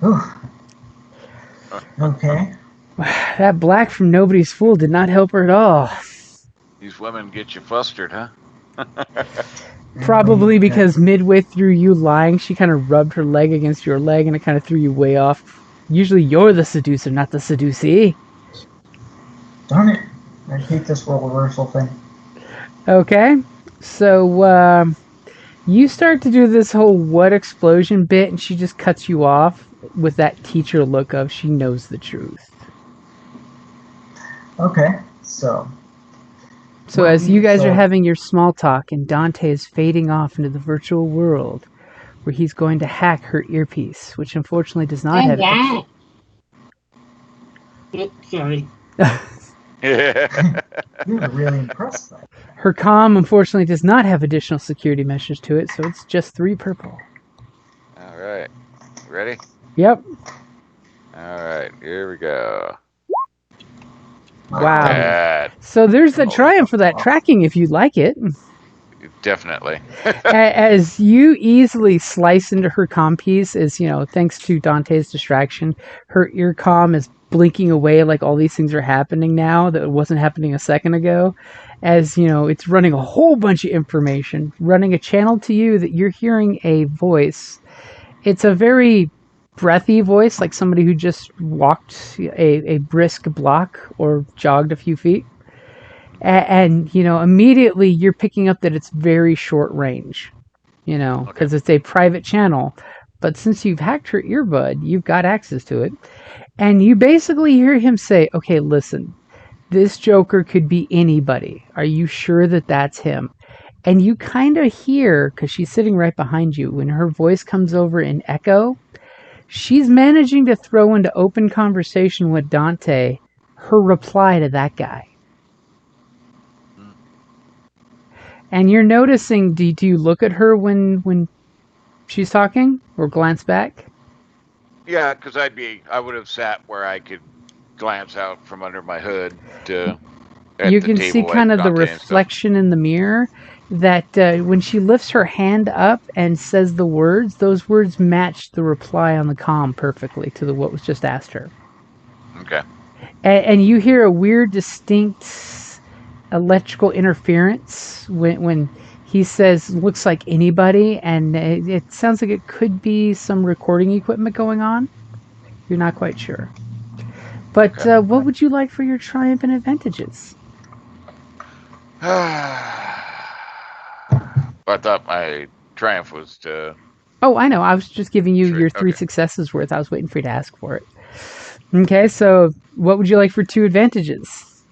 Whew. Okay. That black from Nobody's Fool did not help her at all. These women get you flustered, huh? Probably because midway through you lying, she kind of rubbed her leg against your leg and it kind of threw you way off. Usually you're the seducer, not the seducee. Darn it. I hate this role reversal thing. Okay, so you start to do this whole what explosion bit and she just cuts you off with that teacher look of she knows the truth. Okay, so So as you guys are having your small talk and Dante is fading off into the virtual world where he's going to hack her earpiece, which unfortunately does not have wow. Oops, sorry. you were really impressed though. Her comm unfortunately does not have additional security measures to it, so it's just 3 purple. All right. Ready? Yep. All right. Here we go. Wow. Bad. So there's the triumph for that tracking if you'd like it. Definitely. As you easily slice into her comm piece, as you know, thanks to Dante's distraction, her ear comm is blinking away like all these things are happening now that wasn't happening a second ago. As you know, it's running a whole bunch of information, running a channel to you that you're hearing a voice. It's a very breathy voice, like somebody who just walked a brisk block or jogged a few feet. And you know, immediately you're picking up that it's very short range, you know, because it's a private channel. But since you've hacked her earbud, you've got access to it. And you basically hear him say, okay, listen, this Joker could be anybody. Are you sure that that's him? And you kind of hear, because she's sitting right behind you, when her voice comes over in echo, she's managing to throw into open conversation with Dante her reply to that guy. And you're noticing, do you look at her when she's talking or glance back? Yeah, because I would have sat where I could glance out from under my hood to. You can see kind of the reflection in the mirror that when she lifts her hand up and says the words, those words match the reply on the comm perfectly to what was just asked her. Okay. And you hear a weird, distinct electrical interference when he says, looks like anybody, and it sounds like it could be some recording equipment going on. You're not quite sure. But Okay. what would you like for your triumph and advantages? I thought my triumph was to. Oh, I know. I was just giving you Sure, your 3 okay. successes worth. I was waiting for you to ask for it. Okay, so what would you like for 2 advantages?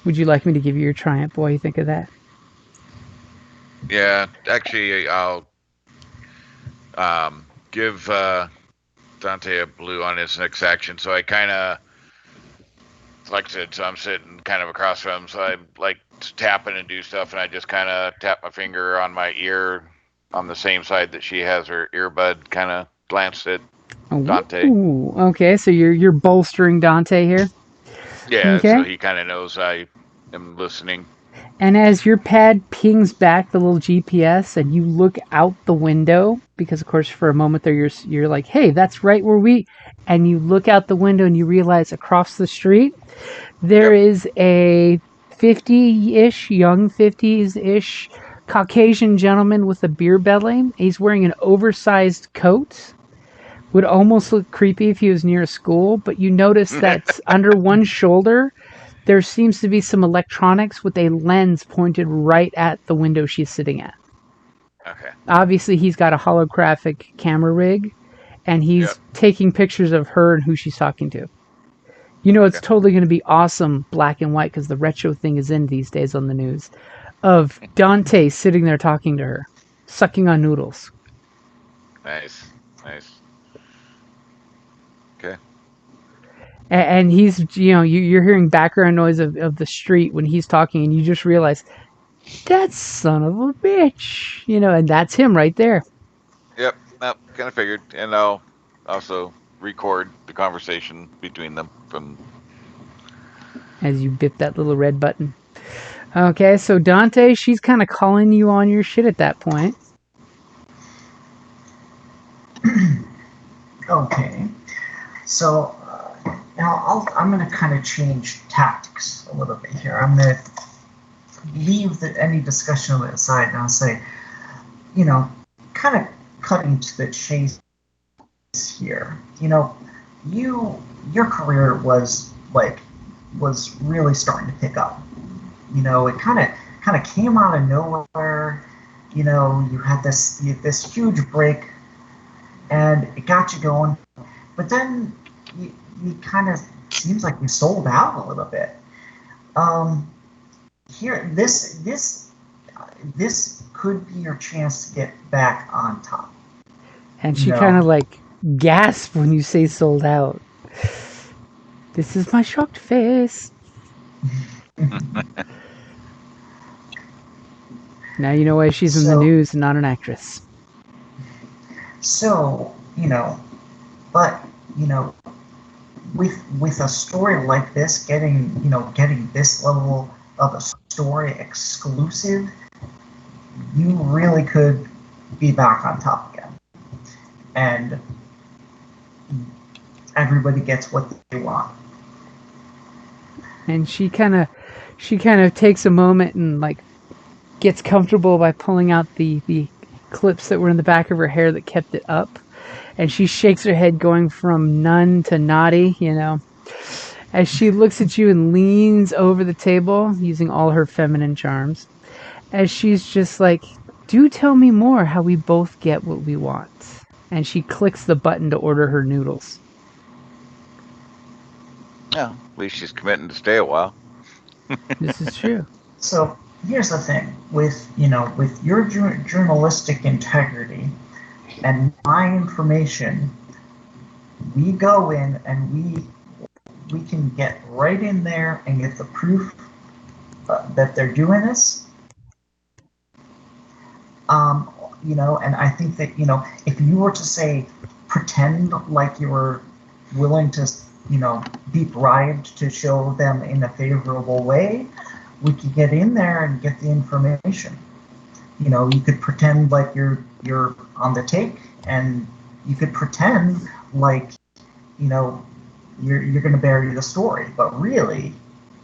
Would you like me to give you your triumph while you think of that? Yeah, actually, I'll give Dante a blue on his next action. So I kind of, like I said, so I'm sitting kind of across from him. So I like to tap and do stuff, and I just kind of tap my finger on my ear on the same side that she has her earbud. Kind of glanced at Dante. Ooh, okay, so you're bolstering Dante here. Yeah, Okay. so he kind of knows I am listening. And as your pad pings back the little GPS and you look out the window, because of course for a moment there you're like, hey, that's right where we, and you look out the window and you realize across the street there Yep. is a 50-ish, young 50s-ish Caucasian gentleman with a beer belly. He's wearing an oversized coat. Would almost look creepy if he was near a school, but you notice that under one shoulder there seems to be some electronics with a lens pointed right at the window she's sitting at. Okay. Obviously, he's got a holographic camera rig, and he's Yep. taking pictures of her and who she's talking to. You know, it's Okay. totally going to be awesome black and white because the retro thing is in these days on the news of Dante sitting there talking to her, sucking on noodles. Nice. Nice. Okay. And he's, you're hearing background noise of the street when he's talking, and you just realize, that son of a bitch, and that's him right there. Yep. Nope. Kind of figured, and I'll also record the conversation between them from. As you bip that little red button. Okay, so Dante, she's kind of calling you on your shit at that point. Okay. So now I'm going to kind of change tactics a little bit here. I'm going to leave any discussion of it aside and I'll say, kind of cutting to the chase here. Your career was really starting to pick up. It kind of came out of nowhere. You had this huge break, and it got you going. But then you kind of seems like you sold out a little bit. Here, this could be your chance to get back on top. And she kind of like gasps when you say sold out. This is my shocked face. Now you know why she's in the news and not an actress. So, but, with a story like this, getting this level of a story exclusive, you really could be back on top again. And everybody gets what they want. And she kind of takes a moment and like gets comfortable by pulling out the clips that were in the back of her hair that kept it up. And she shakes her head going from none to naughty, as she looks at you and leans over the table using all her feminine charms. As she's just like, do tell me more how we both get what we want. And she clicks the button to order her noodles. Yeah, at least she's committing to stay a while. This is true. So here's the thing with your journalistic integrity and my information, we go in and we can get right in there and get the proof that they're doing this. And I think that if you were to say pretend like you were willing to be bribed to show them in a favorable way, we could get in there and get the information. You could pretend like you're on the take, and you could pretend like you're going to bury the story, but really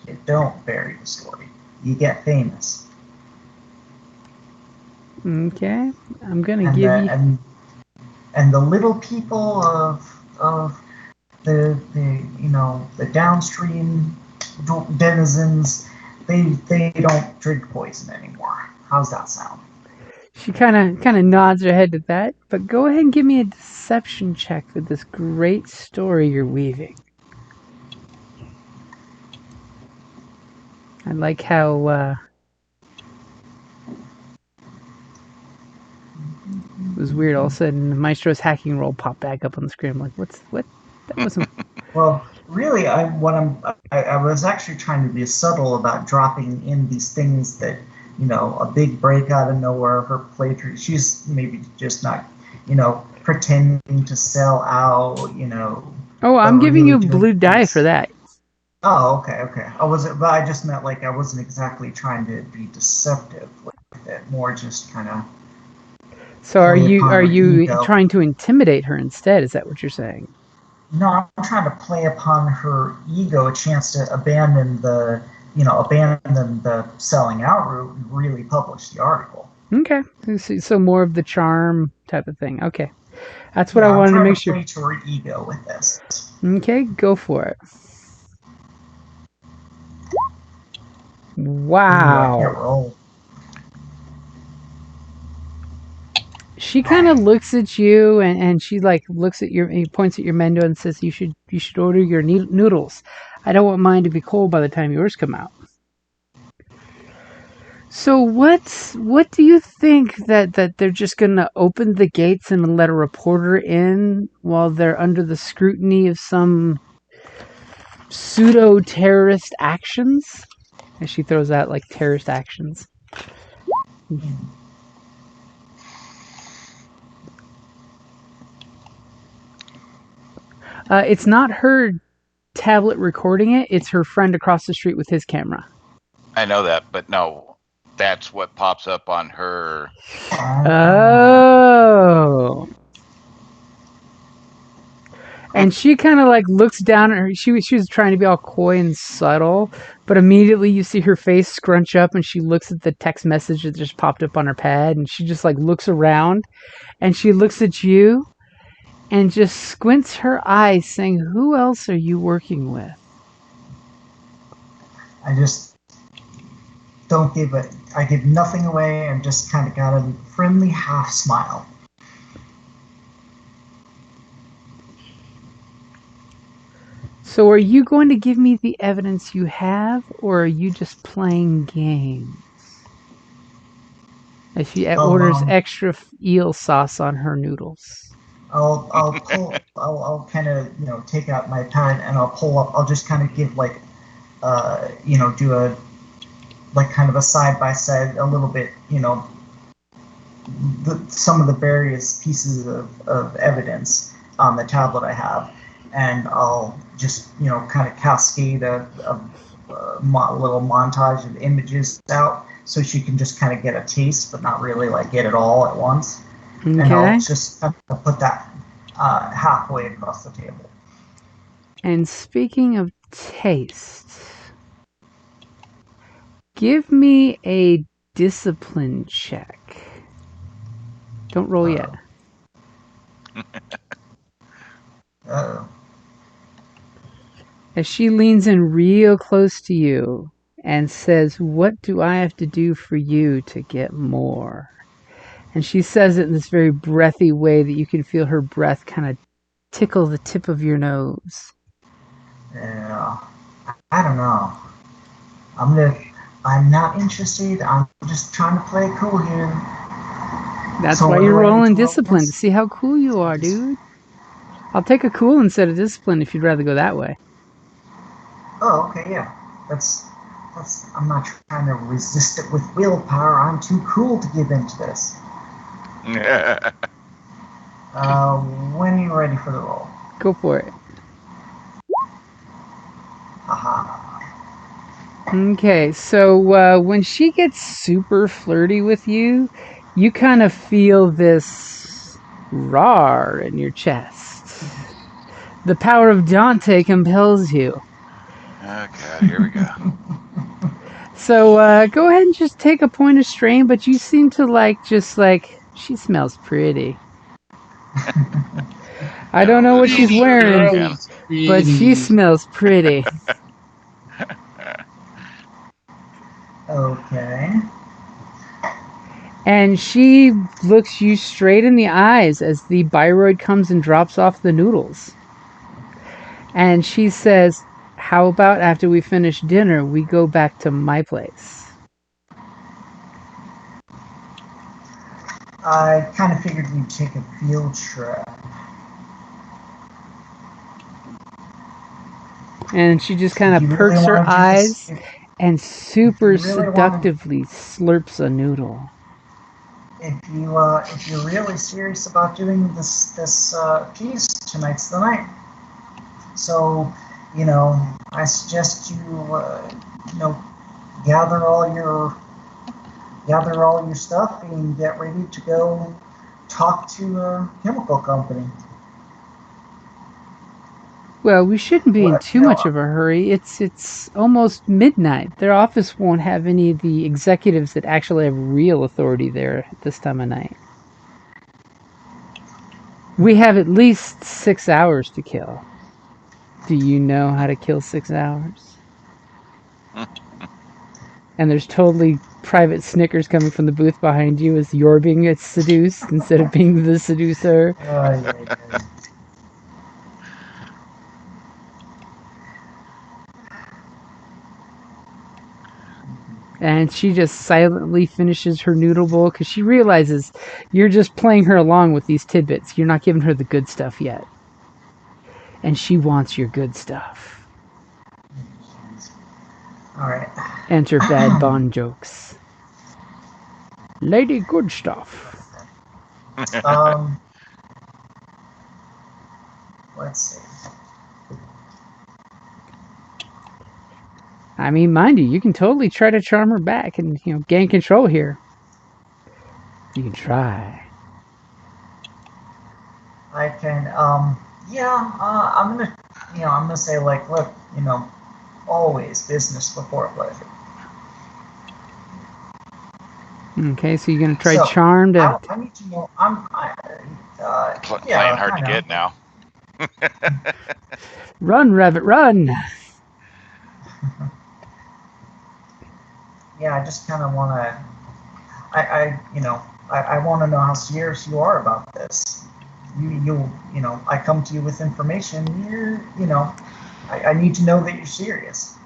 you don't bury the story. You get famous. Okay, I'm gonna give and the little people of the the downstream denizens, they don't drink poison anymore. How's that sound? She kind of nods her head to that, but go ahead and give me a deception check for this great story you're weaving. I like how it was weird. All of a sudden, Maestro's hacking roll popped back up on the screen. I'm like, what? That wasn't. Well, really, I was actually trying to be subtle about dropping in these things that, a big break out of nowhere. Her playthrough, she's maybe just not, pretending to sell out. Oh, I'm giving you really blue die for that. Oh, okay. But I just meant like I wasn't exactly trying to be deceptive with it. More just kind of. So are you trying to intimidate her instead? Is that what you're saying? No, I'm trying to play upon her ego, a chance to abandon the selling out route and really publish the article. Okay, so more of the charm type of thing. Okay, that's what I wanted to make sure. Play to her ego with this. Okay, go for it. Wow. She kind of looks at you, and she looks at he points at your menu and says, "You should order your noodles. I don't want mine to be cold by the time yours come out." So what do you think that they're just gonna open the gates and let a reporter in while they're under the scrutiny of some pseudo-terrorist actions? And she throws out terrorist actions. It's not her tablet recording it. It's her friend across the street with his camera. I know that, but no, that's what pops up on her. Oh. And she kind of looks down at her. She was trying to be all coy and subtle, but immediately you see her face scrunch up, and she looks at the text message that just popped up on her pad, and she just looks around, and she looks at you, and just squints her eyes, saying, "Who else are you working with?" I just don't give it. I give nothing away, and just kind of got a friendly half smile. So are you going to give me the evidence you have, or are you just playing games? As she orders extra eel sauce on her noodles. I'll kind of take out my pad and I'll pull up. I'll just kind of give do a kind of a side by side a little bit. Some of the various pieces of evidence on the tablet I have. And I'll just, kind of cascade a little montage of images out so she can just kind of get a taste, but not really get it all at once. Okay. And I'll just put that halfway across the table. And speaking of taste, give me a discipline check. Don't roll yet. Uh-oh. As she leans in real close to you and says, "What do I have to do for you to get more?" And she says it in this very breathy way that you can feel her breath kind of tickle the tip of your nose. Yeah, I don't know. I'm not interested. I'm just trying to play cool here. That's why you're rolling discipline, to see how cool you are, dude. I'll take a cool instead of discipline if you'd rather go that way. Oh, okay, yeah. That's. I'm not trying to resist it with willpower. I'm too cool to give in to this. When are you ready for the roll? Go for it. Aha. Okay, so when she gets super flirty with you, you kind of feel this roar in your chest. The power of Dante compels you. Oh, God, here we go. So go ahead and just take a point of strain, but you seem to she smells pretty. I don't know what she's wearing. but she smells pretty. Okay. And she looks you straight in the eyes as the Biroid comes and drops off the noodles. And she says, how about after we finish dinner, we go back to my place? I kind of figured we'd take a field trip. And she just kind You of really perks her wanna do eyes this- and super If you really wanna- seductively slurps a noodle. If you're really serious about doing this piece, tonight's the night. So, I suggest you gather all your stuff and get ready to go talk to a chemical company. Well, we shouldn't be in Well, too much of a hurry. It's almost midnight. Their office won't have any of the executives that actually have real authority there at this time of night. We have at least 6 hours to kill. Do you know how to kill 6 hours? And there's totally private snickers coming from the booth behind you as you're being seduced instead of being the seducer. Yeah. And she just silently finishes her noodle bowl because she realizes you're just playing her along with these tidbits. You're not giving her the good stuff yet. And she wants your good stuff. All right. Enter Bad Bond jokes. Lady Good Stuff. Let's see. I mean, mind you can totally try to charm her back and, gain control here. You can try. I can, I'm gonna say, like, look, always business before pleasure. Okay, so you're gonna try So, charm to. I need to know. Playing hard to kinda. get now. Run, Rabbit, run! Yeah, I just kind of want to. I want to know how serious you are about this. I come to you with information. I need to know that you're serious.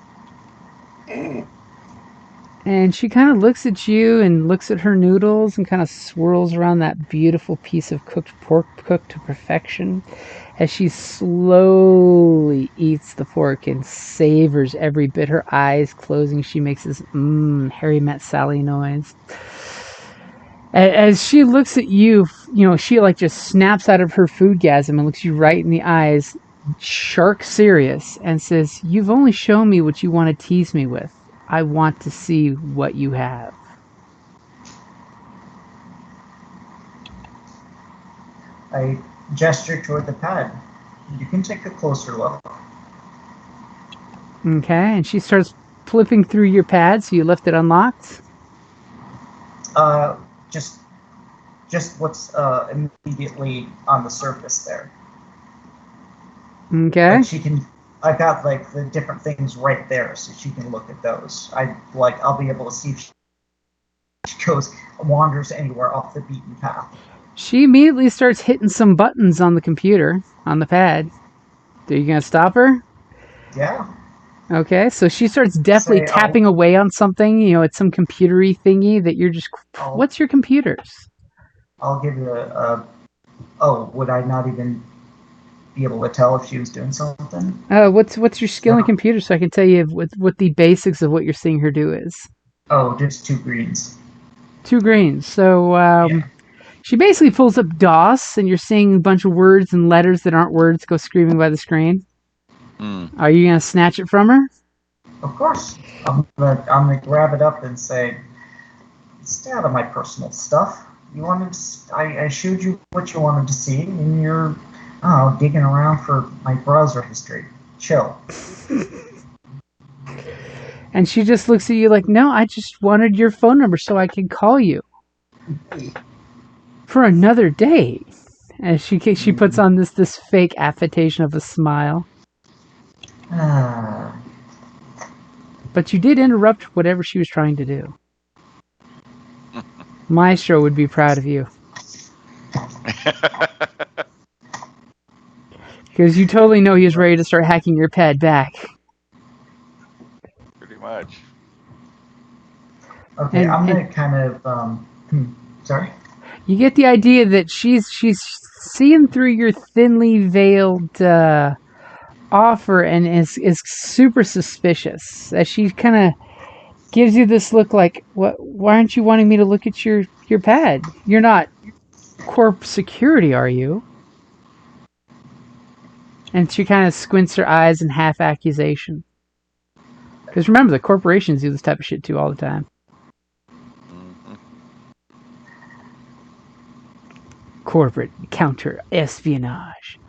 And she kind of looks at you and looks at her noodles and kind of swirls around that beautiful piece of cooked pork cooked to perfection as she slowly eats the fork and savors every bit. Her eyes closing, she makes this Harry Met Sally noise. As she looks at you, she like just snaps out of her foodgasm and looks you right in the eyes, shark serious, and says, "You've only shown me what you want to tease me with. I want to see what you have." I gesture toward the pad. You can take a closer look. Okay, and she starts flipping through your pad, so you left it unlocked? Just what's immediately on the surface there. Okay. Like I've got like the different things right there, so she can look at those. I'll be able to see if she wanders anywhere off the beaten path. She immediately starts hitting some buttons on the computer, on the pad. Are you going to stop her? Yeah. Okay, so she starts definitely tapping away on something, it's some computery thingy that you're just... What's your computers? I'll give you would I not even be able to tell if she was doing something? What's your skill in computer so I can tell you what the basics of what you're seeing her do is? Oh, just 2 greens. 2 greens. So, Yeah. She basically pulls up DOS, and you're seeing a bunch of words and letters that aren't words go screaming by the screen. Are you going to snatch it from her? Of course. I'm gonna grab it up and say, "Stay out of my personal stuff. I showed you what you wanted to see, and you're, digging around for my browser history. Chill." And she just looks at you like, "No, I just wanted your phone number so I could call you for another day." And she puts on this fake affectation of a smile. But you did interrupt whatever she was trying to do. Maestro would be proud of you. Because you totally know he was ready to start hacking your pad back. Pretty much. Okay, And- I'm gonna kind of sorry. You get the idea that she's seeing through your thinly veiled offer and is super suspicious. As she kind of gives you this look like, "What? Why aren't you wanting me to look at your pad? You're not corp security, are you?" And she kind of squints her eyes in half accusation. Because remember, the corporations do this type of shit too all the time. Mhm. Corporate counter espionage.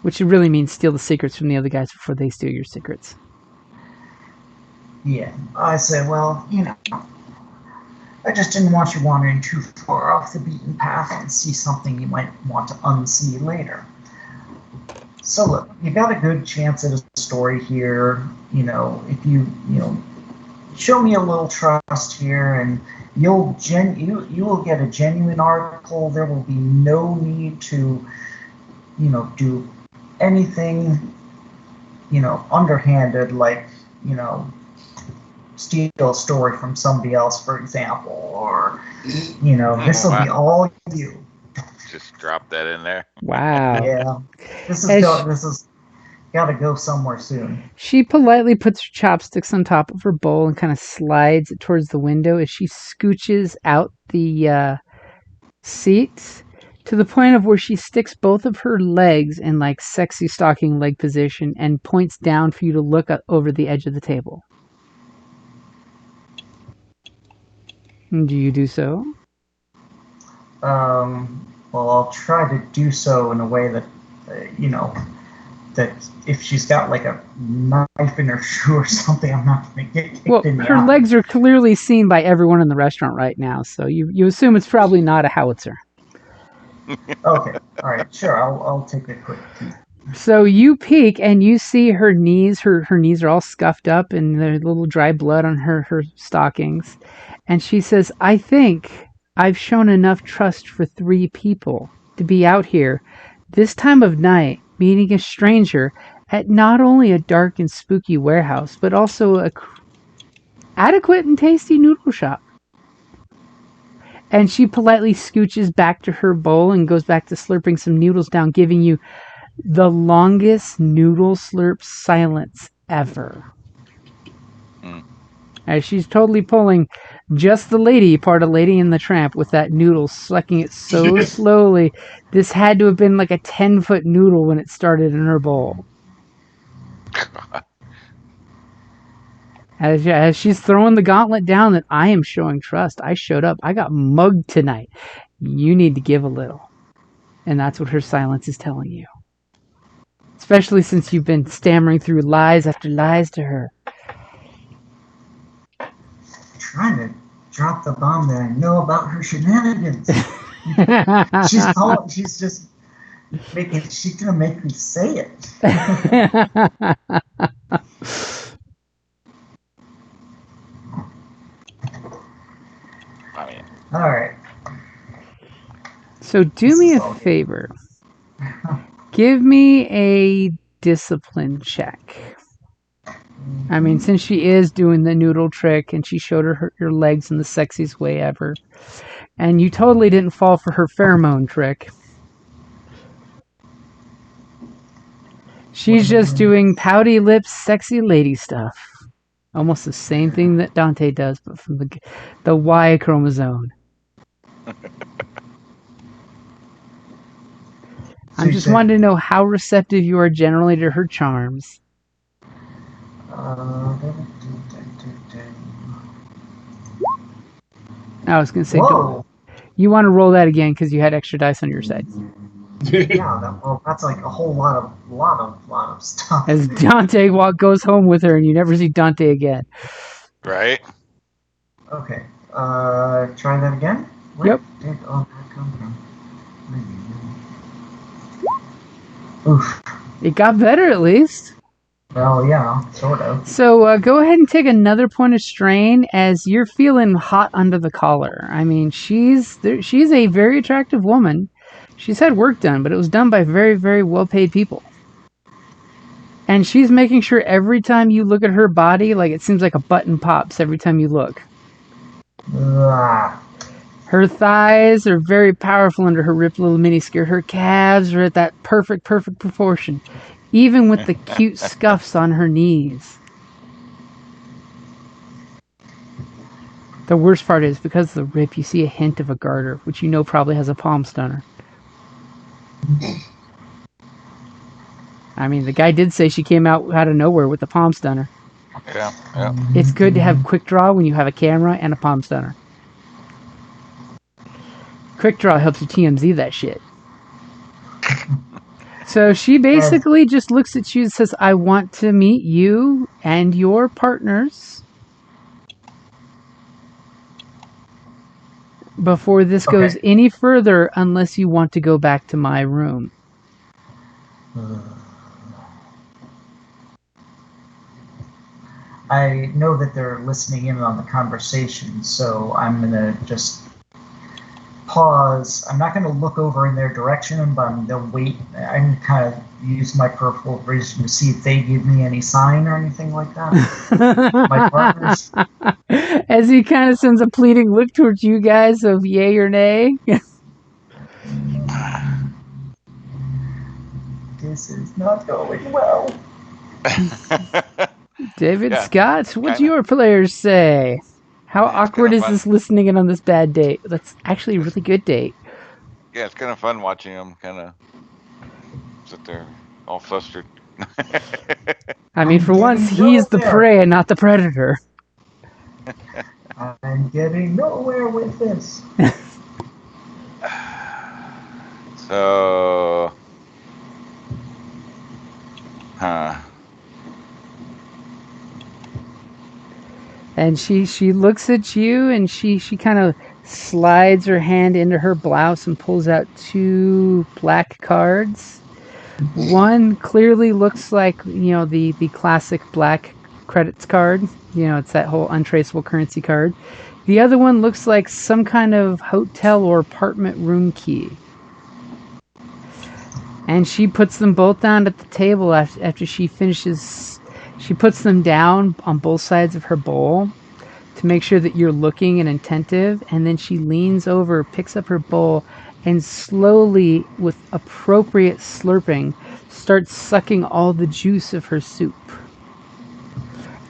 Which really means steal the secrets from the other guys before they steal your secrets. Yeah, I say, well, I just didn't want you wandering too far off the beaten path and see something you might want to unsee later. So look, you got a good chance at a story here. If you show me a little trust here, and you will get a genuine article. There will be no need to, do anything, underhanded, like, steal a story from somebody else, for example, or this will be all you. Just drop that in there. Wow. Yeah, this As- is got to go somewhere soon. She politely puts her chopsticks on top of her bowl and kind of slides it towards the window as she scooches out the seats to the point of where she sticks both of her legs in like sexy stocking leg position and points down for you to look over the edge of the table. Do you do so? Well, I'll try to do so in a way that, that if she's got like a knife in her shoe or something, I'm not going to get kicked Well, in the her eye. legs are clearly seen by everyone in the restaurant right now, so you assume it's probably not a howitzer. Okay, all right, sure. I'll take a quick peek. So you peek and you see her knees. Her knees are all scuffed up and there's a little dry blood on her stockings. And she says, "I think I've shown enough trust for 3 people to be out here this time of night meeting a stranger at not only a dark and spooky warehouse, but also a adequate and tasty noodle shop." And she politely scooches back to her bowl and goes back to slurping some noodles down, giving you the longest noodle slurp silence ever. As she's totally pulling just the lady part of Lady and the Tramp with that noodle, sucking it so slowly. This had to have been like a 10-foot noodle when it started in her bowl. As she's throwing the gauntlet down that I am showing trust. I showed up. I got mugged tonight. You need to give a little. And that's what her silence is telling you. Especially since you've been stammering through lies after lies to her. Trying to drop the bomb that I know about her shenanigans. She's just making. She's gonna make me say it. I mean, All right. So do me a favor. Give me a discipline check. I mean, since she is doing the noodle trick and she showed her legs in the sexiest way ever, and you totally didn't fall for her pheromone trick. She's just doing pouty lips, sexy lady stuff. Almost the same thing that Dante does, but from the Y chromosome. I'm just wanting to know how receptive you are generally to her charms. I was going to say, Whoa. You want to roll that again because you had extra dice on your side. Yeah, that's like a whole lot of stuff. As Dante goes home with her and you never see Dante again. right? Okay. Try that again. Where Yep. did all that come from? Oof. It got better at least. Well, yeah, sort of. So go ahead and take another point of strain as you're feeling hot under the collar. I mean, she's a very attractive woman. She's had work done, but it was done by very, very well-paid people. And she's making sure every time you look at her body, like it seems like a button pops every time you look. Ugh. Her thighs are very powerful under her ripped little miniskirt. Her calves are at that perfect proportion, even with the cute scuffs on her knees. The worst part is, because of the rip, you see a hint of a garter, which you know probably has a palm stunner. I mean, the guy did say she came out of nowhere with a palm stunner. Yeah, yeah. It's good to have quick draw when you have a camera and a palm stunner. Quick draw helps you TMZ that shit. So she basically just looks at you and says, I want to meet you and your partners before this goes any further, unless you want to go back to my room. I know that they're listening in on the conversation, so I'm going to just pause. I'm not going to look over in their direction, but I'm going to wait. I'm kind of use my peripheral vision to see if they give me any sign or anything like that. My partners. As he kind of sends a pleading look towards you guys of yay or nay. This is not going well. David Yeah, Scott, what do kinda. your players say? How Yeah, it's awkward kinda is fun. this listening in on this bad date? That's actually a really good date. Yeah, it's kind of fun watching them kind of sit there all flustered. I mean, for I'm once, getting he's the nowhere. prey and not the predator. I'm getting nowhere with this. So, And she looks at you and she kind of slides her hand into her blouse and pulls out 2 black cards. One clearly looks like, the classic black credits card. It's that whole untraceable currency card. The other one looks like some kind of hotel or apartment room key. And she puts them both down at the table after she finishes. She puts them down on both sides of her bowl to make sure that you're looking and attentive. And then she leans over, picks up her bowl, and slowly, with appropriate slurping, starts sucking all the juice of her soup.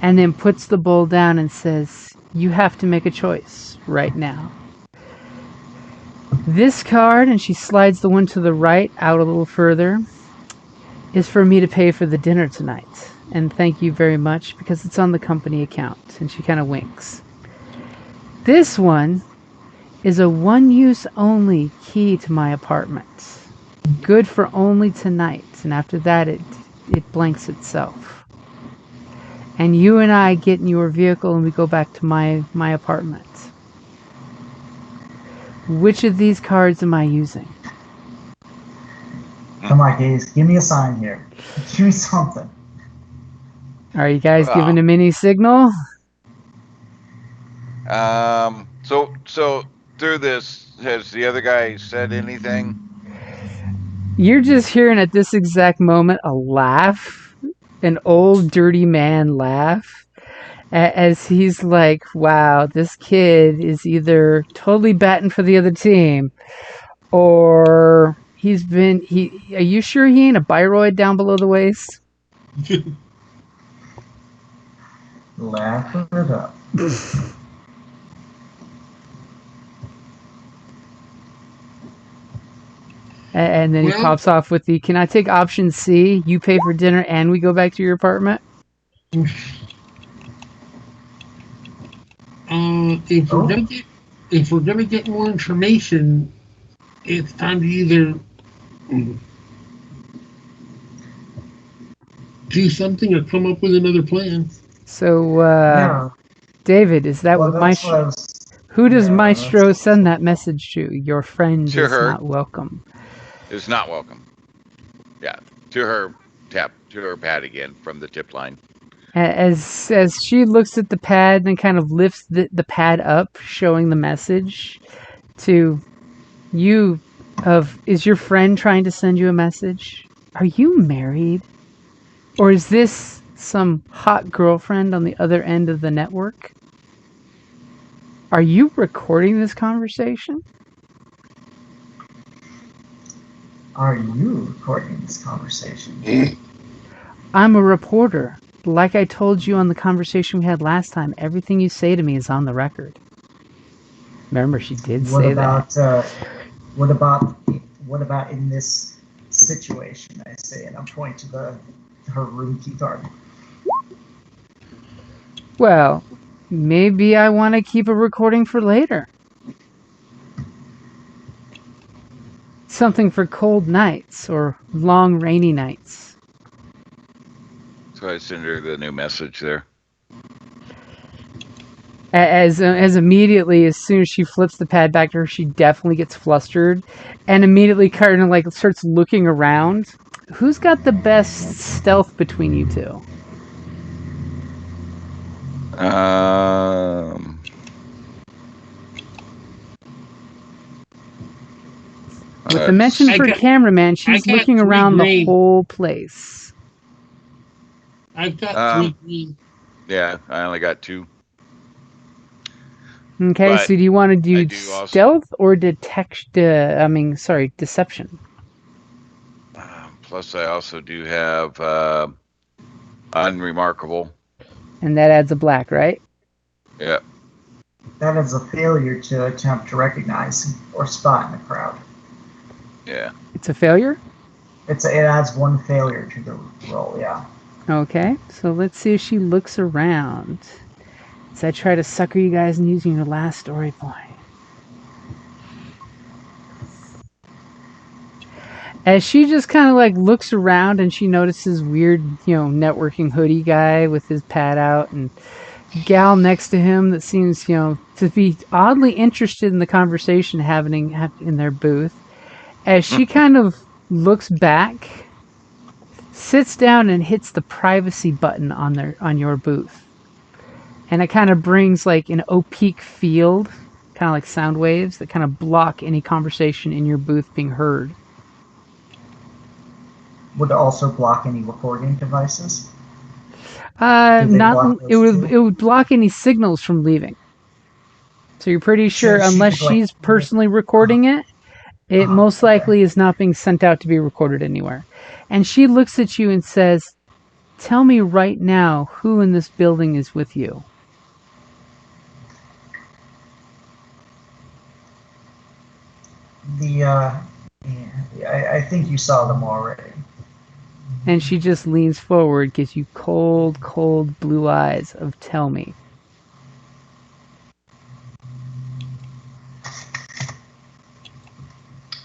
And then puts the bowl down and says, you have to make a choice right now. This card, and she slides the one to the right out a little further, is for me to pay for the dinner tonight. And thank you very much, because it's on the company account. And she kind of winks. This one is a one-use only key to my apartment. Good for only tonight, and after that it blanks itself. And you and I get in your vehicle and we go back to my apartment. Which of these cards am I using? Come on, guys, give me a sign here. Give me something. Are you guys giving a mini signal? So through this, has the other guy said anything? You're just hearing at this exact moment a laugh, an old dirty man laugh, as he's like, wow, this kid is either totally batting for the other team, or are you sure he ain't a biroid down below the waist? Laugh it up. And then he pops off with can I take option C? You pay for dinner and we go back to your apartment? If we're gonna get more information, it's time to either do something or come up with another plan. So, David, is that what Maestro? Who does Maestro send that message to? Your friend is not welcome. Is not welcome. Yeah, to her tap to her pad again from the tip line. As she looks at the pad and kind of lifts the pad up, showing the message to you is your friend trying to send you a message? Are you married? Or is this some hot girlfriend on the other end of the network? Are you recording this conversation? Are you recording this conversation? I'm a reporter. Like I told you on the conversation we had last time, everything you say to me is on the record. Remember, she did say that. What about in this situation? I say, and I'm pointing to her room key card. Well, maybe I want to keep a recording for later. Something for cold nights or long rainy nights. So I send her the new message there. As immediately, as soon as she flips the pad back to her, she definitely gets flustered and immediately kind of like starts looking around. Who's got the best stealth between you two? With the mention for cameraman, she's looking around the whole place. I've got 3 green. Yeah, I only got 2. Okay, But so do you want to do stealth or deception? Plus, I also do have unremarkable. And that adds a black, right? Yeah. That is a failure to attempt to recognize or spot in the crowd. Yeah. It's a failure? It adds 1 failure to the roll, yeah. Okay, so let's see if she looks around. As I try to sucker you guys in using your last story point. As she just kind of like looks around and she notices weird, networking hoodie guy with his pad out and gal next to him that seems, to be oddly interested in the conversation happening in their booth. As she kind of looks back, sits down and hits the privacy button on your booth. And it kind of brings like an opaque field, kind of like sound waves that kind of block any conversation in your booth being heard. Would it also block any recording devices? It would block any signals from leaving. So you're pretty sure, unless she's personally recording it, it most likely is not being sent out to be recorded anywhere. And she looks at you and says, "Tell me right now who in this building is with you." I think you saw them already. And she just leans forward, gives you cold, cold blue eyes of "Tell me."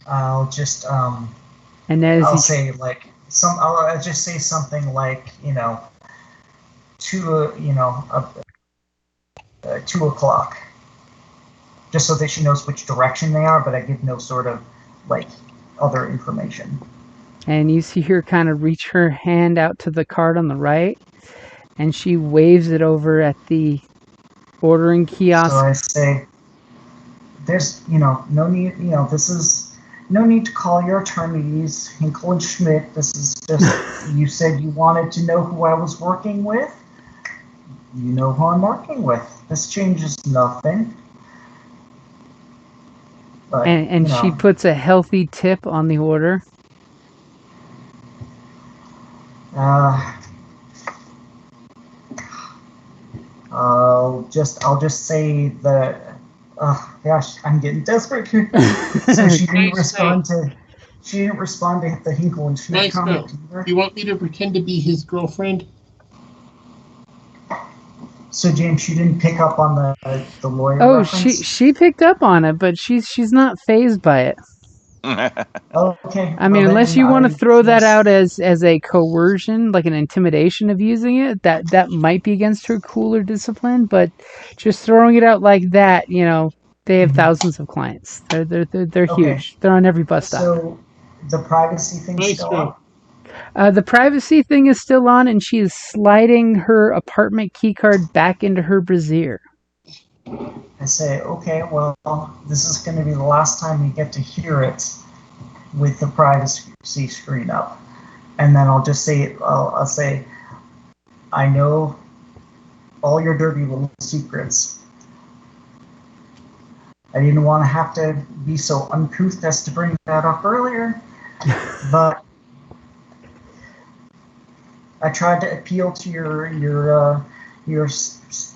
I'll just and I'll just say something like 2 o'clock, just so that she knows which direction they are, but I give no sort of like other information. And you see her kind of reach her hand out to the card on the right, and she waves it over at the ordering kiosk. So I say, "There's no need. This is no need to call your attorneys, Hinkle and Schmidt. This is just you said you wanted to know who I was working with. You know who I'm working with. This changes nothing." But, and she puts a healthy tip on the order. I'll just say that. Gosh, I'm getting desperate here. So she didn't respond to the Hinkle and Schmidt comment either. You want me to pretend to be his girlfriend? So James, she didn't pick up on the lawyer. Oh, reference? she picked up on it, but she's not fazed by it. Okay. I mean, unless you want to throw that out as a coercion, like an intimidation of using it, that might be against her cooler discipline. But just throwing it out like that, they have thousands of clients. They're huge. They're on every bus stop. So the privacy thing's still up? The privacy thing is still on, and she is sliding her apartment keycard back into her brassiere. I say, okay, well, this is going to be the last time you get to hear it with the privacy screen up. And then I'll just say, I'll say, I know all your dirty little secrets. I didn't want to have to be so uncouth as to bring that up earlier, but I tried to appeal to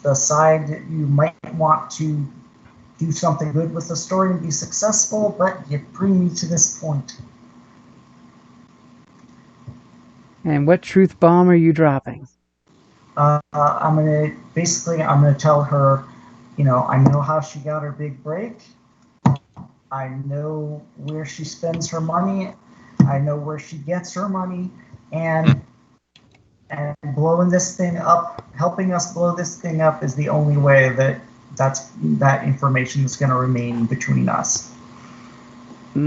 the side that you might want to do something good with the story and be successful, but you bring me to this point. And what truth bomb are you dropping? I'm gonna tell her, I know how she got her big break. I know where she spends her money. I know where she gets her money, and blowing this thing up, helping us blow this thing up, is the only way that information is going to remain between us. They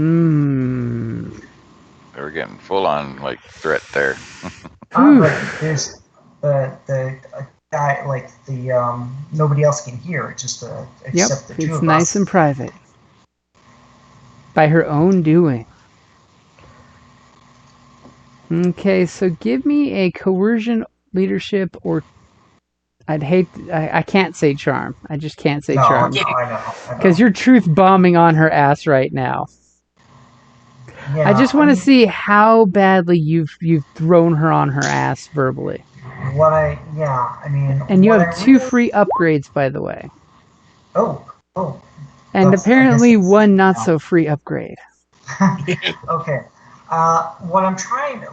were getting full on threat there. But there's the guy nobody else can hear it, just except the two of us. It's nice and private. By her own doing. Okay, so give me a coercion, leadership, or I can't say charm. I just can't say charm. No, I know. Because you're truth bombing on her ass right now. Yeah, I just want to see how badly you've thrown her on her ass verbally. And you have 2 free upgrades, by the way. Oh. And apparently one not so free upgrade. Okay. What I'm trying,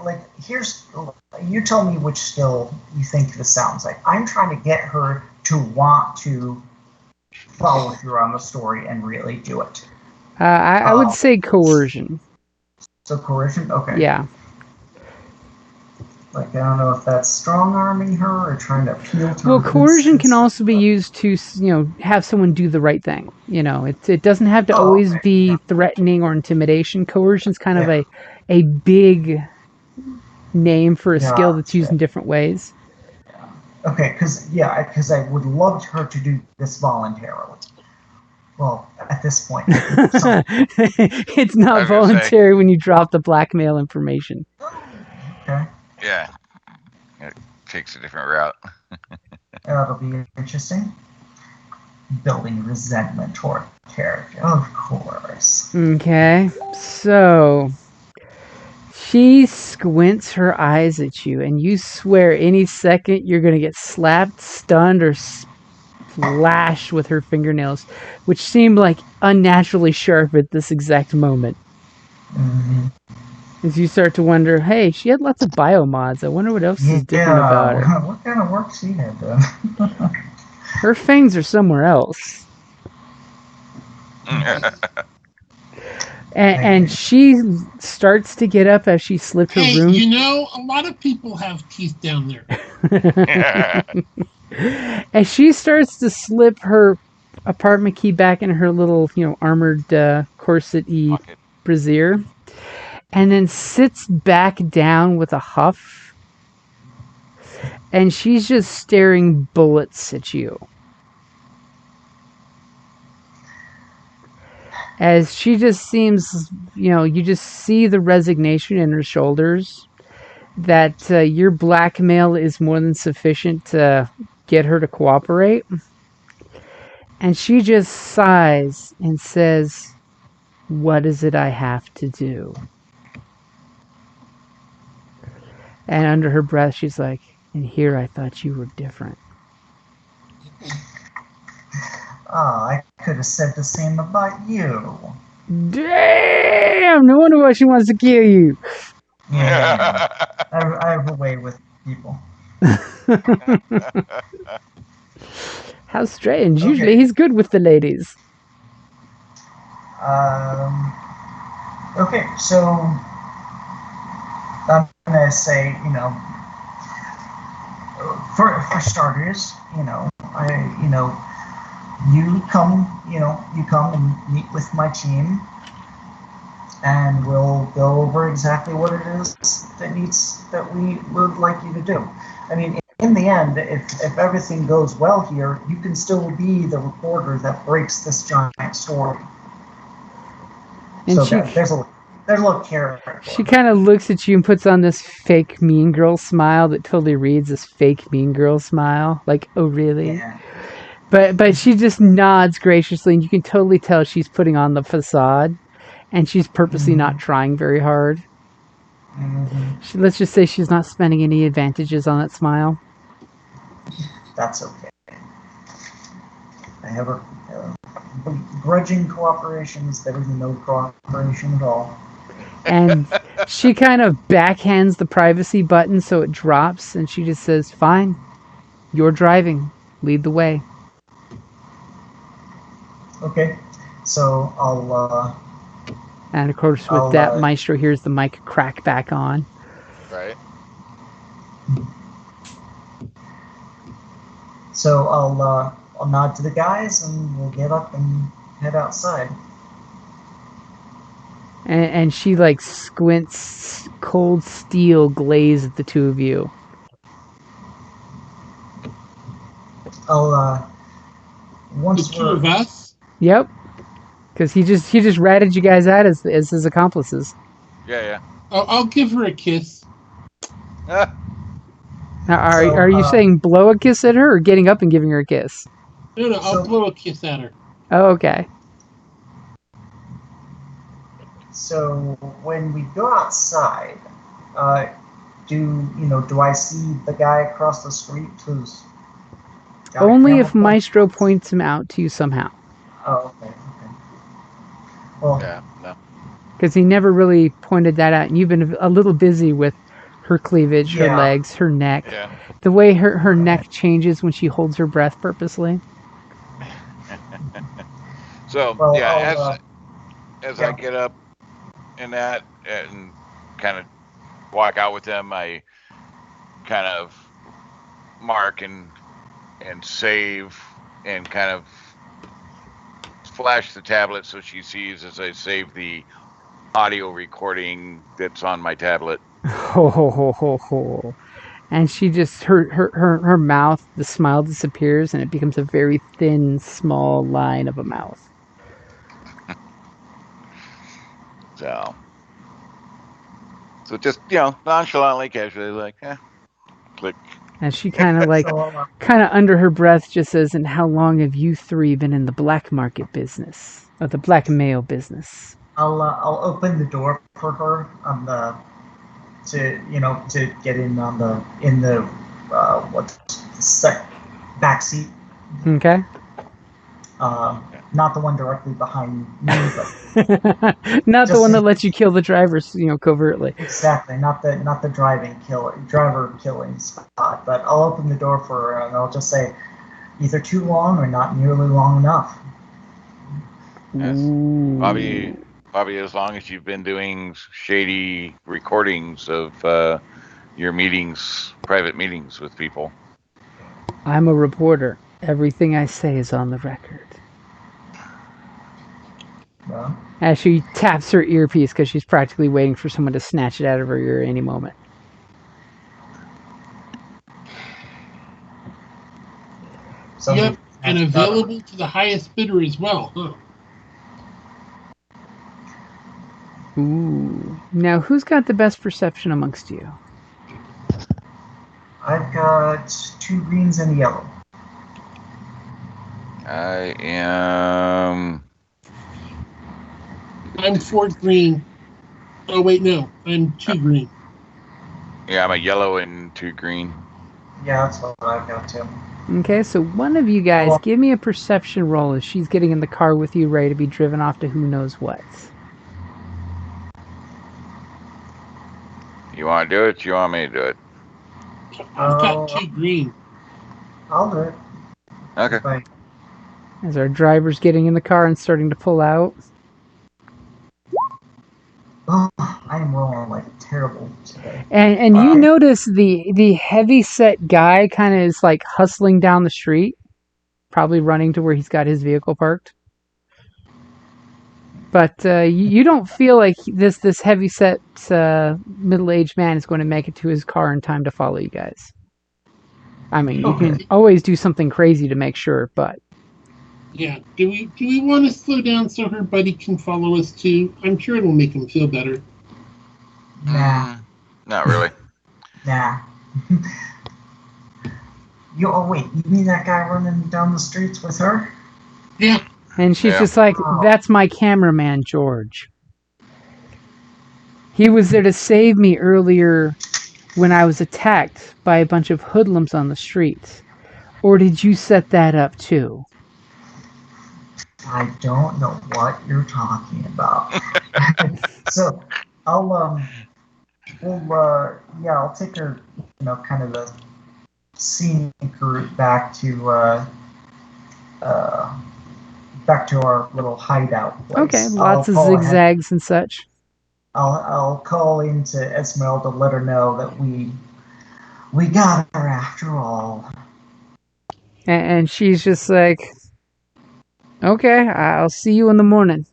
you tell me which skill you think this sounds like. I'm trying to get her to want to follow through on the story and really do it. I would say coercion. So coercion? Okay. Yeah. I don't know if that's strong-arming her or trying to appeal to her. Well, coercion can also be used to, have someone do the right thing. It doesn't have to always be threatening or intimidation. Coercion's kind of a big name for a skill that's used in different ways. Yeah. Okay, because I would love her to do this voluntarily. Well, at this point. It's not voluntary when you drop the blackmail information. Okay. Yeah. It takes a different route. That'll be interesting. Building resentment toward character, of course. Okay, so she squints her eyes at you, and you swear any second you're going to get slapped, stunned, or slashed with her fingernails, which seem unnaturally sharp at this exact moment. Mm-hmm. As you start to wonder, hey, she had lots of biomods. I wonder what else is different about her. What kind of work she had done? Her fangs are somewhere else. And she starts to get up as she slipped her room. A lot of people have teeth down there. As she starts to slip her apartment key back in her little, armored corset-y brassiere, and then sits back down with a huff, and she's just staring bullets at you. As she just seems, you just see the resignation in her shoulders, that your blackmail is more than sufficient to get her to cooperate. And she just sighs and says, "What is it I have to do?" And under her breath, she's like, "And here I thought you were different." I could have said the same about you. Damn! No wonder why she wants to kill you. Yeah. I have a way with people. How strange. Okay. Usually he's good with the ladies. Okay, so I'm going to say, for starters, you come and meet with my team, and we'll go over exactly what it is that we would like you to do. I mean, in the end, if everything goes well here, you can still be the reporter that breaks this giant story. And So she there's a little character. she kind of looks at you and puts on this fake mean girl smile that totally reads this fake mean girl smile. Like, oh really? Yeah. But she just nods graciously, and you can totally tell she's putting on the facade, and she's purposely not trying very hard. Let's just say she's not spending any advantages on that smile. That's okay. I have a grudging cooperation is better than no cooperation at all. And she kind of backhands the privacy button so it drops, and she just says, "Fine, you're driving. Lead the way." Okay, so I'll. And of course, with that, Maestro hears the mic crack back on. Right. So I'll nod to the guys, and we'll get up and head outside. And she like squints, cold steel glaze at the two of you. The two of us? Yep. Because he just ratted you guys out as his accomplices. Yeah. I'll give her a kiss. Ah, Now, are you saying blow a kiss at her or getting up and giving her a kiss? No, I'll blow a kiss at her. Oh, okay. So when we go outside, do I see the guy across the street who's got Only a if camera? Maestro points him out to you somehow. Oh, okay. Well, yeah, no. Because he never really pointed that out, and you've been a little busy with her cleavage, her Yeah. legs, her neck. Yeah. The way her neck changes when she holds her breath purposely. So Well, yeah, as I yeah. get up in that and kind of walk out with them, I kind of mark and save and kind of flash the tablet so she sees as I save the audio recording that's on my tablet. Ho ho ho ho ho. And she just her mouth, the smile disappears, and it becomes a very thin, small line of a mouth. So just nonchalantly, casually, like, click. And she kind of So, under her breath just says, "And how long have you three been in the black market business, or the blackmail business?" I'll open the door for her on the to get in on the back seat. Okay. Not the one directly behind me, but Not the Just one that in- lets you kill the drivers, covertly. exactly not the driver killing spot. But I'll open the door for her and I'll just say, either too long or not nearly long enough. Yes. Ooh. Bobby, as long as you've been doing shady recordings of your meetings, private meetings with people. I'm a reporter. Everything I say is on the record. Well, As she taps her earpiece because she's practically waiting for someone to snatch it out of her ear any moment. so Yep, and available to the highest bidder as well, huh? Ooh. Now, who's got the best perception amongst you? I've got 2 greens and a yellow. I am. I'm 4 green. Oh, wait, no. I'm 2 green. Yeah, I'm a yellow and 2 green. Yeah, that's what I've got too. Okay, so one of you guys, give me a perception roll as she's getting in the car with you, ready to be driven off to who knows what. You want to do it? You want me to do it? I've got 2 green. I'll do it. Okay. Right. As our driver's getting in the car and starting to pull out. Oh, I am rolling like terrible today. And you notice the heavy set guy kind of is like hustling down the street, probably running to where he's got his vehicle parked. But you don't feel like this heavy set middle-aged man is going to make it to his car in time to follow you guys. I mean, you can Okay. always do something crazy to make sure, but Yeah. Do we want to slow down so her buddy can follow us too? I'm sure it'll make him feel better. Nah, Not really. nah. Wait, you mean that guy running down the streets with her? Yeah. and she's Yeah. just like, "That's my cameraman, George. He was there to save me earlier when I was attacked by a bunch of hoodlums on the streets. Or did you set that up too?" I don't know what you're talking about. So I'll I'll take her, kind of the scenic route back to our little hideout place. Okay, lots of I'll call ahead- zigzags and such. I'll call into Esmeralda, let her know that we got her after all. And she's just like, "Okay, I'll see you in the morning."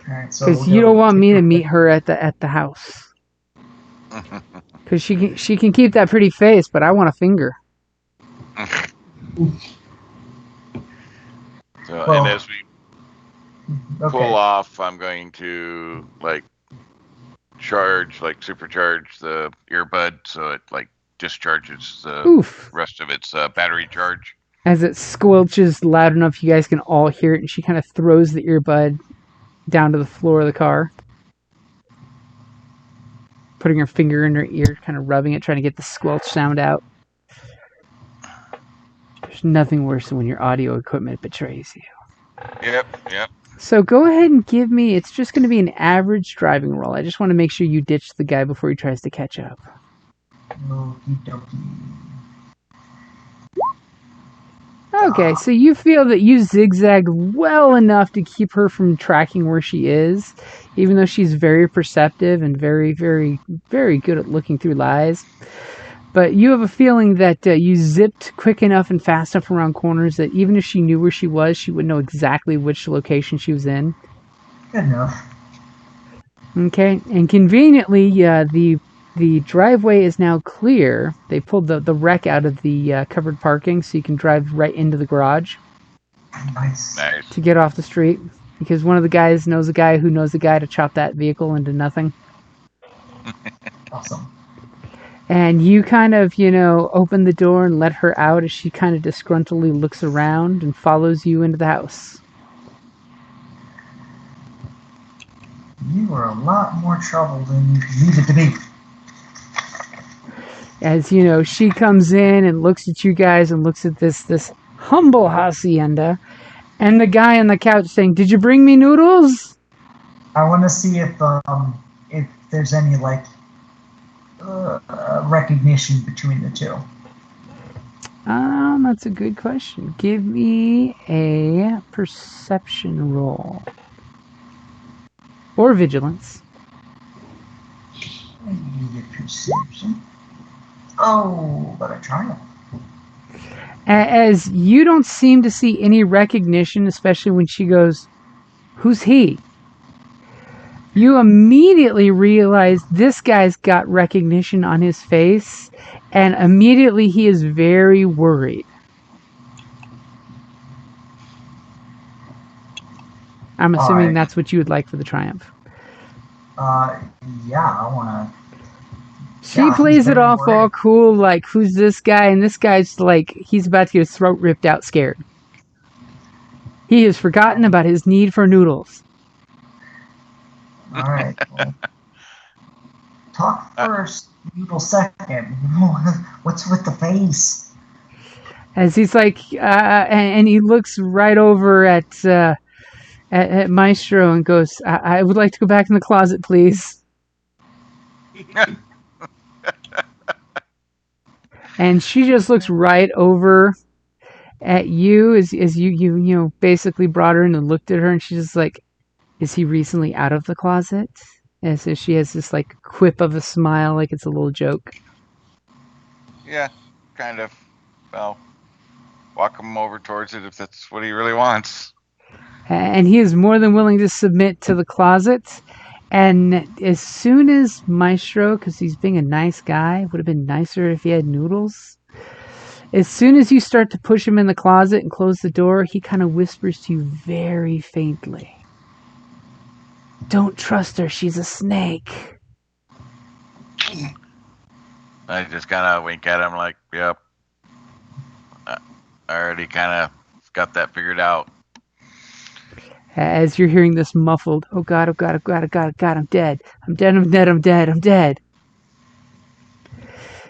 All right, so Because we'll you go don't want take me her to meet her at the house. Because she can keep that pretty face, but I want a finger. So, Well, and as we Okay. pull off, I'm going to supercharge the earbud so it discharges the Oof. rest of its battery charge. As it squelches loud enough you guys can all hear it, and she kind of throws the earbud down to the floor of the car, putting her finger in her ear, kind of rubbing it, trying to get the squelch sound out. There's nothing worse than when your audio equipment betrays you. Yep. So go ahead and give me, it's just going to be an average driving roll. I just want to make sure you ditch the guy before he tries to catch up. Okie dokie. Okay, so you feel that you zigzagged well enough to keep her from tracking where she is, even though she's very perceptive and very, very, very good at looking through lies. But you have a feeling that you zipped quick enough and fast enough around corners that even if she knew where she was, she would know exactly which location she was in. Good enough. Okay, and conveniently, the driveway is now clear. They pulled the wreck out of the covered parking, so you can drive right into the garage Nice. to get off the street. Because one of the guys knows a guy who knows a guy to chop that vehicle into nothing. Awesome. And you kind of, open the door and let her out as she kind of disgruntledly looks around and follows you into the house. You were a lot more trouble than you needed to be. As, she comes in and looks at you guys and looks at this humble hacienda. And the guy on the couch saying, "Did you bring me noodles?" I want to see if there's any recognition between the two. That's a good question. Give me a perception roll. Or vigilance. I need a perception. Oh, but a triumph. As you don't seem to see any recognition, especially when she goes, "Who's he?" You immediately realize this guy's got recognition on his face, and immediately he is very worried. I'm assuming Alright. that's what you would like for the triumph. Yeah, I want to. She Yeah, plays he's it very off all worried. cool, like, "Who's this guy?" And this guy's like, he's about to get his throat ripped out scared. He has forgotten about his need for noodles. All right. Well, talk first, noodle second. What's with the face? As he's like, and he looks right over at Maestro and goes, I would like to go back in the closet, please." And she just looks right over at you as you basically brought her in and looked at her, and she's just like, "Is he recently out of the closet?" As if she has this like quip of a smile, like it's a little joke. Yeah, kind of. Well, walk him over towards it if that's what he really wants. And he is more than willing to submit to the closet. And as soon as Maestro, because he's being a nice guy, would have been nicer if he had noodles. As soon as you start to push him in the closet and close the door, he kind of whispers to you very faintly, "Don't trust her, she's a snake." I just kind of wink at him like, yep. I already kind of got that figured out. As you're hearing this muffled, "Oh God, oh God, oh God, oh God, oh God, I'm dead. I'm dead, I'm dead, I'm dead, I'm dead."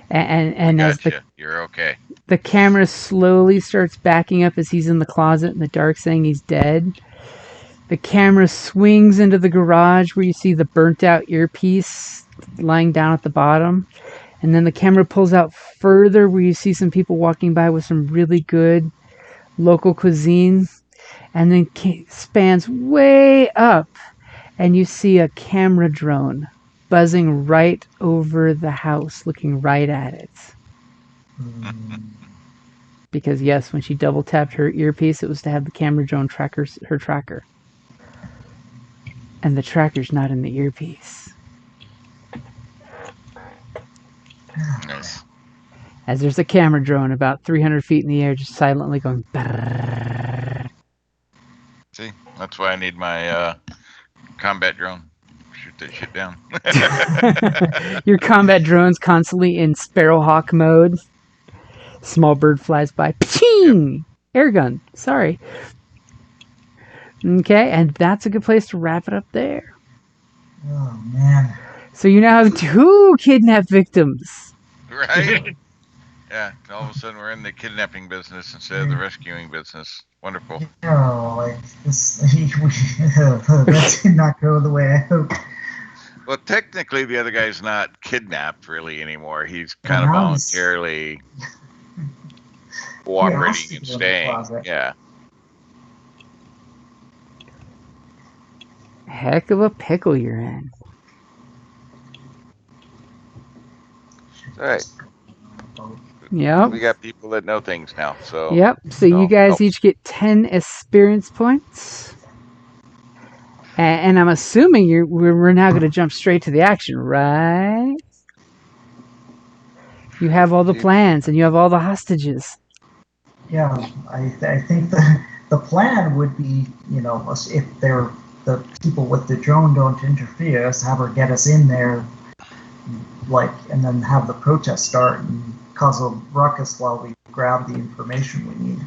And as Gotcha. You're okay. the camera slowly starts backing up as he's in the closet in the dark saying he's dead, the camera swings into the garage where you see the burnt out earpiece lying down at the bottom. And then the camera pulls out further where you see some people walking by with some really good local cuisine. And then spans way up and you see a camera drone buzzing right over the house, looking right at it. Because yes, when she double tapped her earpiece, it was to have the camera drone track her tracker. And the tracker's not in the earpiece. Nice. As there's a camera drone about 300 feet in the air just silently going brrrr. See, that's why I need my combat drone. Shoot that shit down. Your combat drone's constantly in Sparrowhawk mode. Small bird flies by. Pching! Yep. Air gun. Sorry. Okay, and that's a good place to wrap it up there. Oh man. So you now have 2 kidnapped victims. Right? Yeah, all of a sudden we're in the kidnapping business instead of the rescuing business. Wonderful. Like this, that did not go the way I hoped. Well, technically, the other guy's not kidnapped really anymore. He's kind of voluntarily cooperating and staying. Yeah. Heck of a pickle you're in. All right. Yep. We got people that know things now. So. Yep. So you guys each get 10 experience points. And I'm assuming we're now going to jump straight to the action, right? You have all the plans and you have all the hostages. Yeah, I think the plan would be, if they're the people with the drone don't interfere, is have her get us in there, and then have the protest start and cause a ruckus while we grab the information we need.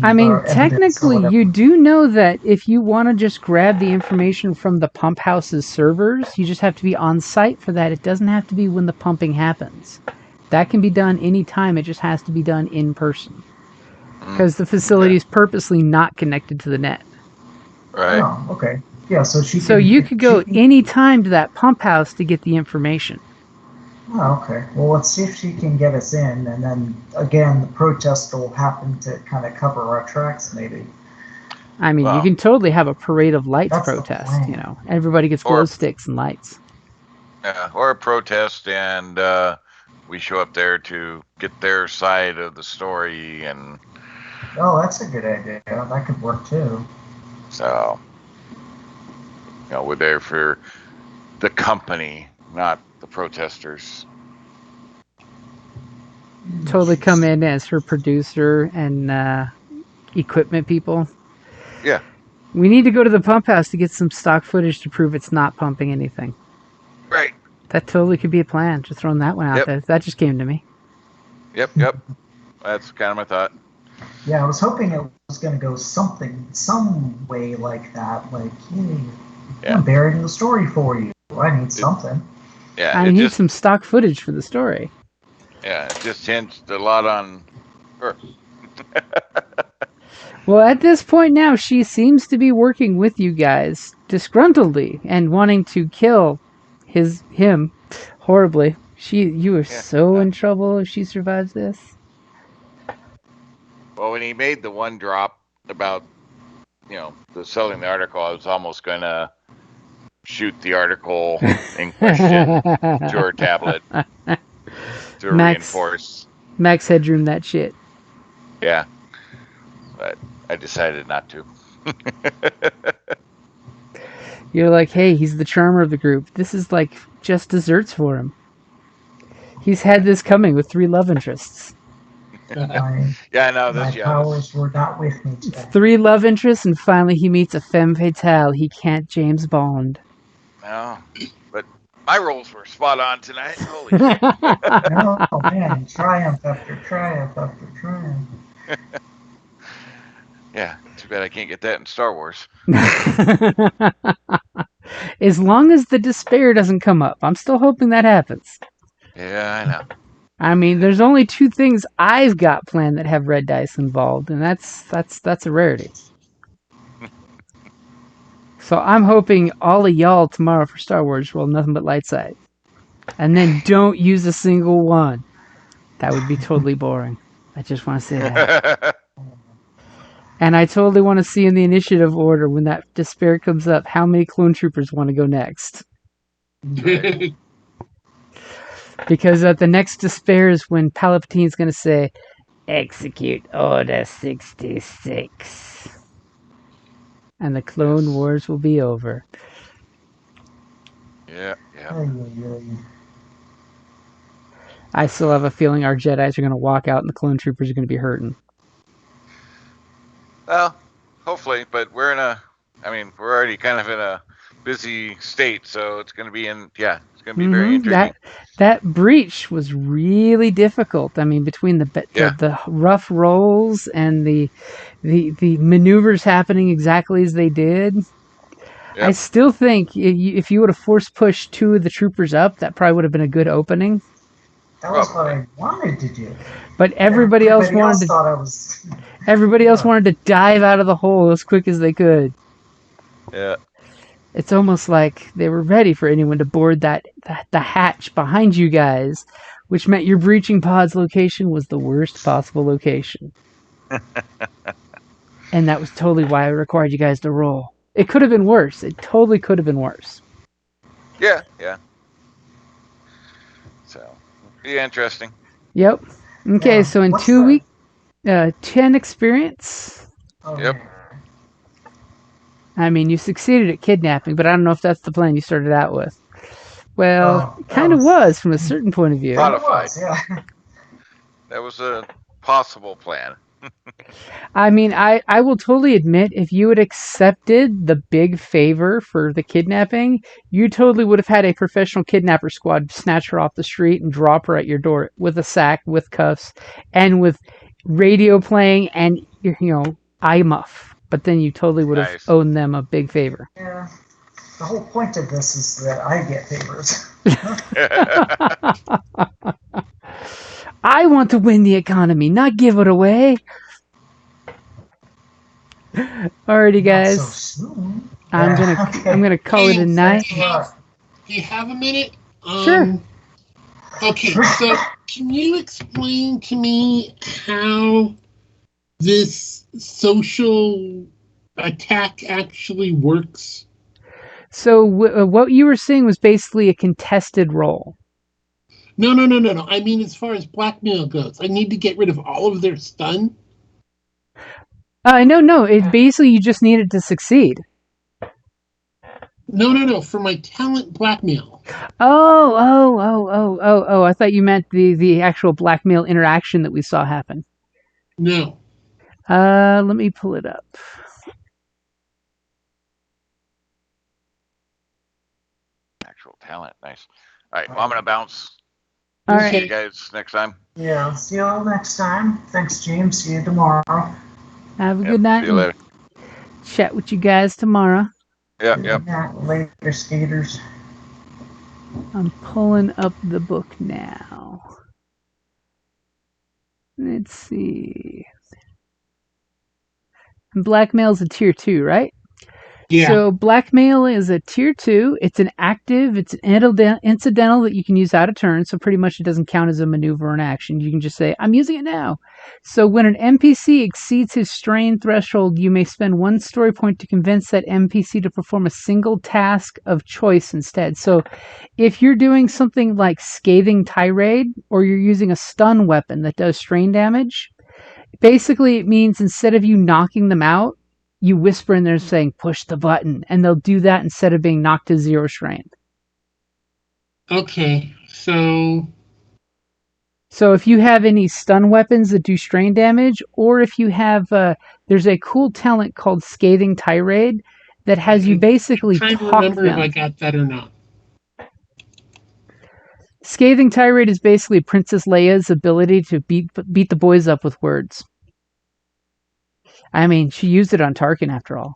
I mean, technically, you do know that if you want to just grab the information from the pump house's servers, you just have to be on site for that. It doesn't have to be when the pumping happens. That can be done anytime. It just has to be done in person. Because the facility is purposely not connected to the net. Right. Oh, okay. Yeah, so you could go any time to that pump house to get the information. Oh, okay. Well, let's see if she can get us in, and then again, the protest will happen to kind of cover our tracks, maybe. I mean, you can totally have a parade of lights protest. Everybody gets glow sticks and lights. Yeah, or a protest, and we show up there to get their side of the story, and. Oh, that's a good idea. That could work too. So, we're there for the company, not the protesters. Totally come in as her producer and equipment people. Yeah. We need to go to the pump house to get some stock footage to prove it's not pumping anything. Right. That totally could be a plan. Just throwing that one out there. That just came to me. Yep. That's kind of my thought. Yeah, I was hoping it was going to go some way like that. Like, hey, I'm burying the story for you. I need something. Yeah, I need some stock footage for the story. Yeah, it just hinged a lot on her. Well, at this point now, she seems to be working with you guys disgruntledly and wanting to kill him horribly. You are so in trouble if she survives this. Well, when he made the one drop about, the selling the article, I was almost going to shoot the article in question to her tablet to reinforce. Max Headroom that shit. Yeah. But I decided not to. You're like, hey, he's the charmer of the group. This is like just desserts for him. He's had this coming with 3 love interests. My, Yeah, no, my this powers were not with me today. 3 love interests, and finally he meets a femme fatale he can't James Bond. no, but my rolls were spot on tonight. Holy shit. No, man, triumph after triumph after triumph. Yeah, too bad I can't get that in Star Wars. As long as the despair doesn't come up. I'm still hoping that happens. Yeah, I know. I mean, there's only 2 things I've got planned that have red dice involved, and that's a rarity. So I'm hoping all of y'all tomorrow for Star Wars roll nothing but light side. And then don't use a single one. That would be totally boring. I just want to say that. And I totally want to see in the initiative order when that despair comes up how many clone troopers want to go next. Because the next despair is when Palpatine's going to say, execute Order 66. And the Clone Wars will be over. Yeah. Ay, ay, ay. I still have a feeling our Jedis are going to walk out and the clone troopers are going to be hurting. Well, hopefully, but we're already kind of in a busy state, so it's going to be it's going to be very intriguing. That breach was really difficult. I mean, between the rough rolls and the maneuvers happening exactly as they did, I still think if you would have force pushed 2 of the troopers up, that probably would have been a good opening. That was what I wanted to do. But everybody else wanted thought I was. Everybody else wanted to dive out of the hole as quick as they could. Yeah. It's almost like they were ready for anyone to board the hatch behind you guys, which meant your breaching pod's location was the worst possible location. And that was totally why I required you guys to roll. It could have been worse. It totally could have been worse. Yeah. So, be interesting. Yep. Okay, Yeah. so in What's 2 the- weeks, 10 experience. Oh, Yep. man. I mean, you succeeded at kidnapping, but I don't know if that's the plan you started out with. Well, Oh, it kind of was from a certain point of view. Thought- It was, yeah. That was a possible plan. I mean, I will totally admit, if you had accepted the big favor for the kidnapping, you totally would have had a professional kidnapper squad snatch her off the street and drop her at your door with a sack, with cuffs, and with radio playing and, eye muff. But then you totally would have Nice. owed them a big favor. Yeah. The whole point of this is that I get favors. I want to win the economy, not give it away. Alrighty, Not guys. so soon. I'm gonna call it a night. Do you have a minute? Sure. Okay, so can you explain to me how this social attack actually works? So what you were saying was basically a contested roll. No. I mean, as far as blackmail goes, I need to get rid of all of their stun. No. It basically you just needed to succeed. No. For my talent blackmail. Oh! I thought you meant the actual blackmail interaction that we saw happen. No. Let me pull it up. Actual talent. Nice. All right. Well, I'm going to bounce. All See right. you guys next time. Yeah, see you all next time. Thanks, James. See you tomorrow. Have a Yep, good night. See you later. Chat with you guys tomorrow. Yep. Good night, later, skaters. I'm pulling up the book now. Let's see. Blackmail's a tier 2, right? Yeah. So blackmail is a tier 2. It's an active. It's an incidental that you can use out of turn. So pretty much it doesn't count as a maneuver or an action. You can just say, I'm using it now. So when an NPC exceeds his strain threshold, you may spend 1 story point to convince that NPC to perform a single task of choice instead. So if you're doing something like scathing tirade, or you're using a stun weapon that does strain damage, basically it means instead of you knocking them out, you whisper in there saying, push the button, and they'll do that instead of being knocked to 0 strain. Okay, so So if you have any stun weapons that do strain damage, or if you have, there's a cool talent called Scathing Tirade that has you basically I'm trying to talk remember them. if I got that or not. Scathing Tirade is basically Princess Leia's ability to beat the boys up with words. I mean, she used it on Tarkin after all.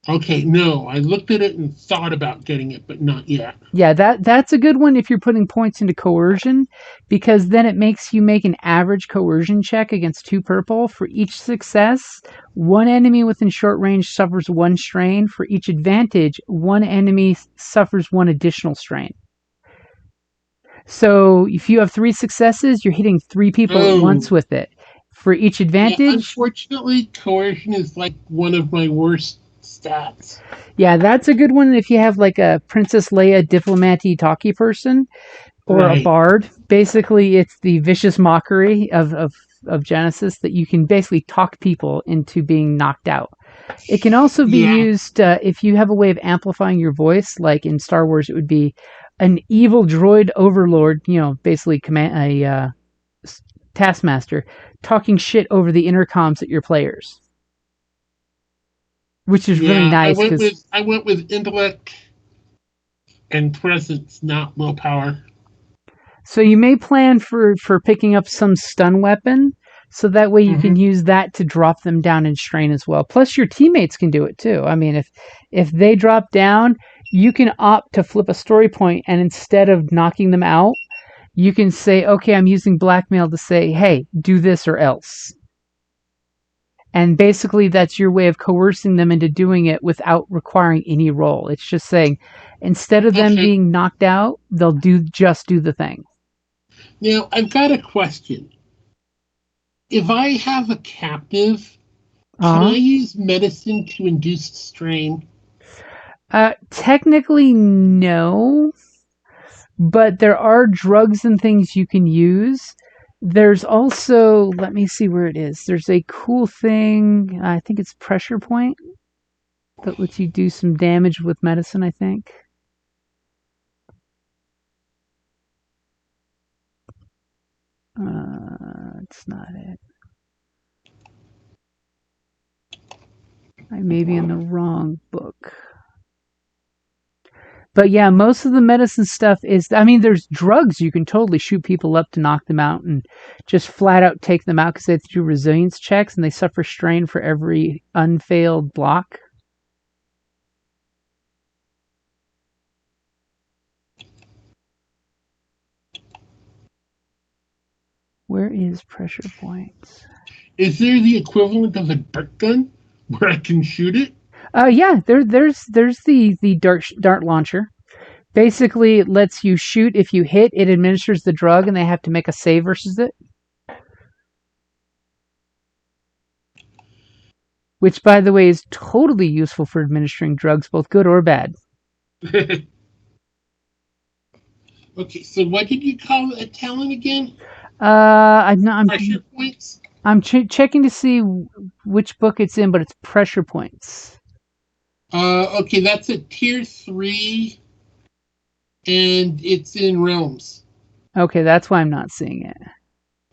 Okay, no, I looked at it and thought about getting it, but not yet. Yeah, that's a good one if you're putting points into coercion, because then it makes you make an average coercion check against 2 purple. For each success, 1 enemy within short range suffers 1 strain. For each advantage, 1 enemy suffers 1 additional strain. So if you have 3 successes, you're hitting 3 people at once with it. For each advantage... Yeah, unfortunately, coercion is like one of my worst stats. Yeah, that's a good one if you have like a Princess Leia diplomat-y talky person or a bard. Basically, it's the vicious mockery of Genesis that you can basically talk people into being knocked out. It can also be used if you have a way of amplifying your voice, like in Star Wars, it would be an evil droid overlord, basically a taskmaster, talking shit over the intercoms at your players. Which is really nice. I went with intellect and presence, not willpower. So you may plan for picking up some stun weapon, so that way you can use that to drop them down in strain as well. Plus your teammates can do it too. I mean, if they drop down, you can opt to flip a story point, and instead of knocking them out, you can say, okay, I'm using blackmail to say, hey, do this or else. And basically, that's your way of coercing them into doing it without requiring any roll. It's just saying, instead of them being knocked out, they'll just do the thing. Now, I've got a question. If I have a captive, can I use medicine to induce strain? Technically, no. But there are drugs and things you can use. There's also, let me see where it is. There's a cool thing, I think it's Pressure Point, that lets you do some damage with medicine, I think. It's not it. I may be in the wrong book. But yeah, most of the medicine stuff is, I mean, there's drugs you can totally shoot people up to knock them out and just flat out take them out because they have to do resilience checks and they suffer strain for every unfailed block. Where is Pressure Points? Is there the equivalent of a dart gun where I can shoot it? Yeah, there's the dart launcher. Basically, it lets you shoot. If you hit, it administers the drug, and they have to make a save versus it. Which, by the way, is totally useful for administering drugs, both good or bad. Okay, so what did you call a talent again? Pressure points? I'm checking to see which book it's in, but it's Pressure Points. Okay, that's a tier 3, and it's in Realms. Okay, that's why I'm not seeing it.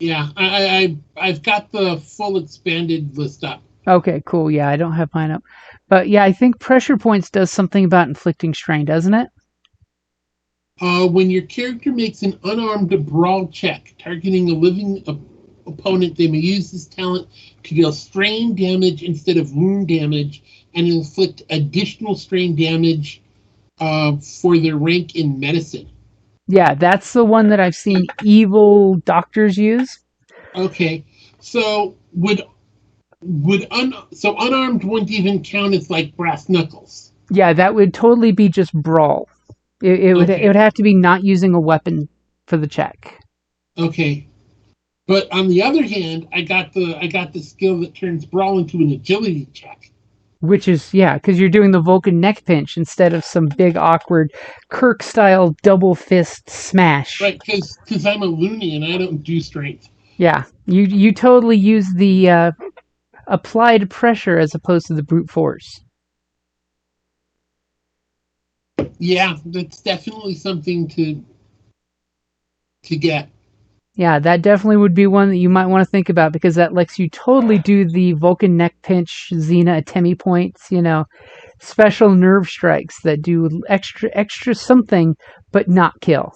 Yeah, I've got the full expanded list up. Okay, cool. Yeah, I don't have mine up. But yeah, I think Pressure Points does something about inflicting strain, doesn't it? When your character makes an unarmed brawl check targeting a living opponent, they may use this talent to deal strain damage instead of wound damage and inflict additional strain damage for their rank in medicine. Yeah, that's the one that I've seen evil doctors use. Okay, so unarmed wouldn't even count as like brass knuckles. Yeah, that would totally be just brawl. It would have to be not using a weapon for the check. Okay. But on the other hand, I got the skill that turns brawl into an agility check. Which is, yeah, because you're doing the Vulcan neck pinch instead of some big awkward Kirk-style double fist smash. Right, because I'm a loony and I don't do strength. Yeah, you totally use the applied pressure as opposed to the brute force. Yeah, that's definitely something to get. Yeah, that definitely would be one that you might want to think about because that lets you totally do the Vulcan neck pinch, Xena Atemi points, special nerve strikes that do extra something but not kill.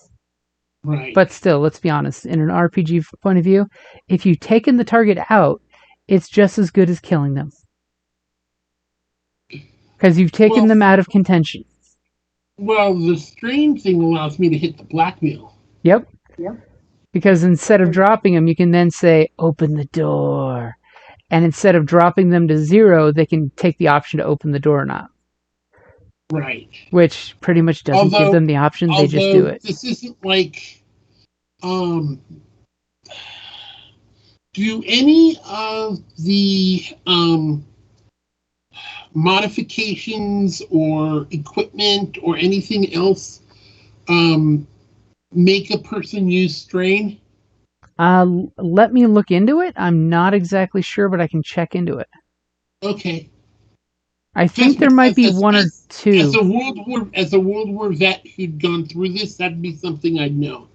Right. But still, let's be honest, in an RPG point of view, if you've taken the target out, it's just as good as killing them. Because you've taken them out of contention. Well, the strain thing allows me to hit the blackmail. Yep. Because instead of dropping them, you can then say, open the door. And instead of dropping them to 0, they can take the option to open the door or not. Right. Which pretty much doesn't give them the option, they just do it. This isn't like, do any of the modifications or equipment or anything else make a person use strain? Let me look into it. I'm not exactly sure, but I can check into it. Okay. I think there might be one or two. As a World War vet who'd gone through this, that'd be something I'd know.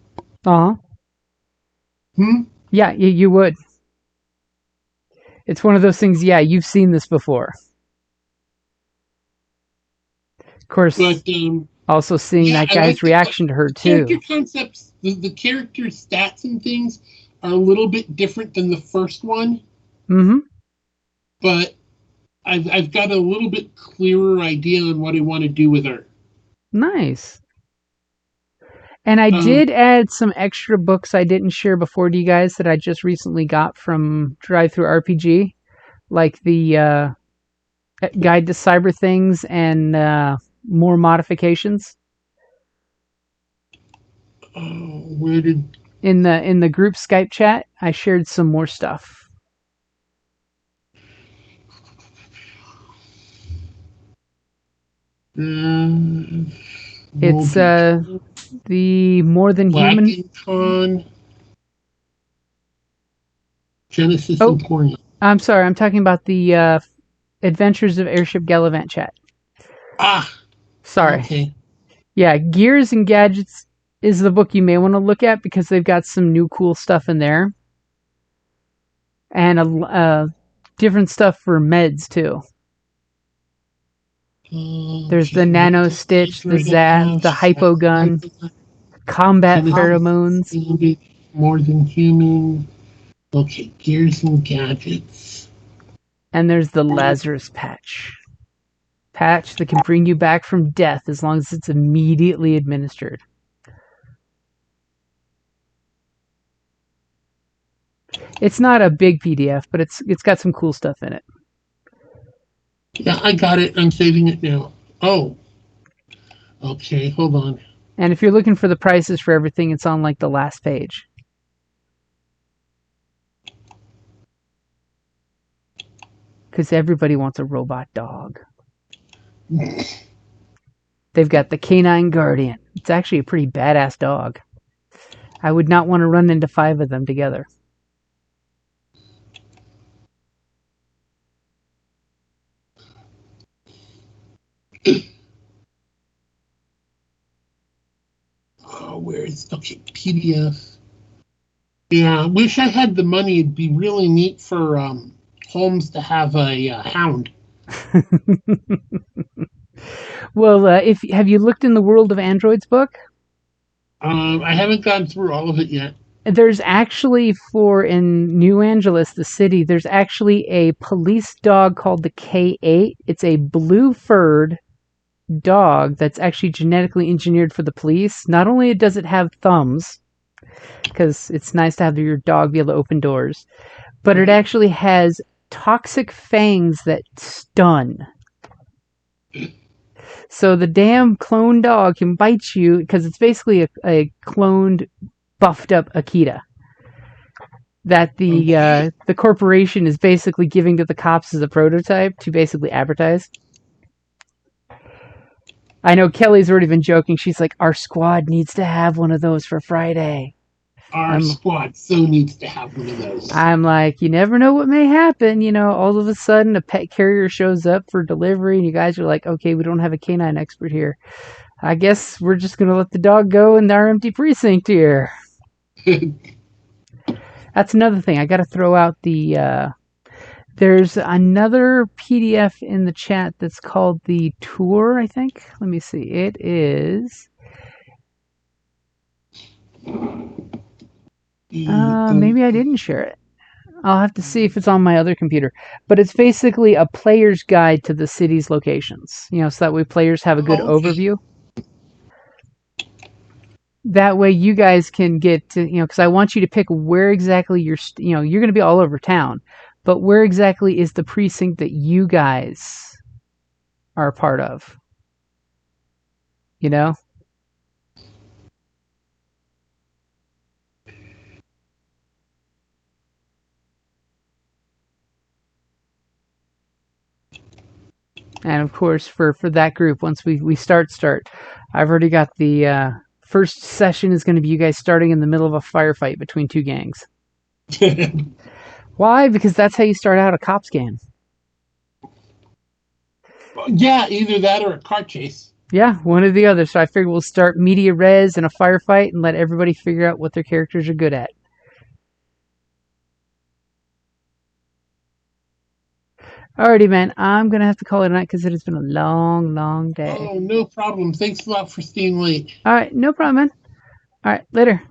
Yeah, you would. It's one of those things, yeah, you've seen this before. Of course, but, also seeing that guy's reaction to her, too. Character concepts, the character stats and things are a little bit different than the first one. Mm-hmm. But I've got a little bit clearer idea on what I want to do with her. Nice. And I did add some extra books I didn't share before to you guys that I just recently got from Drive-Thru RPG, like the Guide to Cyber Things and more modifications. Where did in the group Skype chat? I shared some more stuff. It's the More Than Human Genesis Emporium. I'm sorry, I'm talking about the Adventures of Airship Gallivant chat. Sorry. Okay. Yeah, Gears and Gadgets is the book you may want to look at because they've got some new cool stuff in there. And different stuff for meds, too. There's the Nano Stitch, the Zap, the Hypo Gun, Combat Pheromones. More Than Human. Okay, Gears and Gadgets. And there's the Lazarus Patch. Patch that can bring you back from death as long as it's immediately administered. It's not a big PDF, but it's got some cool stuff in it. Yeah, I got it. I'm saving it now. Oh. Okay, hold on. And if you're looking for the prices for everything, it's on like the last page. Because everybody wants a robot dog. They've got the Canine Guardian. It's actually a pretty badass dog. I would not want to run into 5 of them together. PDF. Yeah, I wish I had the money. It'd be really neat for Holmes to have a hound. Well, have you looked in the World of Androids book? I haven't gone through all of it yet. There's actually, in New Angeles, the city, there's actually a police dog called the K8. It's a blue-furred dog that's actually genetically engineered for the police. Not only does it have thumbs, because it's nice to have your dog be able to open doors, but it actually has toxic fangs that stun. So the damn clone dog can bite you because it's basically a cloned, buffed up Akita that the corporation is basically giving to the cops as a prototype to basically advertise. I know Kelly's already been joking. She's like, our squad needs to have one of those for Friday. Our squad so needs to have one of those. I'm like, you never know what may happen. You know, all of a sudden a pet carrier shows up for delivery, and you guys are like, okay, we don't have a canine expert here. I guess we're just going to let the dog go in our empty precinct here. That's another thing. I got to throw out the... there's another PDF in the chat that's called the tour, I think. Let me see. It is... maybe I didn't share it. I'll have to see if it's on my other computer. But it's basically a player's guide to the city's locations. You know, so that way players have a good overview. That way you guys can get to, you know, because I want you to pick where exactly you're going to be all over town. But where exactly is the precinct that you guys are a part of? You know? And of course, for that group, once we start, I've already got the first session is going to be you guys starting in the middle of a firefight between two gangs. Why? Because that's how you start out a cop scan. Yeah, either that or a car chase. Yeah, one or the other. So I figured we'll start media res in a firefight and let everybody figure out what their characters are good at. Alrighty, man. I'm going to have to call it a night because it has been a long, long day. Oh, no problem. Thanks a lot for staying late. All right, no problem, man. All right, later.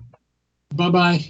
Bye-bye.